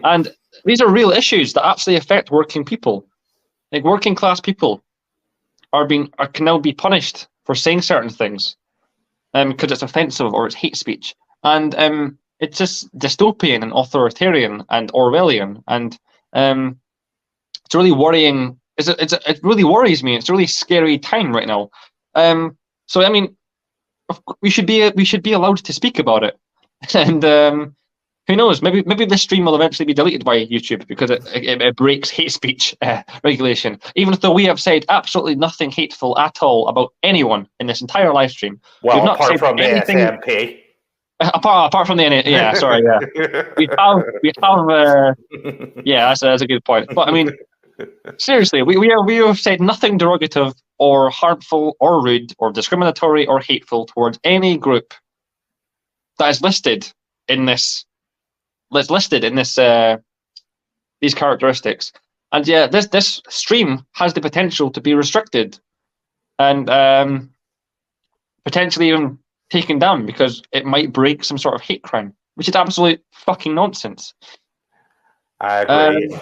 And these are real issues that actually affect working people. Like, working class people can now be punished for saying certain things because it's offensive or it's hate speech. And it's just dystopian and authoritarian and Orwellian. And it's really worrying. It really worries me. It's a really scary time right now. So I mean, we should be allowed to speak about it. And who knows? Maybe this stream will eventually be deleted by YouTube because it breaks hate speech regulation. Even though we have said absolutely nothing hateful at all about anyone in this entire live stream. Well, we've not apart said from the anything, SNP. Apart from the yeah, sorry, yeah, we have yeah, that's a good point. But I mean, seriously, we have said nothing derogative or harmful or rude or discriminatory or hateful towards any group that is listed in this. These characteristics, and yeah, this stream has the potential to be restricted and potentially even taken down because it might break some sort of hate crime, which is absolute fucking nonsense. I agree.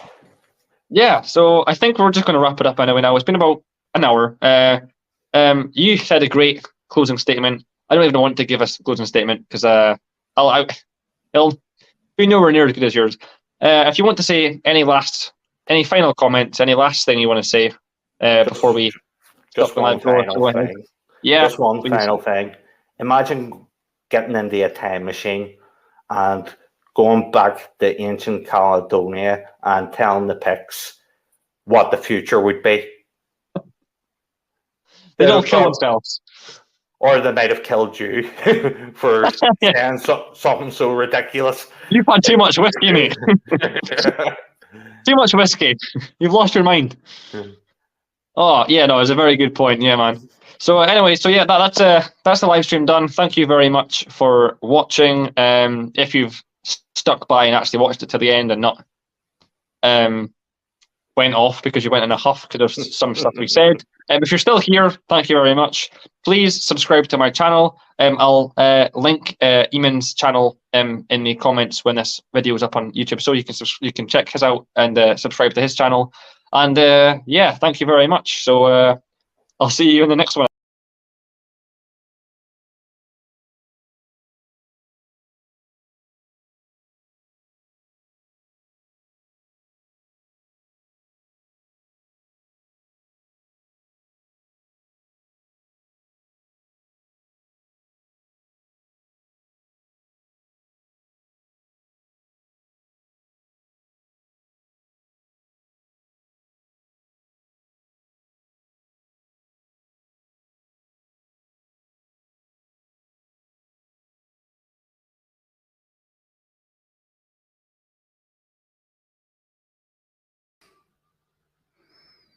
Yeah, so I think we're just going to wrap it up anyway now. It's been about an hour. You said a great closing statement. I don't even want to give a closing statement because it'll be nowhere near as good as yours. If you want to say any final comments, any last thing you want to say before we just one final thing. Yeah, just one final thing. Imagine getting into a time machine and going back to ancient Caledonia and telling the Picts what the future would be. They don't kill themselves. Or they might have killed you for saying something so ridiculous. You've had too much whiskey, mate. Too much whiskey. You've lost your mind. Oh, yeah, no, it's a very good point. Yeah, man. So anyway, so yeah, that's the live stream done. Thank you very much for watching. If you've stuck by and actually watched it to the end and not went off because you went in a huff because of some stuff we said. If you're still here, thank you very much. Please subscribe to my channel. I'll link Eamon's channel in the comments when this video is up on YouTube, so you can check his out and subscribe to his channel. And yeah, thank you very much. So I'll see you in the next one.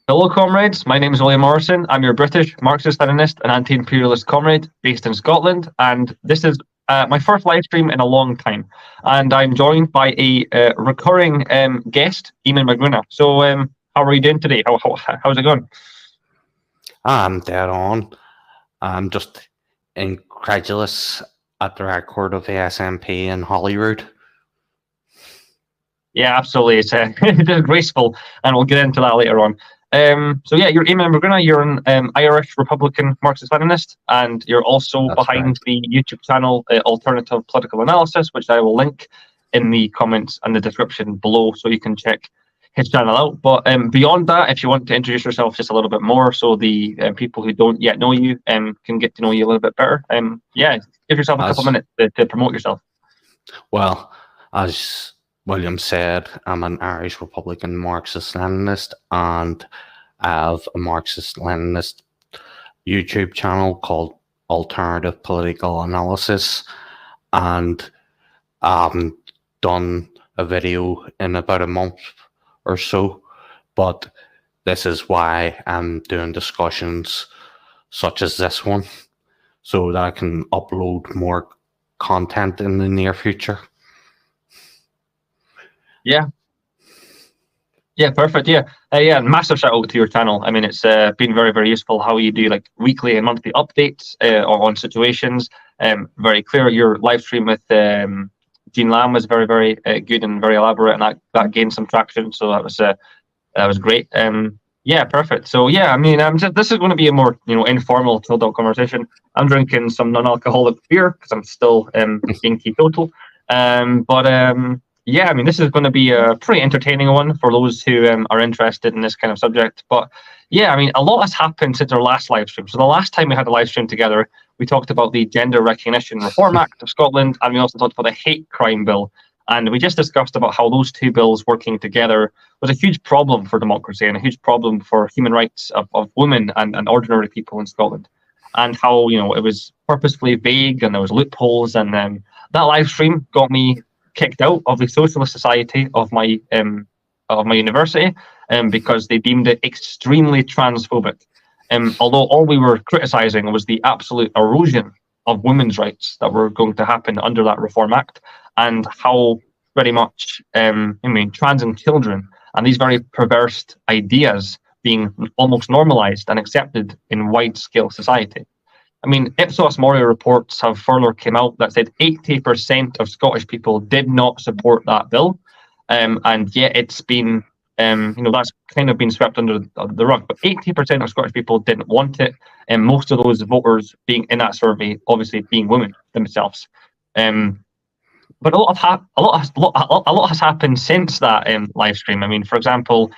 Hello, comrades. My name is William Morrison. I'm your British Marxist-Leninist and anti-imperialist comrade based in Scotland, and this is my first live stream in a long time. And I'm joined by a recurring guest, Eamon McGruner. So, how are you doing today? How's it going? I'm dead on. I'm just incredulous at the record of the SNP in Holyrood. Yeah, absolutely. It's disgraceful, and we'll get into that later on. So yeah, you're Eamon McGruner. You're an Irish Republican Marxist-Leninist, and you're also behind the YouTube channel Alternative Political Analysis, which I will link in the comments and the description below, so you can check his channel out. But beyond that, if you want to introduce yourself just a little bit more, so the people who don't yet know you can get to know you a little bit better. Yeah, give yourself a couple minutes to promote yourself. Well, as William said, I'm an Irish Republican Marxist-Leninist, and I have a Marxist-Leninist YouTube channel called Alternative Political Analysis, and I haven't done a video in about a month or so, but this is why I'm doing discussions such as this one, so that I can upload more content in the near future. Yeah, perfect. Yeah, massive shout out to your channel. I mean, it's been very, very useful how you do like weekly and monthly updates on situations. Very clear. Your live stream with Jean Lamb was very, very good and very elaborate, and that gained some traction. So that was great. Yeah, perfect. So yeah, I mean, this is going to be a more informal, chilled out conversation. I'm drinking some non-alcoholic beer because I'm still being teetotal. Yeah, I mean, this is going to be a pretty entertaining one for those who are interested in this kind of subject. But yeah, I mean, a lot has happened since our last live stream. So the last time we had a live stream together, we talked about the Gender Recognition Reform Act of Scotland, and we also talked about the Hate Crime Bill. And we just discussed about how those two bills working together was a huge problem for democracy and a huge problem for human rights of women and ordinary people in Scotland. And how, it was purposefully vague and there was loopholes. And that live stream got me kicked out of the Socialist Society of my university because they deemed it extremely transphobic. Although all we were criticizing was the absolute erosion of women's rights that were going to happen under that Reform Act, and how very much trans and children and these very perverse ideas being almost normalized and accepted in wide-scale society. I mean, Ipsos Mori reports have further came out that said 80% of Scottish people did not support that bill, and yet it's been, that's kind of been swept under the rug. But 80% of Scottish people didn't want it, and most of those voters being in that survey, obviously being women themselves. But a lot has happened since that live stream. I mean, for example,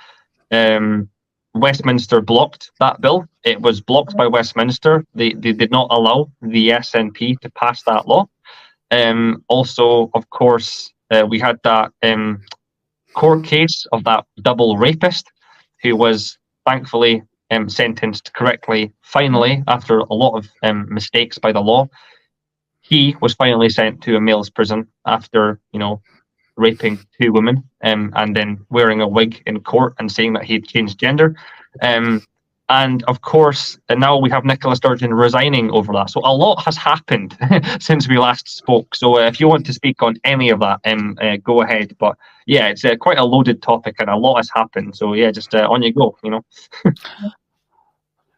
Westminster blocked that bill. It was blocked by Westminster. They did not allow the SNP to pass that law. Also, of course, we had that court case of that double rapist who was thankfully sentenced correctly, finally, after a lot of mistakes by the law. He was finally sent to a male's prison after, raping 2 women and then wearing a wig in court and saying that he'd changed gender. And of course, and now we have Nicola Sturgeon resigning over that. So a lot has happened since we last spoke. So if you want to speak on any of that, go ahead. But yeah, it's quite a loaded topic and a lot has happened. So yeah, just on you go, you know.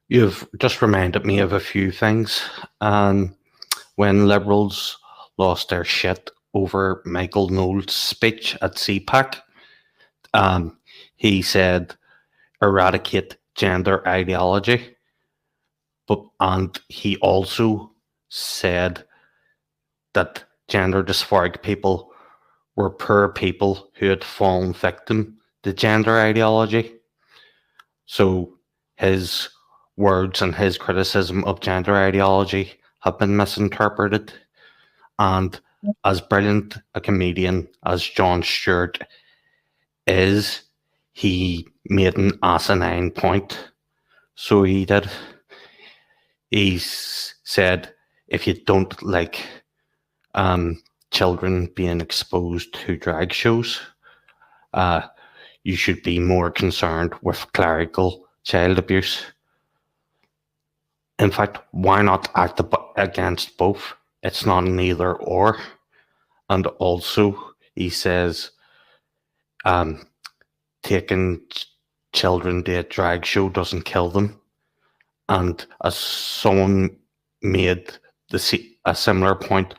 You've just reminded me of a few things. When Liberals lost their shit over Michael Knowles' speech at CPAC, he said, eradicate gender ideology, and he also said that gender dysphoric people were poor people who had fallen victim to gender ideology. So his words and his criticism of gender ideology have been misinterpreted. And as brilliant a comedian as Jon Stewart is, he made an asinine point. So he did. He said, if you don't like children being exposed to drag shows, you should be more concerned with clerical child abuse. In fact, why not act against both? It's not an either or. And also, he says, taking children to a drag show doesn't kill them. And as someone made a similar point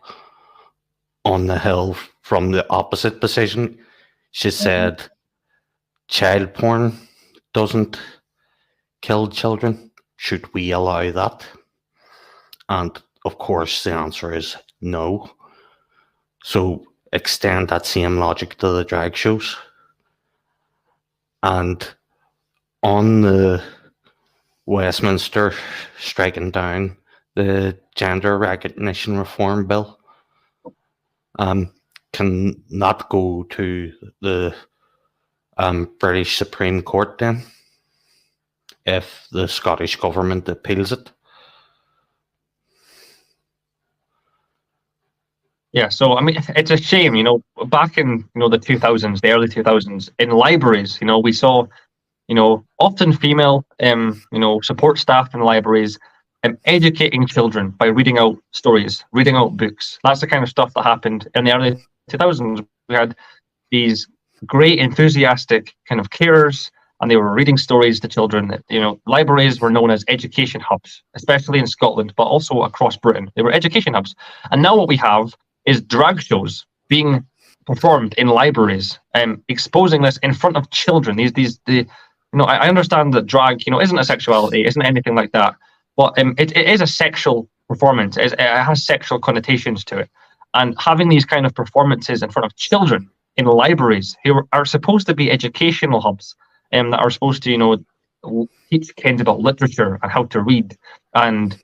on the Hill from the opposite position, she said, child porn doesn't kill children. Should we allow that? And of course, the answer is no. So extend that same logic to the drag shows. And on the Westminster striking down the gender recognition reform bill, can not go to the British Supreme Court then, if the Scottish government appeals it? Yeah, so I mean, it's a shame, you know, back in, you know, the 2000s, the early 2000s, in libraries, you know, we saw, you know, often female, you know, support staff in libraries educating children by reading out stories, reading out books. That's the kind of stuff that happened in the early 2000s. We had these great, enthusiastic kind of carers, and they were reading stories to children. You know, libraries were known as education hubs, especially in Scotland, but also across Britain. They were education hubs. And now what we have is drag shows being performed in libraries, exposing this in front of children. You know, I understand that drag, you know, isn't a sexuality, isn't anything like that, but it is a sexual performance. It has sexual connotations to it. And having these kind of performances in front of children in libraries who are supposed to be educational hubs, that are supposed to, you know, teach kids about literature and how to read and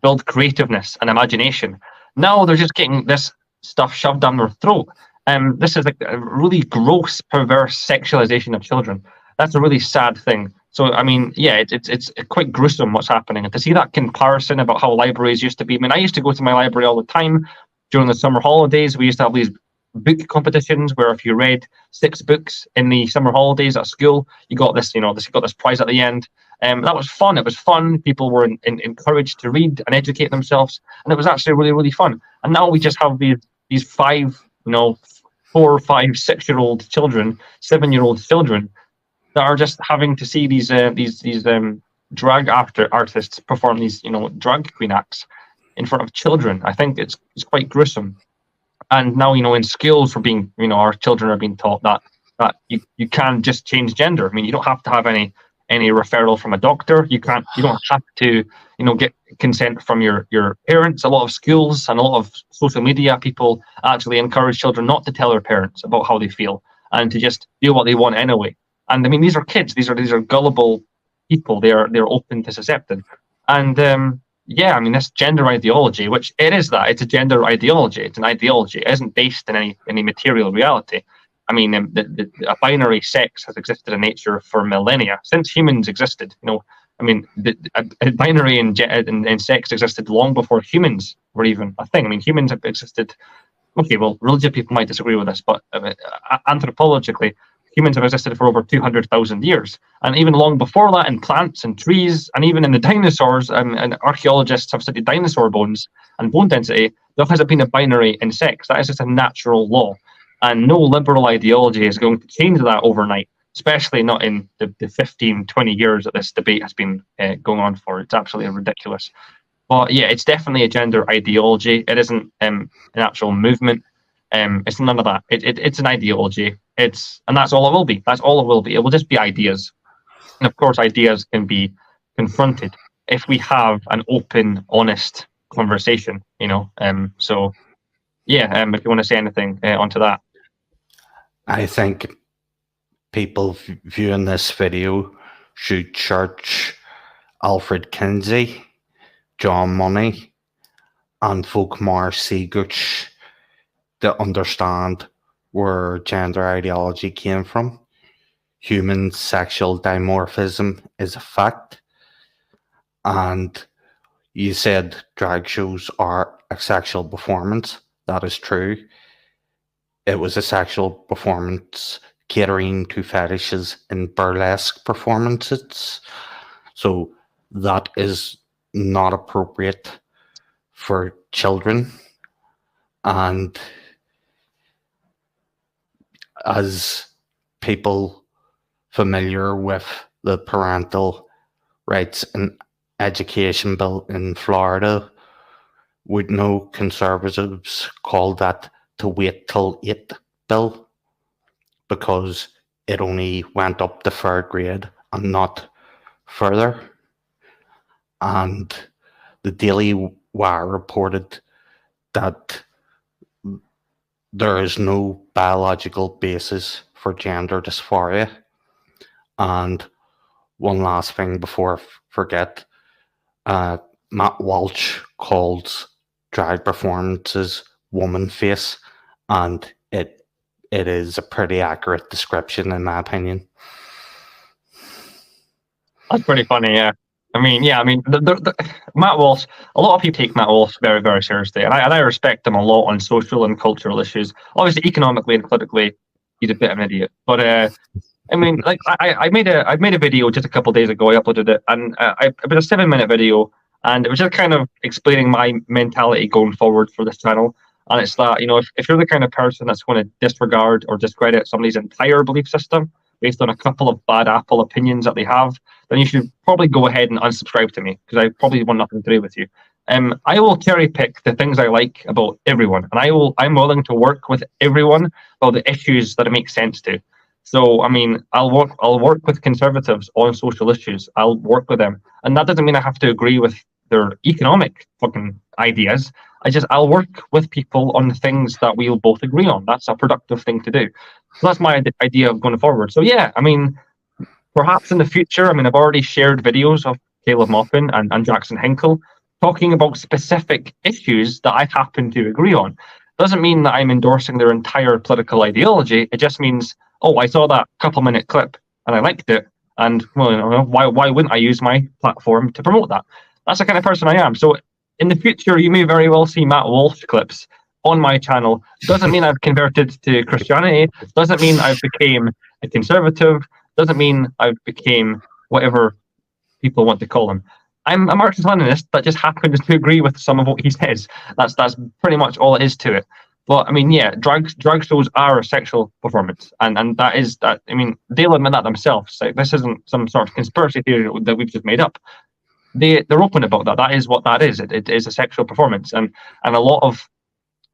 build creativeness and imagination. Now they're just getting this stuff shoved down their throat. This is like a really gross, perverse sexualization of children. That's a really sad thing. So, I mean, yeah, it's quite gruesome what's happening. And to see that comparison about how libraries used to be. I mean, I used to go to my library all the time during the summer holidays. We used to have these book competitions where if you read 6 books in the summer holidays at school, you got this, you know, you got this prize at the end. That was fun. It was fun. People were encouraged to read and educate themselves, and it was actually really, really fun. And now we just have these 5, you know, 4, 5, 6-year-old children, 7-year-old children that are just having to see these drag artists perform these, you know, drag queen acts in front of children. I think it's quite gruesome. And now, you know, in schools, for being, you know, our children are being taught that you can just change gender. I mean, you don't have to have any referral from a doctor. You don't have to, you know, get consent from your parents. A lot of schools and a lot of social media people actually encourage children not to tell their parents about how they feel and to just do what they want anyway. And I mean, these are kids. These are gullible people. They're open to susceptible. And yeah, I mean, this gender ideology, which it is that, it's a gender ideology. It's an ideology. It isn't based in any material reality. I mean, a binary sex has existed in nature for millennia, since humans existed. You know, I mean, a binary in sex existed long before humans were even a thing. I mean, humans have existed okay, well, religious people might disagree with this, but anthropologically, humans have existed for over 200,000 years. And even long before that, in plants and trees, and even in the dinosaurs, and archaeologists have studied dinosaur bones and bone density, there hasn't been a binary in sex. That is just a natural law. And no liberal ideology is going to change that overnight, especially not in the 15, 20 years that this debate has been going on for. It's absolutely ridiculous. But yeah, it's definitely a gender ideology. It isn't an actual movement. It's none of that. It's an ideology. And that's all it will be. That's all it will be. It will just be ideas. And of course, ideas can be confronted if we have an open, honest conversation, So yeah, if you want to say anything onto that. I think people viewing this video should search Alfred Kinsey, John Money, and Volkmar Sigurd to understand where gender ideology came from. Human sexual dimorphism is a fact. And you said drag shows are a sexual performance. That is true. It was a sexual performance catering to fetishes in burlesque performances. So that is not appropriate for children. And as people familiar with the parental rights and education bill in Florida would know, conservatives call that to wait till 8 bill, because it only went up to 3rd grade and not further. And the Daily Wire reported that there is no biological basis for gender dysphoria. And one last thing before I forget, Matt Walsh calls drag performances woman face, and it is a pretty accurate description in my opinion. That's pretty funny, yeah. Matt Walsh, a lot of people take Matt Walsh very, very seriously, and I respect him a lot on social and cultural issues. Obviously, economically and politically, he's a bit of an idiot. But I made a video just a couple of days ago. I uploaded it, and it was a 7-minute video, and it was just kind of explaining my mentality going forward for this channel. And it's that, if you're the kind of person that's going to disregard or discredit somebody's entire belief system based on a couple of bad apple opinions that they have, then you should probably go ahead and unsubscribe to me, because I probably want nothing to do with you. I will cherry pick the things I like about everyone, and I'm willing to work with everyone about the issues that it makes sense to. So, I'll work with conservatives on social issues. I'll work with them, and that doesn't mean I have to agree with their economic fucking ideas. I'll work with people on the things that we'll both agree on. That's a productive thing to do. So that's my idea of going forward. So yeah, perhaps in the future, I've already shared videos of Caleb Maupin and Jackson Hinkle talking about specific issues that I happen to agree on. Doesn't mean that I'm endorsing their entire political ideology. It just means, I saw that couple-minute clip and I liked it, and why wouldn't I use my platform to promote that? That's the kind of person I am. So in the future, you may very well see Matt Walsh clips on my channel. Doesn't mean I've converted to Christianity. Doesn't mean I've became a conservative. Doesn't mean I've became whatever people want to call him. I'm a Marxist-Leninist that just happens to agree with some of what he says. That's pretty much all it is to it. But drag shows are a sexual performance, and that is that. They'll admit that themselves. Like, this isn't some sort of conspiracy theory that we've just made up. They're open about that. That is what that is. It is a sexual performance, and a lot of,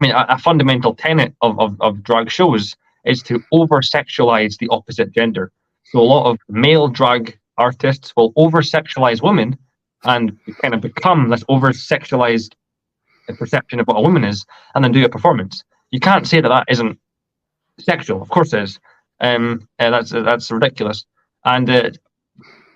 a fundamental tenet of drag shows is to over-sexualize the opposite gender. So a lot of male drag artists will over-sexualize women and kind of become this over-sexualized perception of what a woman is, and then do a performance. You can't say that isn't sexual. Of course it is. That's ridiculous. And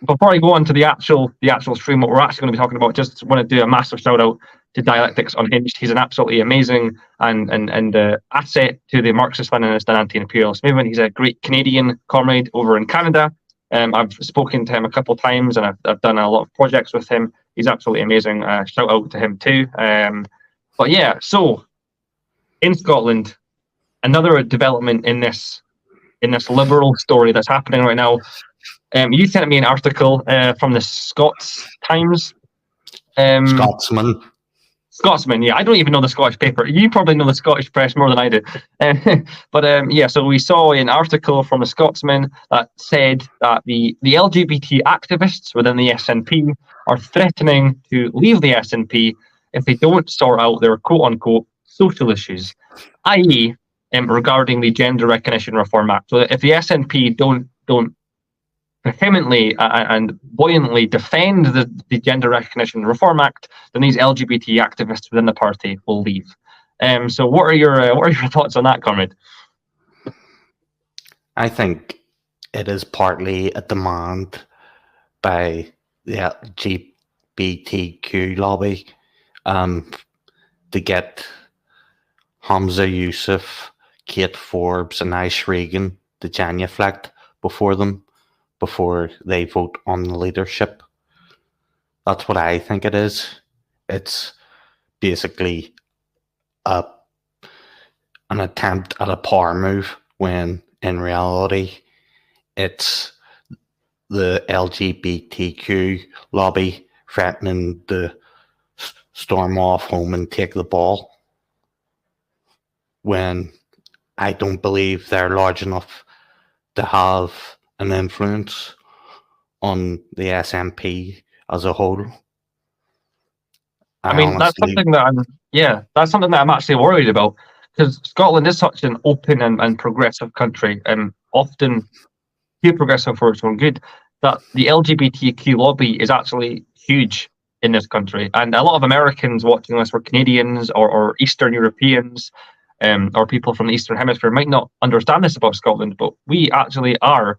before I go on to the actual stream, what we're actually going to be talking about, just want to do a massive shout out to Dialectics Unhinged. He's an absolutely amazing and asset to the Marxist-Leninist and anti-imperialist movement. He's a great Canadian comrade over in Canada. I've spoken to him a couple of times, and I've done a lot of projects with him. He's absolutely amazing. Shout out to him too. But yeah, so in Scotland, another development in this liberal story that's happening right now. You sent me an article from the Scots Times. Scotsman, yeah. I don't even know the Scottish paper. You probably know the Scottish press more than I do. So we saw an article from the Scotsman that said that the LGBT activists within the SNP are threatening to leave the SNP if they don't sort out their quote-unquote social issues, i.e., regarding the Gender Recognition Reform Act. So if the SNP don't vehemently and buoyantly defend the Gender Recognition Reform Act, then these LGBT activists within the party will leave. So what are your thoughts on that, Conrad? I think it is partly a demand by the LGBTQ lobby to get Hamza Yusuf, Kate Forbes and Ash Regan to genuflect before they vote on the leadership. That's what I think it is. It's basically an attempt at a power move when in reality it's the LGBTQ lobby threatening to storm off home and take the ball, when I don't believe they're large enough to have an influence on the SNP as a whole. That's something that I'm actually worried about, because Scotland is such an open and progressive country, and often too progressive for its own good, that the LGBTQ lobby is actually huge in this country. And a lot of Americans watching this were Canadians or Eastern Europeans, or people from the Eastern Hemisphere might not understand this about Scotland, but we actually are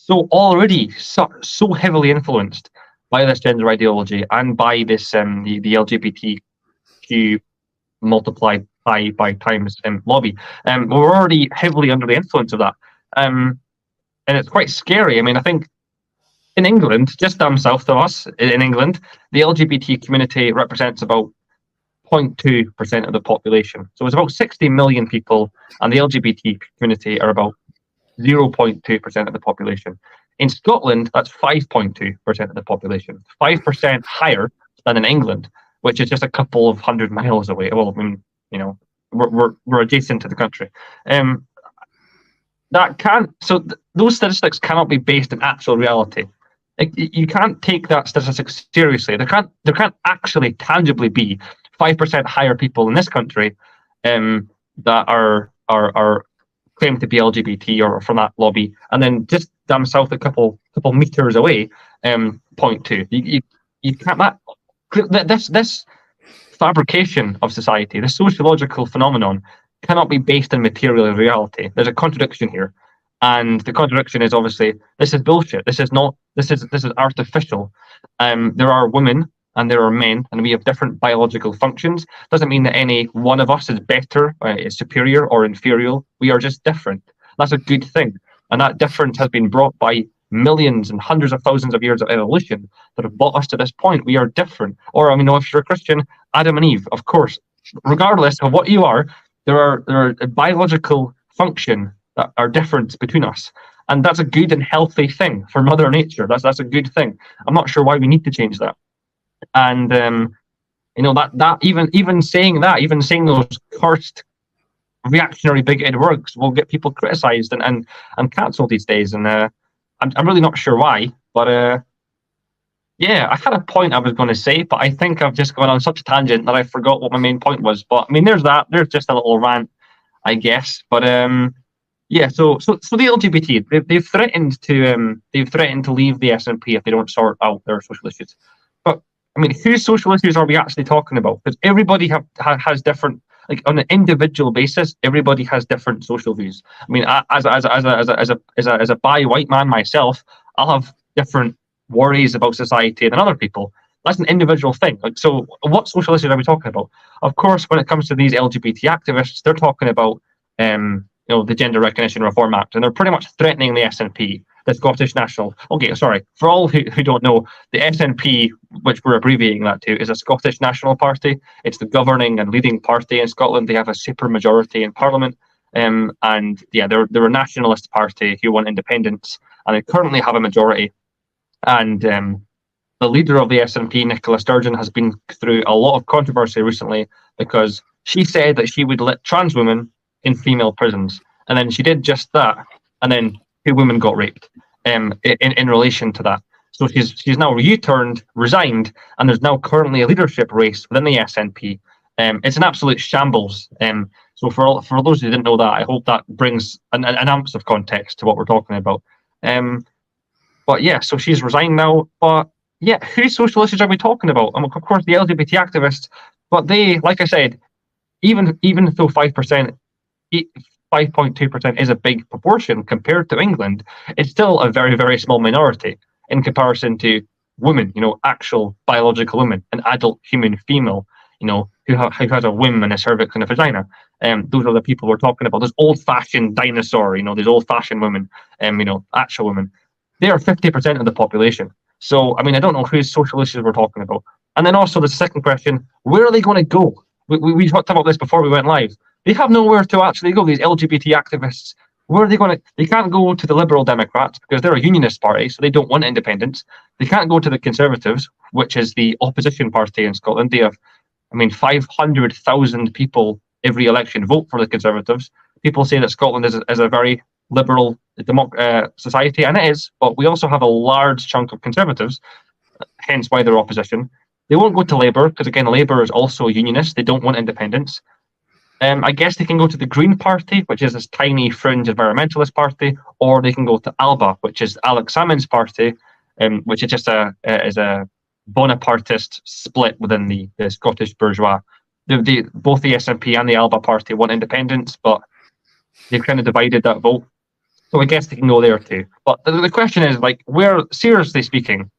already so heavily influenced by this gender ideology and by this the LGBTQ multiplied by times lobby. We're already heavily under the influence of that, and it's quite scary. I mean, I think in England, just down south of us in England, the LGBT community represents about 0.2% of the population. So it's about 60 million people, and the LGBT community are about 0.2% of the population. In Scotland, that's 5.2% of the population, 5% higher than in England, which is just a couple of 100 miles away. Well, I mean, we're adjacent to the country. Those statistics cannot be based in actual reality. You can't take that statistic seriously. There can't actually tangibly be 5% higher people in this country that are claim to be LGBT or from that lobby, and then just down south a couple meters away, 0.2. You can't. This fabrication of society, this sociological phenomenon, cannot be based in material reality. There's a contradiction here, and the contradiction is obviously this is bullshit. This is artificial. There are women and there are men, and we have different biological functions. Doesn't mean that any one of us is better, is superior or inferior. We are just different. That's a good thing. And that difference has been brought by millions and hundreds of thousands of years of evolution that have brought us to this point. We are different. Or, if you're a Christian, Adam and Eve, of course. Regardless of what you are, there are a biological function that are different between us. And that's a good and healthy thing for Mother Nature. That's a good thing. I'm not sure why we need to change that. And that even saying those cursed reactionary bigoted words will get people criticized and cancelled these days. And I'm really not sure why, but I had a point I was going to say, but I think I've just gone on such a tangent that I forgot what my main point was. But there's just a little rant, I guess. But so the LGBT, they've threatened to leave the SNP if they don't sort out their social issues. But whose social issues are we actually talking about? Because everybody has different, like on an individual basis, everybody has different social views. As a bi white man myself, I'll have different worries about society than other people. That's an individual thing. So what social issues are we talking about? Of course, when it comes to these LGBT activists, they're talking about the Gender Recognition Reform Act, and they're pretty much threatening the SNP. the Scottish National. Okay, sorry. For all who don't know, the SNP, which we're abbreviating that to, is a Scottish National Party. It's the governing and leading party in Scotland. They have a super majority in Parliament. And yeah, they're a nationalist party who want independence, and they currently have a majority. And the leader of the SNP, Nicola Sturgeon, has been through a lot of controversy recently because she said that she would let trans women in female prisons. And then she did just that. And then 2 women got raped in relation to that. So she's now U-turned, resigned, and there's now currently a leadership race within the SNP. It's an absolute shambles. So for those who didn't know that, I hope that brings an ounce of context to what we're talking about. But yeah, so she's resigned now. But yeah, whose social issues are we talking about? Of course, the LGBT activists. But they, like I said, even though 5%, 5.2% is a big proportion compared to England, it's still a very, very small minority in comparison to women, actual biological women, an adult human female, who has a womb and a cervix and a vagina. Those are the people we're talking about. Those old-fashioned dinosaur, these old-fashioned women, actual women. They are 50% of the population. So, I mean, I don't know whose social issues we're talking about. And then also the second question, where are they going to go? We talked about this before we went live. They have nowhere to actually go, these LGBT activists. Where are they going to? They can't go to the Liberal Democrats because they're a unionist party, so they don't want independence. They can't go to the Conservatives, which is the opposition party in Scotland. They have, 500,000 people every election vote for the Conservatives. People say that Scotland is a very liberal society, and it is, but we also have a large chunk of Conservatives, hence why they're opposition. They won't go to Labour, because again, Labour is also a unionist. They don't want independence. I guess they can go to the Green Party, which is this tiny fringe environmentalist party, or they can go to ALBA, which is Alex Salmond's party, which is just a Bonapartist split within the Scottish bourgeois. Both the SNP and the ALBA party want independence, but they've kind of divided that vote. So I guess they can go there too. But the question is, where, seriously speaking,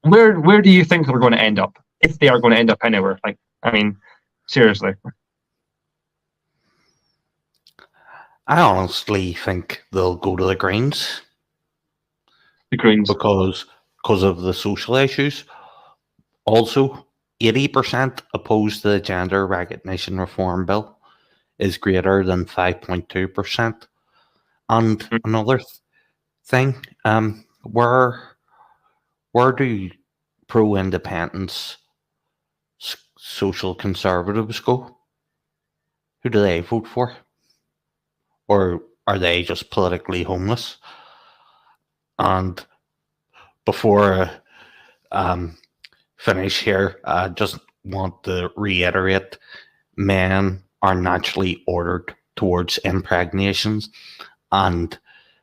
where do you think we're going to end up? If they are going to end up anywhere? Seriously. I honestly think they'll go to the Greens. The Greens. Because of the social issues. Also, 80% opposed to the Gender Recognition Reform Bill is greater than 5.2%. And another thing, where do pro-independence social conservatives go? Who do they vote for? Or are they just politically homeless? And before finish here, I just want to reiterate, men are naturally ordered towards impregnations, and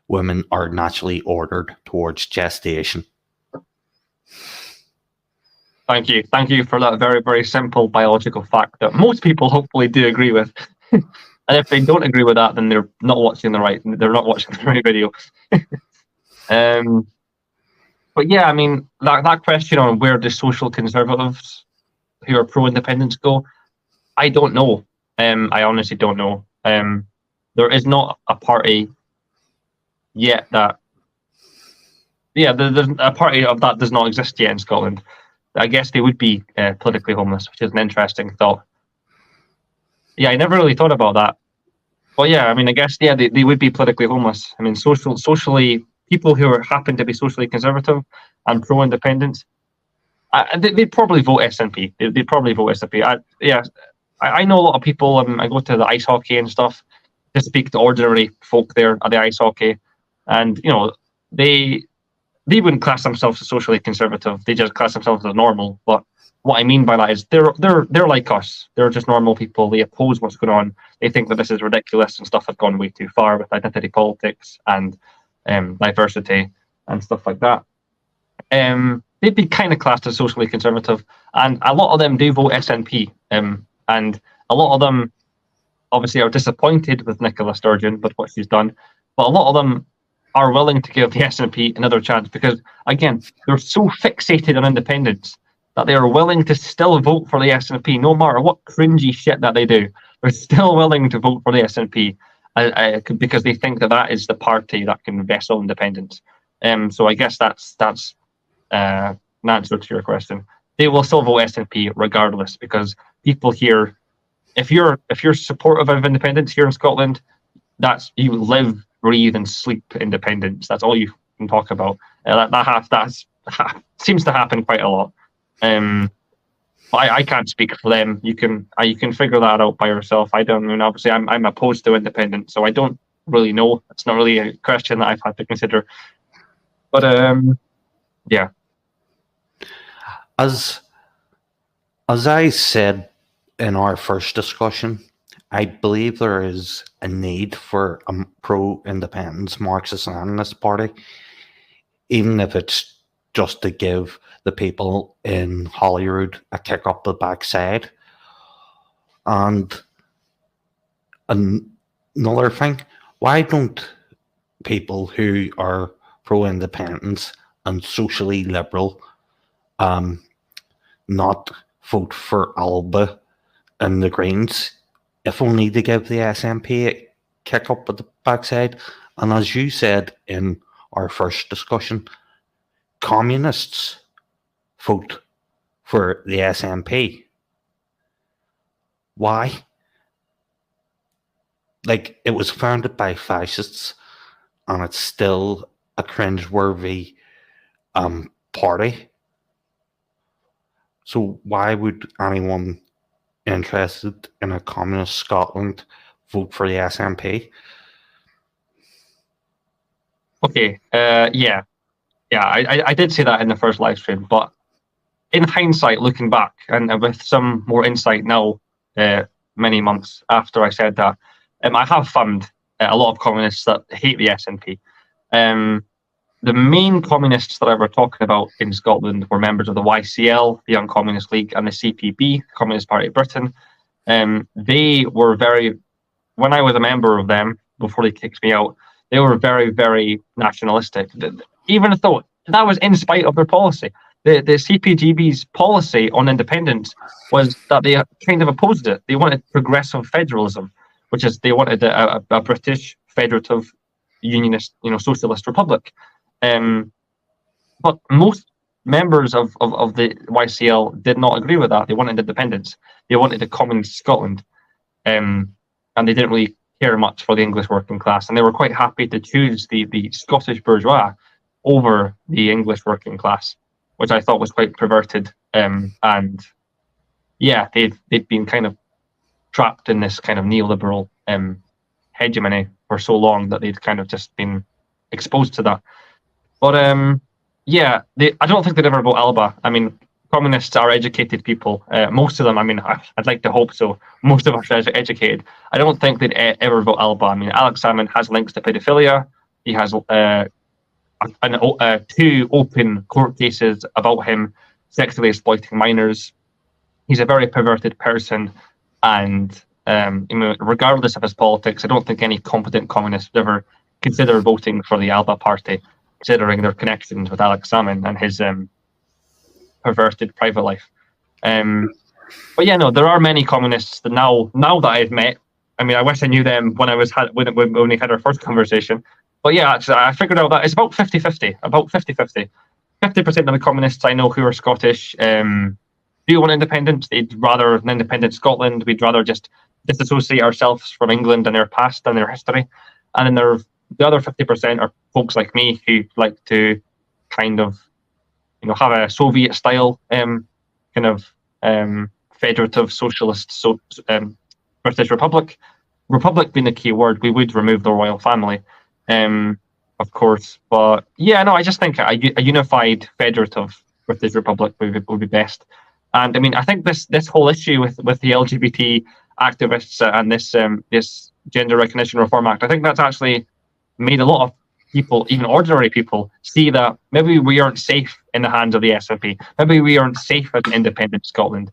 women are naturally ordered towards gestation. Thank you. Thank you for that very, very simple biological fact that most people hopefully do agree with. And if they don't agree with that, then they're not watching the right video. But yeah, that question on where do social conservatives who are pro-independence go, I don't know. I honestly don't know. There is not a party yet that, there's a party of that does not exist yet in Scotland. I guess they would be politically homeless, which is an interesting thought. Yeah, I never really thought about that. But yeah, I guess, they would be politically homeless. Socially, people who happen to be socially conservative and pro-independence, they'd probably vote SNP. They'd probably vote SNP. I know a lot of people. I go to the ice hockey and stuff to speak to ordinary folk there at the ice hockey, and they wouldn't class themselves as socially conservative. They just class themselves as normal. But what I mean by that is they're like us. They're just normal people. They oppose what's going on. They think that this is ridiculous and stuff has gone way too far with identity politics and diversity and stuff like that. They'd be kind of classed as socially conservative, and a lot of them do vote SNP. And a lot of them obviously are disappointed with Nicola Sturgeon with what she's done, but a lot of them are willing to give the SNP another chance because, again, they're so fixated on independence that they are willing to still vote for the SNP no matter what cringy shit that they do. They're still willing to vote for the SNP because they think that is the party that can vessel independence. So I guess that's an answer to your question. They will still vote SNP regardless, because people here, if you're supportive of independence here in Scotland, that's you live, breathe, and sleep independence. That's all you can talk about. That seems to happen quite a lot. I can't speak for them. You can figure that out by yourself. I don't. I mean, obviously, I'm opposed to independence, so I don't really know. It's not really a question that I've had to consider. But yeah. As I said in our first discussion, I believe there is a need for a pro-independence Marxist-Leninist party, even if it's just to give the people in Holyrood a kick up the backside. And another thing, why don't people who are pro-independence and socially liberal not vote for Alba and the Greens, if only to give the SNP a kick up at the backside? And as you said in our first discussion, communists vote for the SNP. Why? Like, it was founded by fascists, and it's still a cringeworthy party. So why would anyone interested in a communist Scotland vote for the SNP? Okay. Yeah. I did say that in the first live stream, but in hindsight, looking back and with some more insight now, many months after I said that, I have found a lot of communists that hate the SNP. The main communists that I were talking about in Scotland were members of the YCL, the Young Communist League, and the CPB, Communist Party of Britain. They were when I was a member of them, before they kicked me out, they were very, very nationalistic, even though that was in spite of their policy. The CPGB's policy on independence was that they kind of opposed it. They wanted progressive federalism, which is they wanted a British federative unionist, socialist republic. But most members of the YCL did not agree with that. They wanted independence. They wanted a communist Scotland, and they didn't really care much for the English working class. And they were quite happy to choose the Scottish bourgeois over the English working class, which I thought was quite perverted. And yeah, they'd been kind of trapped in this kind of neoliberal hegemony for so long that they'd kind of just been exposed to that. But yeah, I don't think they'd ever vote Alba. I mean, communists are educated people. Most of them, I mean, I'd like to hope so. Most of us are educated. I don't think they'd ever vote Alba. I mean, Alex Salmond has links to pedophilia. He has 2 open court cases about him sexually exploiting minors. He's a very perverted person, and regardless of his politics, I don't think any competent communist would ever consider voting for the Alba party, considering their connections with Alex Salmond and his perverted private life. But yeah, no, there are many communists that now that I've met. I mean, I wish I knew them when we had our first conversation. But yeah, actually, I figured out that it's about 50-50. About 50-50. 50% of the communists I know who are Scottish do want independence. They'd rather an independent Scotland. We'd rather just disassociate ourselves from England and their past and their history. And then the other 50% are folks like me who like to kind of, have a Soviet-style kind of federative socialist British Republic. Republic being the key word, we would remove the royal family, of course. But yeah, no, I just think a unified federative British Republic would be best. And I mean, I think this whole issue with the LGBT activists and this Gender Recognition Reform Act, I think that's actually made a lot of people, even ordinary people, see that maybe we aren't safe in the hands of the SNP. Maybe we aren't safe as an independent Scotland.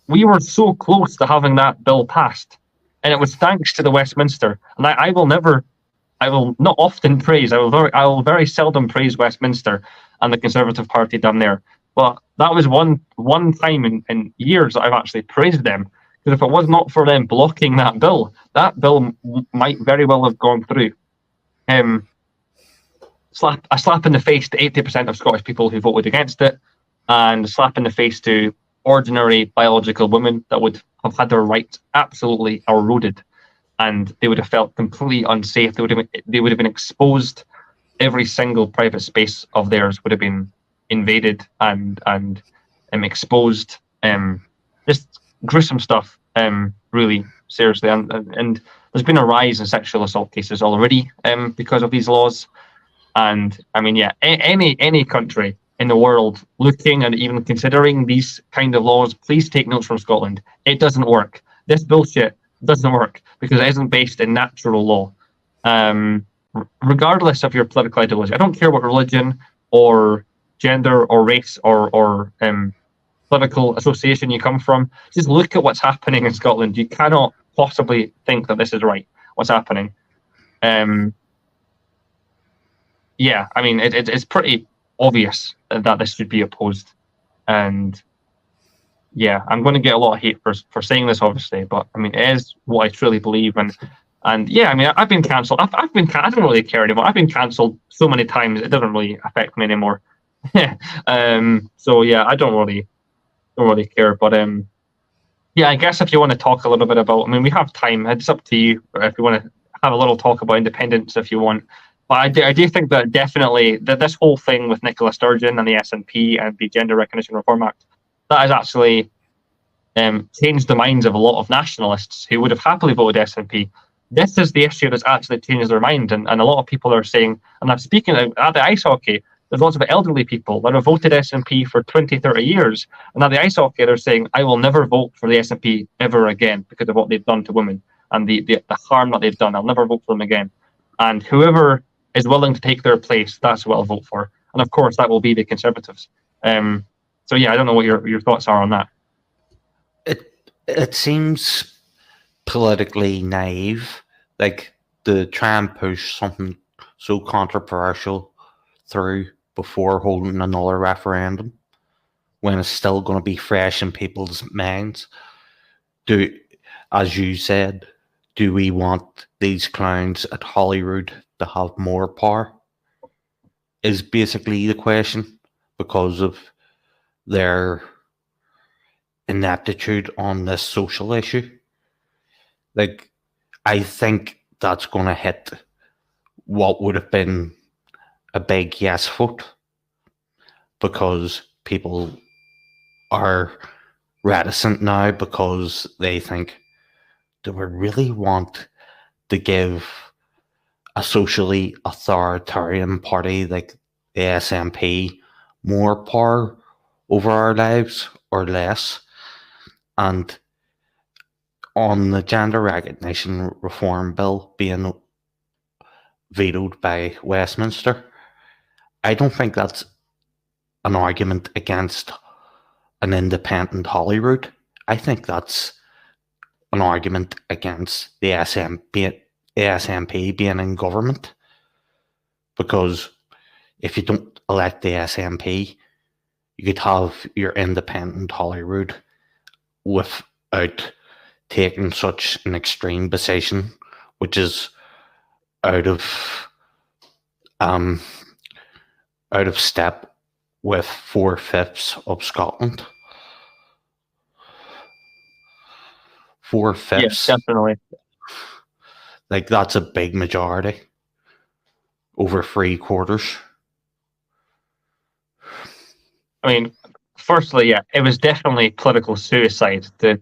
We were so close to having that bill passed, and it was thanks to the Westminster. And I will not often praise. I will very seldom praise Westminster and the Conservative Party down there. But that was one time in years that I've actually praised them. Because if it was not for them blocking that bill might very well have gone through. So a slap in the face to 80% of Scottish people who voted against it, and a slap in the face to ordinary biological women that would have had their rights absolutely eroded, and they would have felt completely unsafe. They would have been exposed. Every single private space of theirs would have been invaded and exposed. Just gruesome stuff. Really seriously, and there's been a rise in sexual assault cases already because of these laws. And I mean, yeah, any country in the world looking and even considering these kind of laws, please take notes from Scotland. It doesn't work. This bullshit doesn't work because it isn't based in natural law. Regardless of your political ideology, I don't care what religion or gender or race or political association you come from. Just look at what's happening in Scotland. You cannot possibly think that this is right, what's happening. Yeah, I mean, it's pretty obvious that this should be opposed. And yeah, I'm going to get a lot of hate for saying this, obviously, but I mean, it is what I truly believe. And yeah, I mean, I've been cancelled. I don't really care anymore. I've been cancelled so many times, it doesn't really affect me anymore. So yeah, I don't really care. But yeah, I guess if you want to talk a little bit about, I mean, we have time. It's up to you if you want to have a little talk about independence if you want. But I do think that definitely that this whole thing with Nicola Sturgeon and the SNP and the Gender Recognition Reform Act, that has actually changed the minds of a lot of nationalists who would have happily voted SNP. This is the issue that's actually changed their mind, and a lot of people are saying, and I'm speaking at the ice hockey, there's lots of elderly people that have voted SNP for 20, 30 years, and at the ice hockey they're saying, I will never vote for the SNP ever again because of what they've done to women and the harm that they've done. I'll never vote for them again. And whoever is willing to take their place, that's what I'll vote for. And of course, that will be the Conservatives. So yeah, I don't know what your thoughts are on that. It seems politically naive, like to try and push something so controversial through before holding another referendum when it's still going to be fresh in people's minds. As you said, do we want these clowns at Holyrood to have more power? Is basically the question, because of their ineptitude on this social issue. Like, I think that's going to hit what would have been a big yes vote, because people are reticent now because they think, do we really want to give a socially authoritarian party like the SNP more power over our lives or less? And on the Gender Recognition Reform Bill being vetoed by Westminster, I don't think that's an argument against an independent Holyrood. I think that's an argument against the SNP being in government. Because if you don't elect the SNP, you could have your independent Holyrood without taking such an extreme position, which is out of step with 4/5 of Scotland. 4/5. Yes, definitely. Like, that's a big majority. Over 3/4. I mean, firstly, yeah, it was definitely political suicide to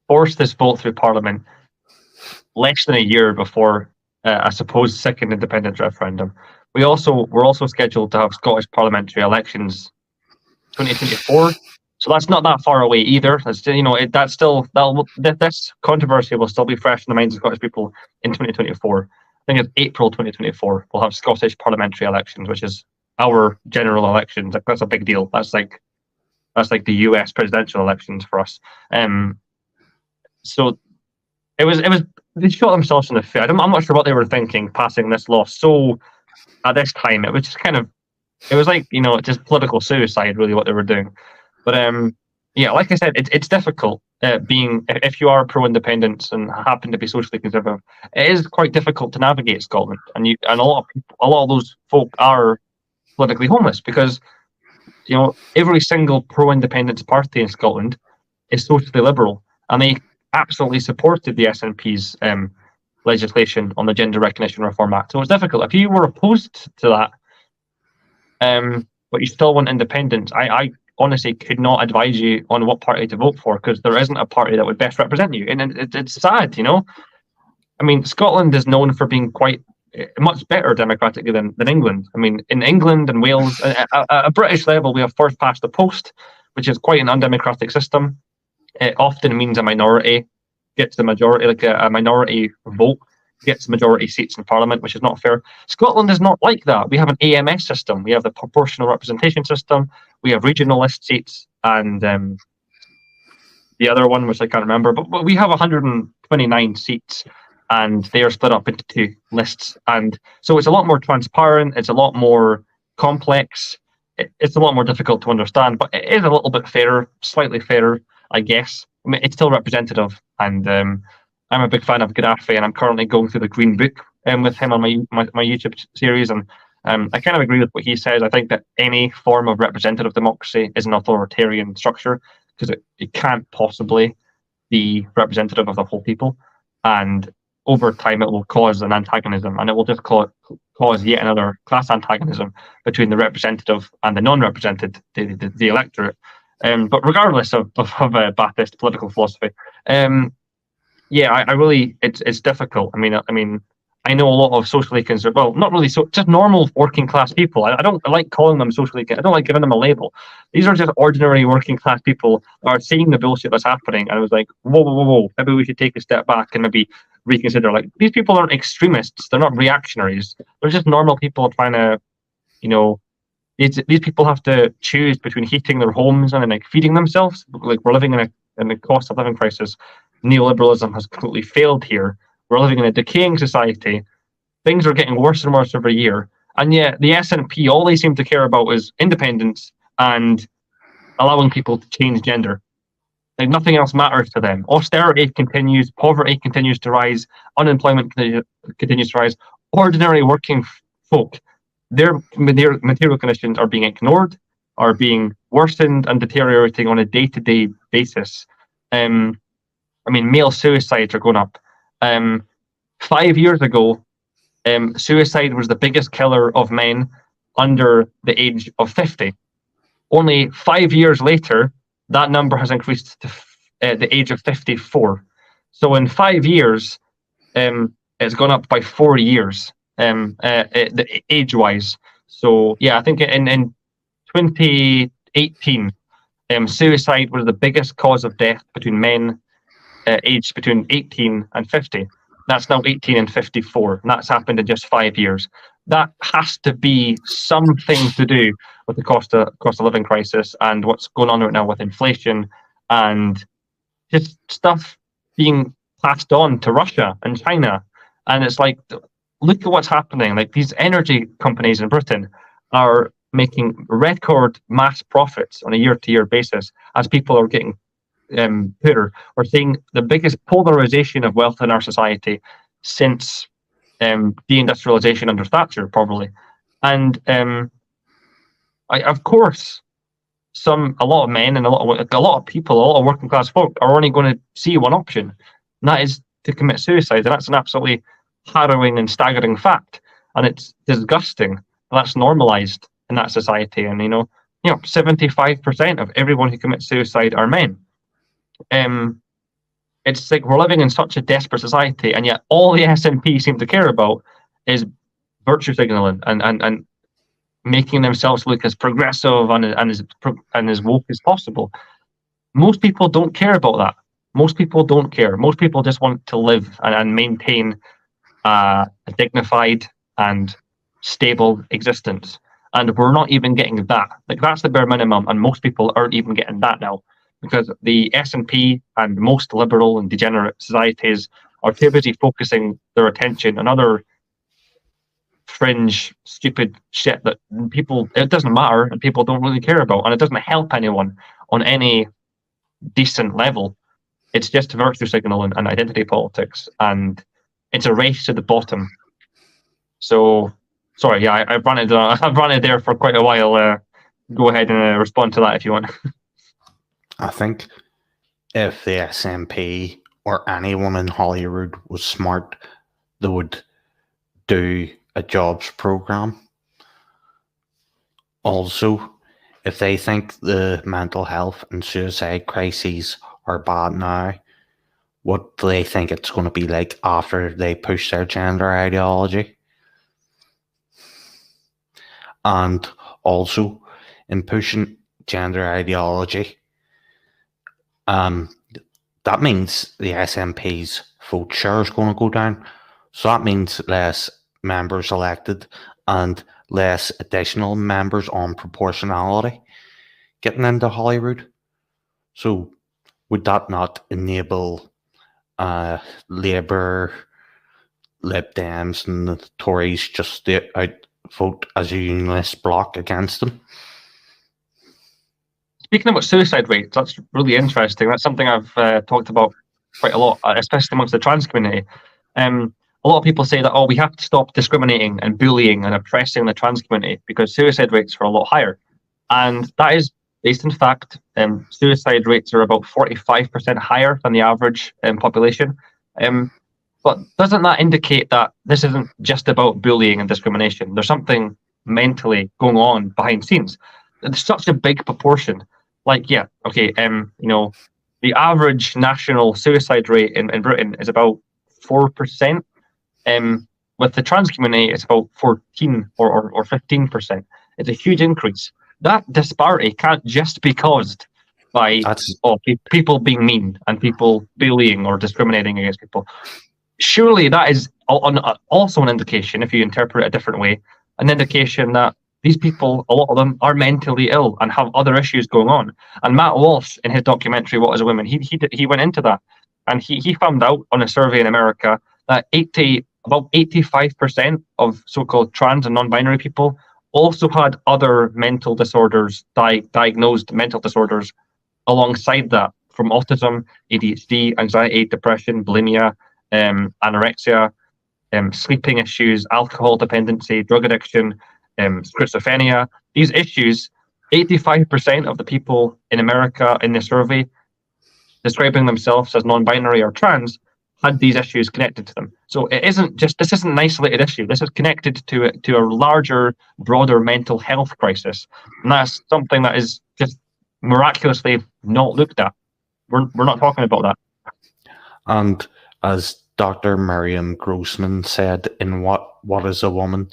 force this vote through Parliament less than a year before a supposed second independence referendum. We're also scheduled to have Scottish parliamentary elections 2024, so that's not that far away either. That's, you know, this controversy will still be fresh in the minds of Scottish people in 2024. I think it's April 2024. We'll have Scottish parliamentary elections, which is our general elections. Like, that's a big deal. That's like the US presidential elections for us. So it was they shot themselves in the foot. I'm not sure what they were thinking passing this law so at this time. It was just it was like, you know, just political suicide, really, what they were doing. But yeah, like I said, it's difficult. if you are pro-independence and happen to be socially conservative, it is quite difficult to navigate Scotland, and a lot of those folk are politically homeless because every single pro-independence party in Scotland is socially liberal, and they absolutely supported the SNP's legislation on the Gender Recognition Reform Act. So it's difficult. If you were opposed to that, but you still want independence, I honestly could not advise you on what party to vote for, because there isn't a party that would best represent you. And it's sad, I mean, Scotland is known for being quite much better democratically than England. I mean, in England and Wales, at a British level, we have first past the post, which is quite an undemocratic system. It often means a minority gets the majority, like a minority vote gets majority seats in Parliament, which is not fair. Scotland is not like that. We have an AMS system. We have the proportional representation system. We have regional list seats, and the other one, which I can't remember, but we have 129 seats, and they are split up into 2 lists. And so it's a lot more transparent. It's a lot more complex. It's a lot more difficult to understand, but it is a little bit fairer, slightly fairer, I guess. I mean, it's still representative, and I'm a big fan of Gaddafi, and I'm currently going through the Green Book with him on my YouTube series, and I kind of agree with what he says. I think that any form of representative democracy is an authoritarian structure, because it can't possibly be representative of the whole people, and over time it will cause an antagonism, and it will just cause yet another class antagonism between the representative and the non-represented, the electorate. But regardless of Ba'athist political philosophy, yeah, I really, it's difficult. I mean, I know a lot of socially conservative, well, not really, just normal working class people. I don't like calling them socially, I don't like giving them a label. These are just ordinary working class people that are seeing the bullshit that's happening, and I was like, whoa, maybe we should take a step back and maybe reconsider. Like, these people aren't extremists, they're not reactionaries, they're just normal people trying to, these people have to choose between heating their homes and like feeding themselves. Like, we're living in a cost of living crisis. Neoliberalism has completely failed here. We're living in a decaying society. Things are getting worse and worse every year. And yet the SNP, all they seem to care about is independence and allowing people to change gender. Like, nothing else matters to them. Austerity continues, poverty continues to rise, unemployment continues to rise. Ordinary working folk, their material conditions are being ignored, are being worsened and deteriorating on a day-to-day basis. I mean, male suicides are going up. 5 years ago, suicide was the biggest killer of men under the age of 50. Only 5 years later, that number has increased to the age of 54. So in 5 years, it's gone up by 4 years, age-wise. So yeah, I think in 2018, suicide was the biggest cause of death between men aged between 18 and 50. That's now 18 and 54, and that's happened in just 5 years. That has to be something to do with the cost of living crisis and what's going on right now with inflation and just stuff being passed on to Russia and China. And it's like, look at what's happening. Like, these energy companies in Britain are making record mass profits on a year-to-year basis as people are getting poorer. We're seeing the biggest polarization of wealth in our society since deindustrialization under Thatcher, probably. And of course, a lot of men and a lot of people, a lot of working class folk are only going to see one option, and that is to commit suicide. And that's an absolutely harrowing and staggering fact, and it's disgusting. That's normalized in that society, and 75% of everyone who commits suicide are men. It's like we're living in such a desperate society, and yet all the SNP seem to care about is virtue signaling and making themselves look as progressive and as woke as possible. Most people don't care about that. Most people don't care. Most people just want to live and maintain a dignified and stable existence. And we're not even getting that. Like, that's the bare minimum, and most people aren't even getting that now, because the SNP and most liberal and degenerate societies are too busy focusing their attention on other fringe, stupid shit that it doesn't matter and people don't really care about, and it doesn't help anyone on any decent level. It's just virtue signaling and identity politics, and it's a race to the bottom. So, sorry, yeah, I've run it there for quite a while. Go ahead and respond to that if you want. I think if the SNP or anyone in Holyrood was smart, they would do a jobs program. Also, if they think the mental health and suicide crises are bad now, what do they think it's going to be like after they push their gender ideology? And also, in pushing gender ideology, that means the SNP's vote share is going to go down. So that means less members elected and less additional members on proportionality getting into Holyrood. So would that not enable Labour, Lib Dems and the Tories just to vote as a unionist bloc against them? Speaking about suicide rates, that's really interesting. That's something I've talked about quite a lot, especially amongst the trans community. A lot of people say that, we have to stop discriminating and bullying and oppressing the trans community because suicide rates are a lot higher. And that is based in fact. Suicide rates are about 45% higher than the average population. But doesn't that indicate that this isn't just about bullying and discrimination? There's something mentally going on behind scenes. It's such a big proportion. Like, yeah, okay, the average national suicide rate in Britain is about 4%. With the trans community, it's about 14 or 15%. It's a huge increase. That disparity can't just be caused by people being mean and people bullying or discriminating against people. Surely that is also an indication, if you interpret it a different way, an indication that these people, a lot of them, are mentally ill and have other issues going on. And Matt Walsh, in his documentary "What Is a Woman," he went into that, and he found out on a survey in America that about 85% of so-called trans and non-binary people also had other mental disorders, diagnosed mental disorders, alongside that, from autism, ADHD, anxiety, depression, bulimia, anorexia, sleeping issues, alcohol dependency, drug addiction, schizophrenia. These issues, 85% of the people in America in the survey describing themselves as non-binary or trans had these issues connected to them. So this isn't an isolated issue. This is connected to a larger, broader mental health crisis. And that's something that is just miraculously not looked at. We're not talking about that. And as Dr. Miriam Grossman said in What Is a Woman,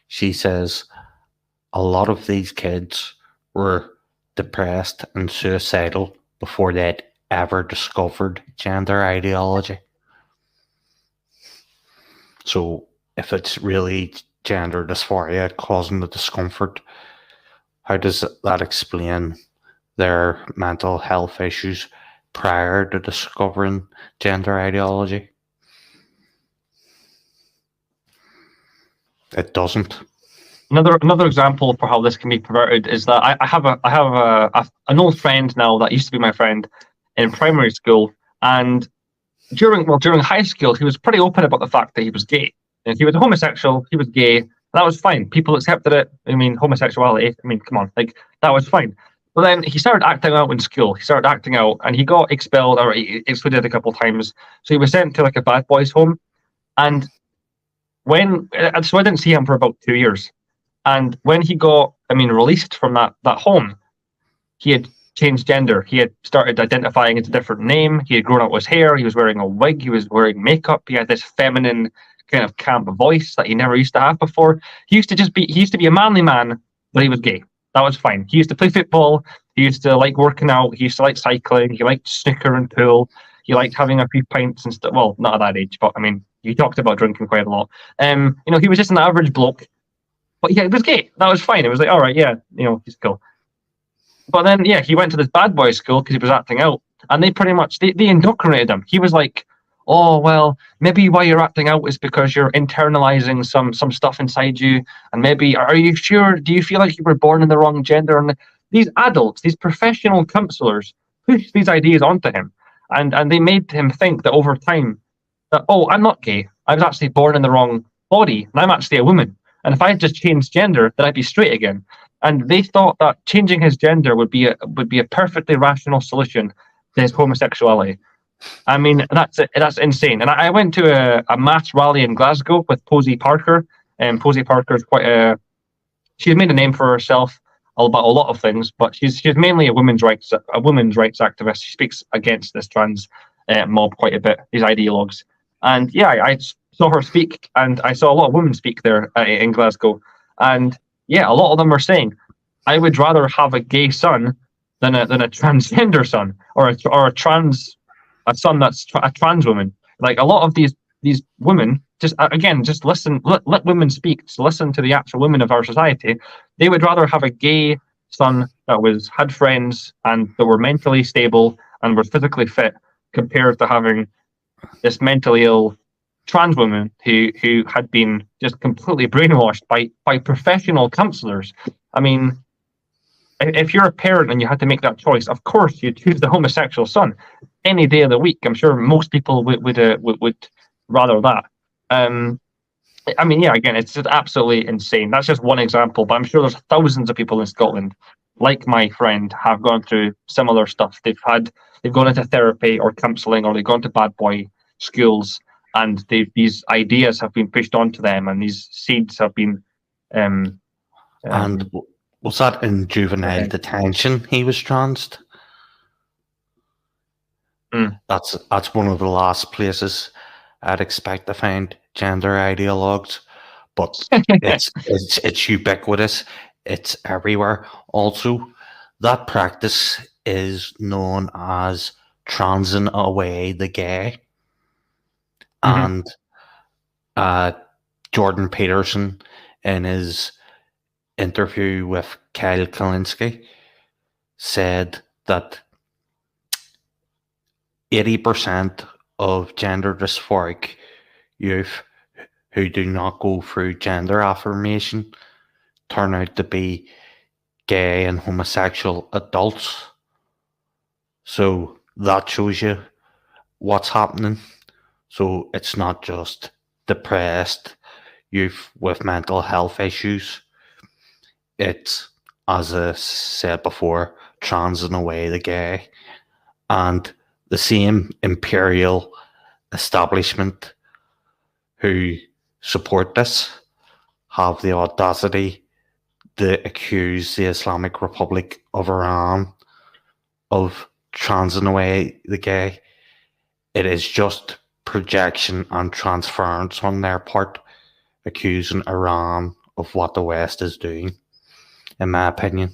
she says a lot of these kids were depressed and suicidal before they'd ever discovered gender ideology. So if it's really gender dysphoria causing the discomfort, how does that explain their mental health issues prior to discovering gender ideology? It doesn't. Another example for how this can be perverted is that I have an old friend now that used to be my friend in primary school, and during high school he was pretty open about the fact that he was gay. And he was a homosexual, he was gay, and that was fine. People accepted it. I mean, homosexuality, come on, like, that was fine. But then he started acting out in school. He started acting out, and he got expelled or excluded a couple of times. So he was sent to like a bad boys home, and so I didn't see him for about 2 years. And when he got, released from that home, he had changed gender. He had started identifying as a different name. He had grown out his hair. He was wearing a wig. He was wearing makeup. He had this feminine kind of camp voice that he never used to have before. He used to be a manly man, but he was gay. That was fine. He used to play football. He used to like working out. He used to like cycling. He liked snooker and pool. He liked having a few pints and stuff. Well, not at that age, but he talked about drinking quite a lot. He was just an average bloke. But yeah, he was gay. That was fine. It was like, all right, yeah, he's cool. But then, yeah, he went to this bad boy school because he was acting out, and they pretty much they indoctrinated him. He was like, oh, well, maybe why you're acting out is because you're internalizing some stuff inside you, and maybe, are you sure? Do you feel like you were born in the wrong gender? And these adults, these professional counselors, push these ideas onto him. and they made him think that over time that, oh, I'm not gay. I was actually born in the wrong body, and I'm actually a woman. And if I had just changed gender, then I'd be straight again. And they thought that changing his gender would be a perfectly rational solution to his homosexuality. I mean, that's insane. And I went to a mass rally in Glasgow with Posey Parker. And Posey Parker is she's made a name for herself about a lot of things, but she's mainly a women's rights activist. She speaks against this trans mob quite a bit, these ideologues. And yeah, I saw her speak, and I saw a lot of women speak there in Glasgow. And yeah, a lot of them are saying, I would rather have a gay son than a transgender son, or a son that's a trans woman. Like, a lot of these women, just listen, let women speak, just listen to the actual women of our society. They would rather have a gay son that had friends and that were mentally stable and were physically fit, compared to having this mentally ill trans woman who had been just completely brainwashed by professional counselors. I mean, if you're a parent and you had to make that choice, of course you choose the homosexual son any day of the week. I'm sure most people would rather that. I mean, yeah, again, it's just absolutely insane. That's just one example, but I'm sure there's thousands of people in Scotland, like my friend, have gone through similar stuff. They've gone into therapy or counselling, or they've gone to bad boy schools, and these ideas have been pushed onto them, and these seeds have been. And was that in juvenile detention he was transed? That's one of the last places I'd expect to find gender ideologues, but it's ubiquitous. It's everywhere. Also, that practice is known as transing away the gay. And Jordan Peterson, in his interview with Kyle Kalinske, said that 80% of gender dysphoric youth who do not go through gender affirmation turn out to be gay and homosexual adults. So that shows you what's happening. So it's not just depressed youth with mental health issues. It's, as I said before, transing away the gay. And the same imperial establishment who support this have the audacity to accuse the Islamic Republic of Iran of transing away the gay. It is just projection and transference on their part, accusing Iran of what the West is doing, in my opinion.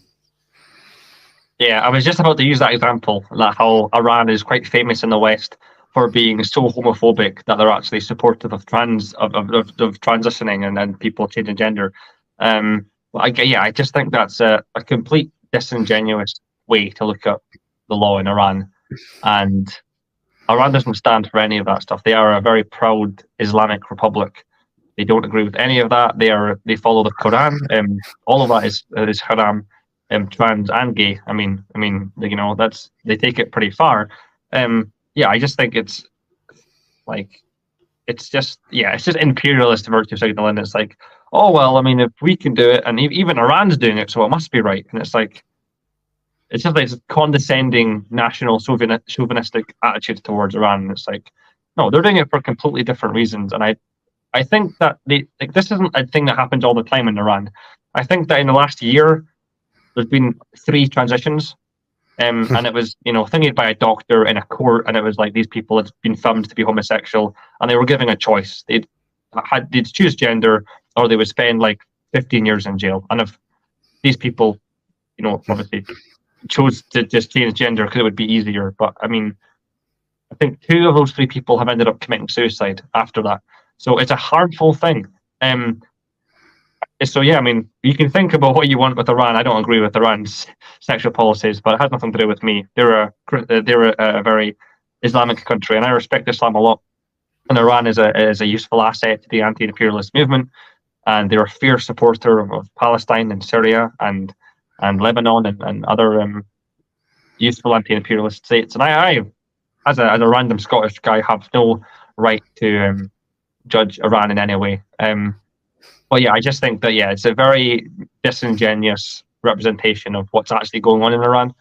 Yeah, I was just about to use that example, that how Iran is quite famous in the West for being so homophobic that they're actually supportive of transitioning and people changing gender. I just think that's a complete disingenuous way to look at the law in Iran. And Iran doesn't stand for any of that stuff. They are a very proud Islamic republic. They don't agree with any of that. They follow the Quran. All of that is haram, trans and gay. I mean, they take it pretty far. I just think it's just imperialist virtue signaling. It's like, oh well, I mean, if we can do it, and even Iran's doing it, so it must be right. And it's like, it's just like this condescending national chauvinistic attitude towards Iran. And it's like, no, they're doing it for completely different reasons. And I think that this isn't a thing that happens all the time in Iran. I think that in the last year, there's been 3 transitions. And it was, thingied by a doctor in a court, and it was like these people had been filmed to be homosexual, and they were given a choice. They'd choose gender, or they would spend like 15 years in jail. And if these people, obviously chose to just change gender because it would be easier, but I mean, I think 2 of those 3 people have ended up committing suicide after that. So it's a harmful thing. So yeah, I mean, you can think about what you want with Iran. I don't agree with Iran's sexual policies, but it has nothing to do with me. They're a very Islamic country, and I respect Islam a lot. And Iran is a useful asset to the anti-imperialist movement, and they're a fierce supporter of Palestine and Syria and Lebanon and other useful anti-imperialist states. And I as a random Scottish guy, have no right to judge Iran in any way. But yeah, I just think that it's a very disingenuous representation of what's actually going on in Iran.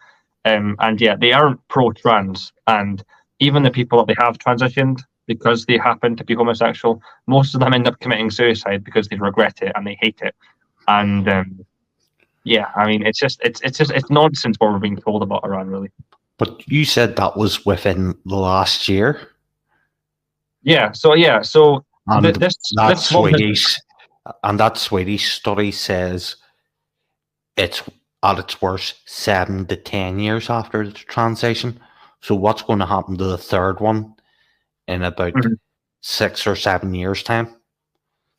And yeah, they aren't pro-trans, and even the people that they have transitioned because they happen to be homosexual, most of them end up committing suicide because they regret it and they hate it. And yeah, I mean, it's nonsense what we're being told about Iran, really. But you said that was within the last year. Yeah. So And this that Swedish study says it's at its worst 7 to 10 years after the transition. So what's going to happen to the third one in about 6 or 7 years' time?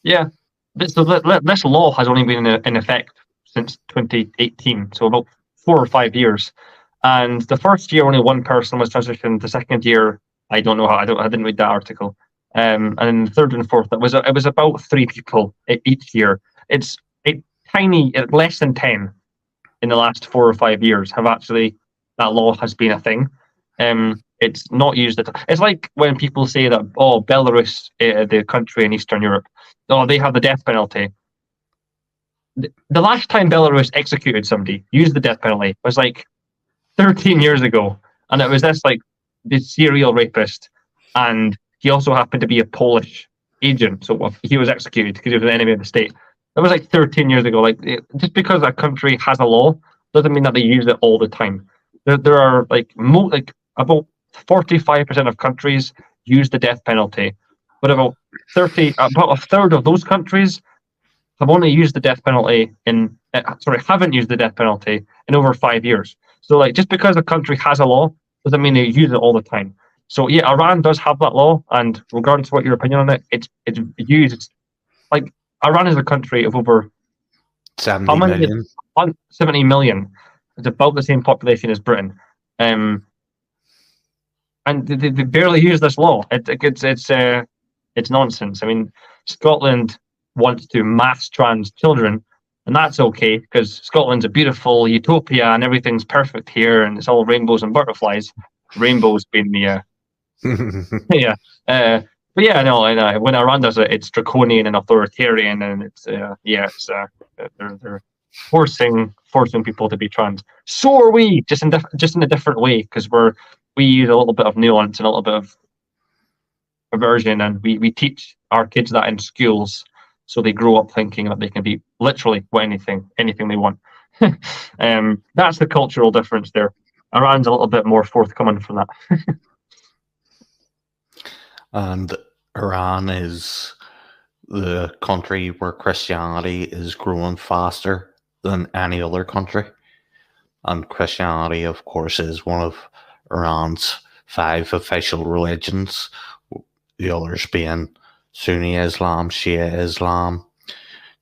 Yeah. This law has only been in effect since 2018, so about 4 or 5 years. And the first year, only one person was transitioned. The second year, I don't know how. I didn't read that article. And then the third and fourth, it was about 3 people each year. It's a tiny, less than 10 in the last 4 or 5 years have actually, that law has been a thing. It's not used it's like when people say that, oh, Belarus, the country in Eastern Europe, oh, they have the death penalty. The last time Belarus executed somebody, used the death penalty, was like 13 years ago. And it was this serial rapist. And he also happened to be a Polish agent. So he was executed because he was an enemy of the state. That was like 13 years ago. Like, just because a country has a law doesn't mean that they use it all the time. There are about 45% of countries use the death penalty, but about a third of those countries have only used the death penalty haven't used the death penalty in over 5 years. So like, just because a country has a law doesn't mean they use it all the time. So yeah, Iran does have that law, and regardless of what your opinion on it, it's used. Like, Iran is a country of over 70 million. 70 million. It's about the same population as Britain. And they barely use this law. It's nonsense. I mean, Scotland wants to mass trans children, and that's okay because Scotland's a beautiful utopia and everything's perfect here, and it's all rainbows and butterflies. Rainbows being the yeah. But yeah, no. And when Iran does it, it's draconian and authoritarian, and it's they're forcing people to be trans. So are we, just in a different way, because we use a little bit of nuance and a little bit of aversion, and we teach our kids that in schools, so they grow up thinking that they can be literally anything they want. That's the cultural difference there. Iran's a little bit more forthcoming from that. And Iran is the country where Christianity is growing faster than any other country. And Christianity, of course, is one of Iran's 5 official religions, the others being Sunni Islam, Shia Islam,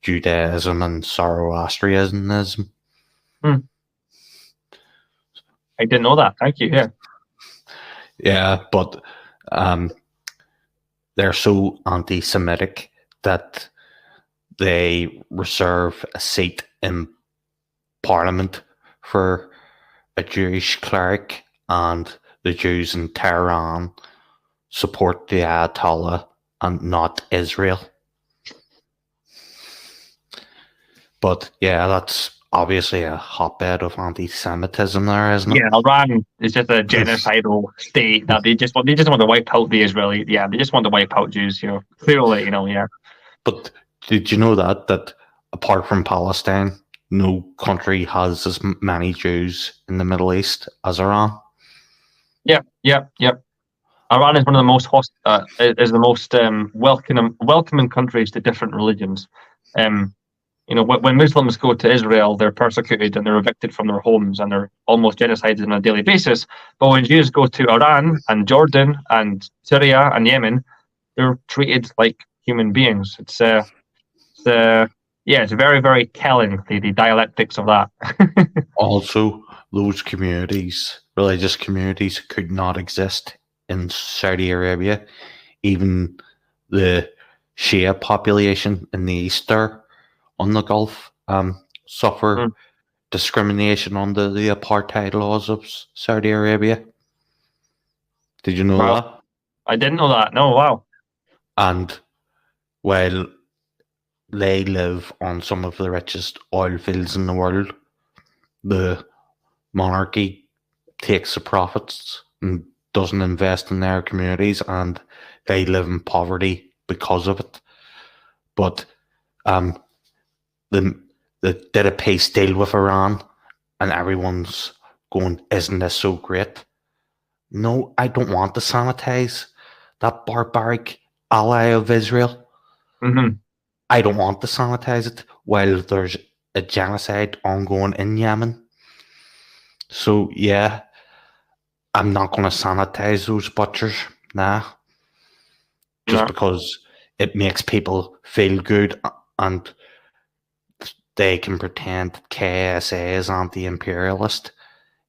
Judaism, and Zoroastrianism. I didn't know that. Thank you. Yeah, but they're so anti-Semitic that they reserve a seat in Parliament for a Jewish cleric, and the Jews in Tehran support the Ayatollah and not Israel. But yeah, that's obviously a hotbed of anti-Semitism there, isn't it? Yeah, Iran is just a genocidal state that they just want to wipe out the Israeli. Yeah, they just want to wipe out Jews. Clearly, yeah. But did you know that apart from Palestine, no country has as many Jews in the Middle East as Iran? Yep. Iran is one of the most welcoming countries to different religions. When Muslims go to Israel, they're persecuted and they're evicted from their homes and they're almost genocided on a daily basis. But when Jews go to Iran and Jordan and Syria and Yemen, they're treated like human beings. It's very, very telling, the dialectics of that. Also, those religious communities, could not exist in Saudi Arabia. Even the Shia population in the east there on the Gulf suffer discrimination under the apartheid laws of Saudi Arabia. Did you know Wow. that? I didn't know that. No, wow. And while they live on some of the richest oil fields in the world, the monarchy takes the profits and doesn't invest in their communities, and they live in poverty because of it. But they did a peace deal with Iran, and everyone's going, isn't this so great? No, I don't want to sanitize that barbaric ally of Israel. Mm-hmm. I don't want to sanitize it while there's a genocide ongoing in Yemen. So yeah, I'm not going to sanitize those butchers, nah. Just because it makes people feel good and they can pretend KSA is anti-imperialist.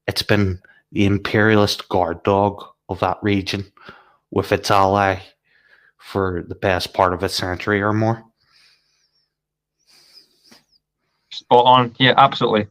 It's been the imperialist guard dog of that region with its ally for the best part of a century or more. Spot on. Yeah, absolutely.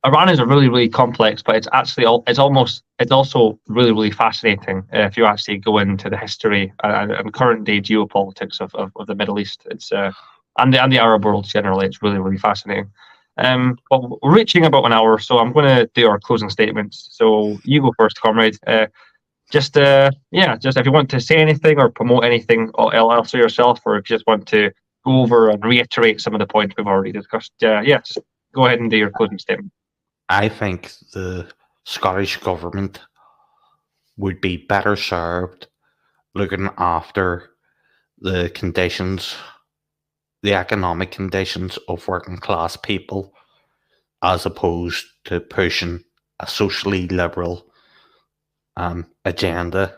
Iran is a really, really complex, but it's also really, really fascinating if you actually go into the history and current day geopolitics of the Middle East. It's and the Arab world generally. It's really, really fascinating. But we're reaching about an hour, so I'm going to do our closing statements. So you go first, comrade. Just if you want to say anything or promote anything else for yourself, or if you just want to go over and reiterate some of the points we've already discussed, just go ahead and do your closing statement. I think the Scottish government would be better served looking after the conditions, the economic conditions of working class people, as opposed to pushing a socially liberal agenda,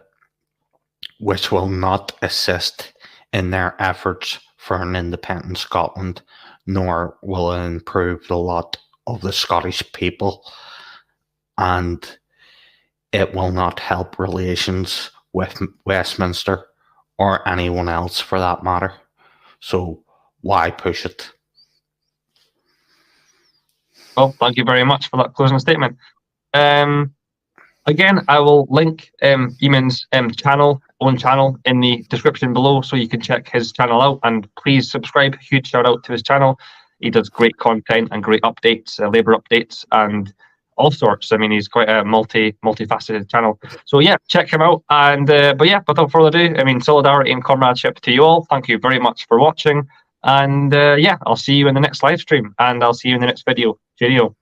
which will not assist in their efforts for an independent Scotland, nor will it improve the lot of the Scottish people, and it will not help relations with Westminster or anyone else for that matter. So why push it? Well, thank you very much for that closing statement. Again, I will link Eamon's own channel in the description below, so you can check his channel out, and please subscribe. Huge shout out to his channel. He does great content and great updates, labour updates, and all sorts. I mean, he's quite a multifaceted channel. So yeah, check him out. And without further ado, I mean, solidarity and comradeship to you all. Thank you very much for watching. And I'll see you in the next live stream, and I'll see you in the next video. Cheerio.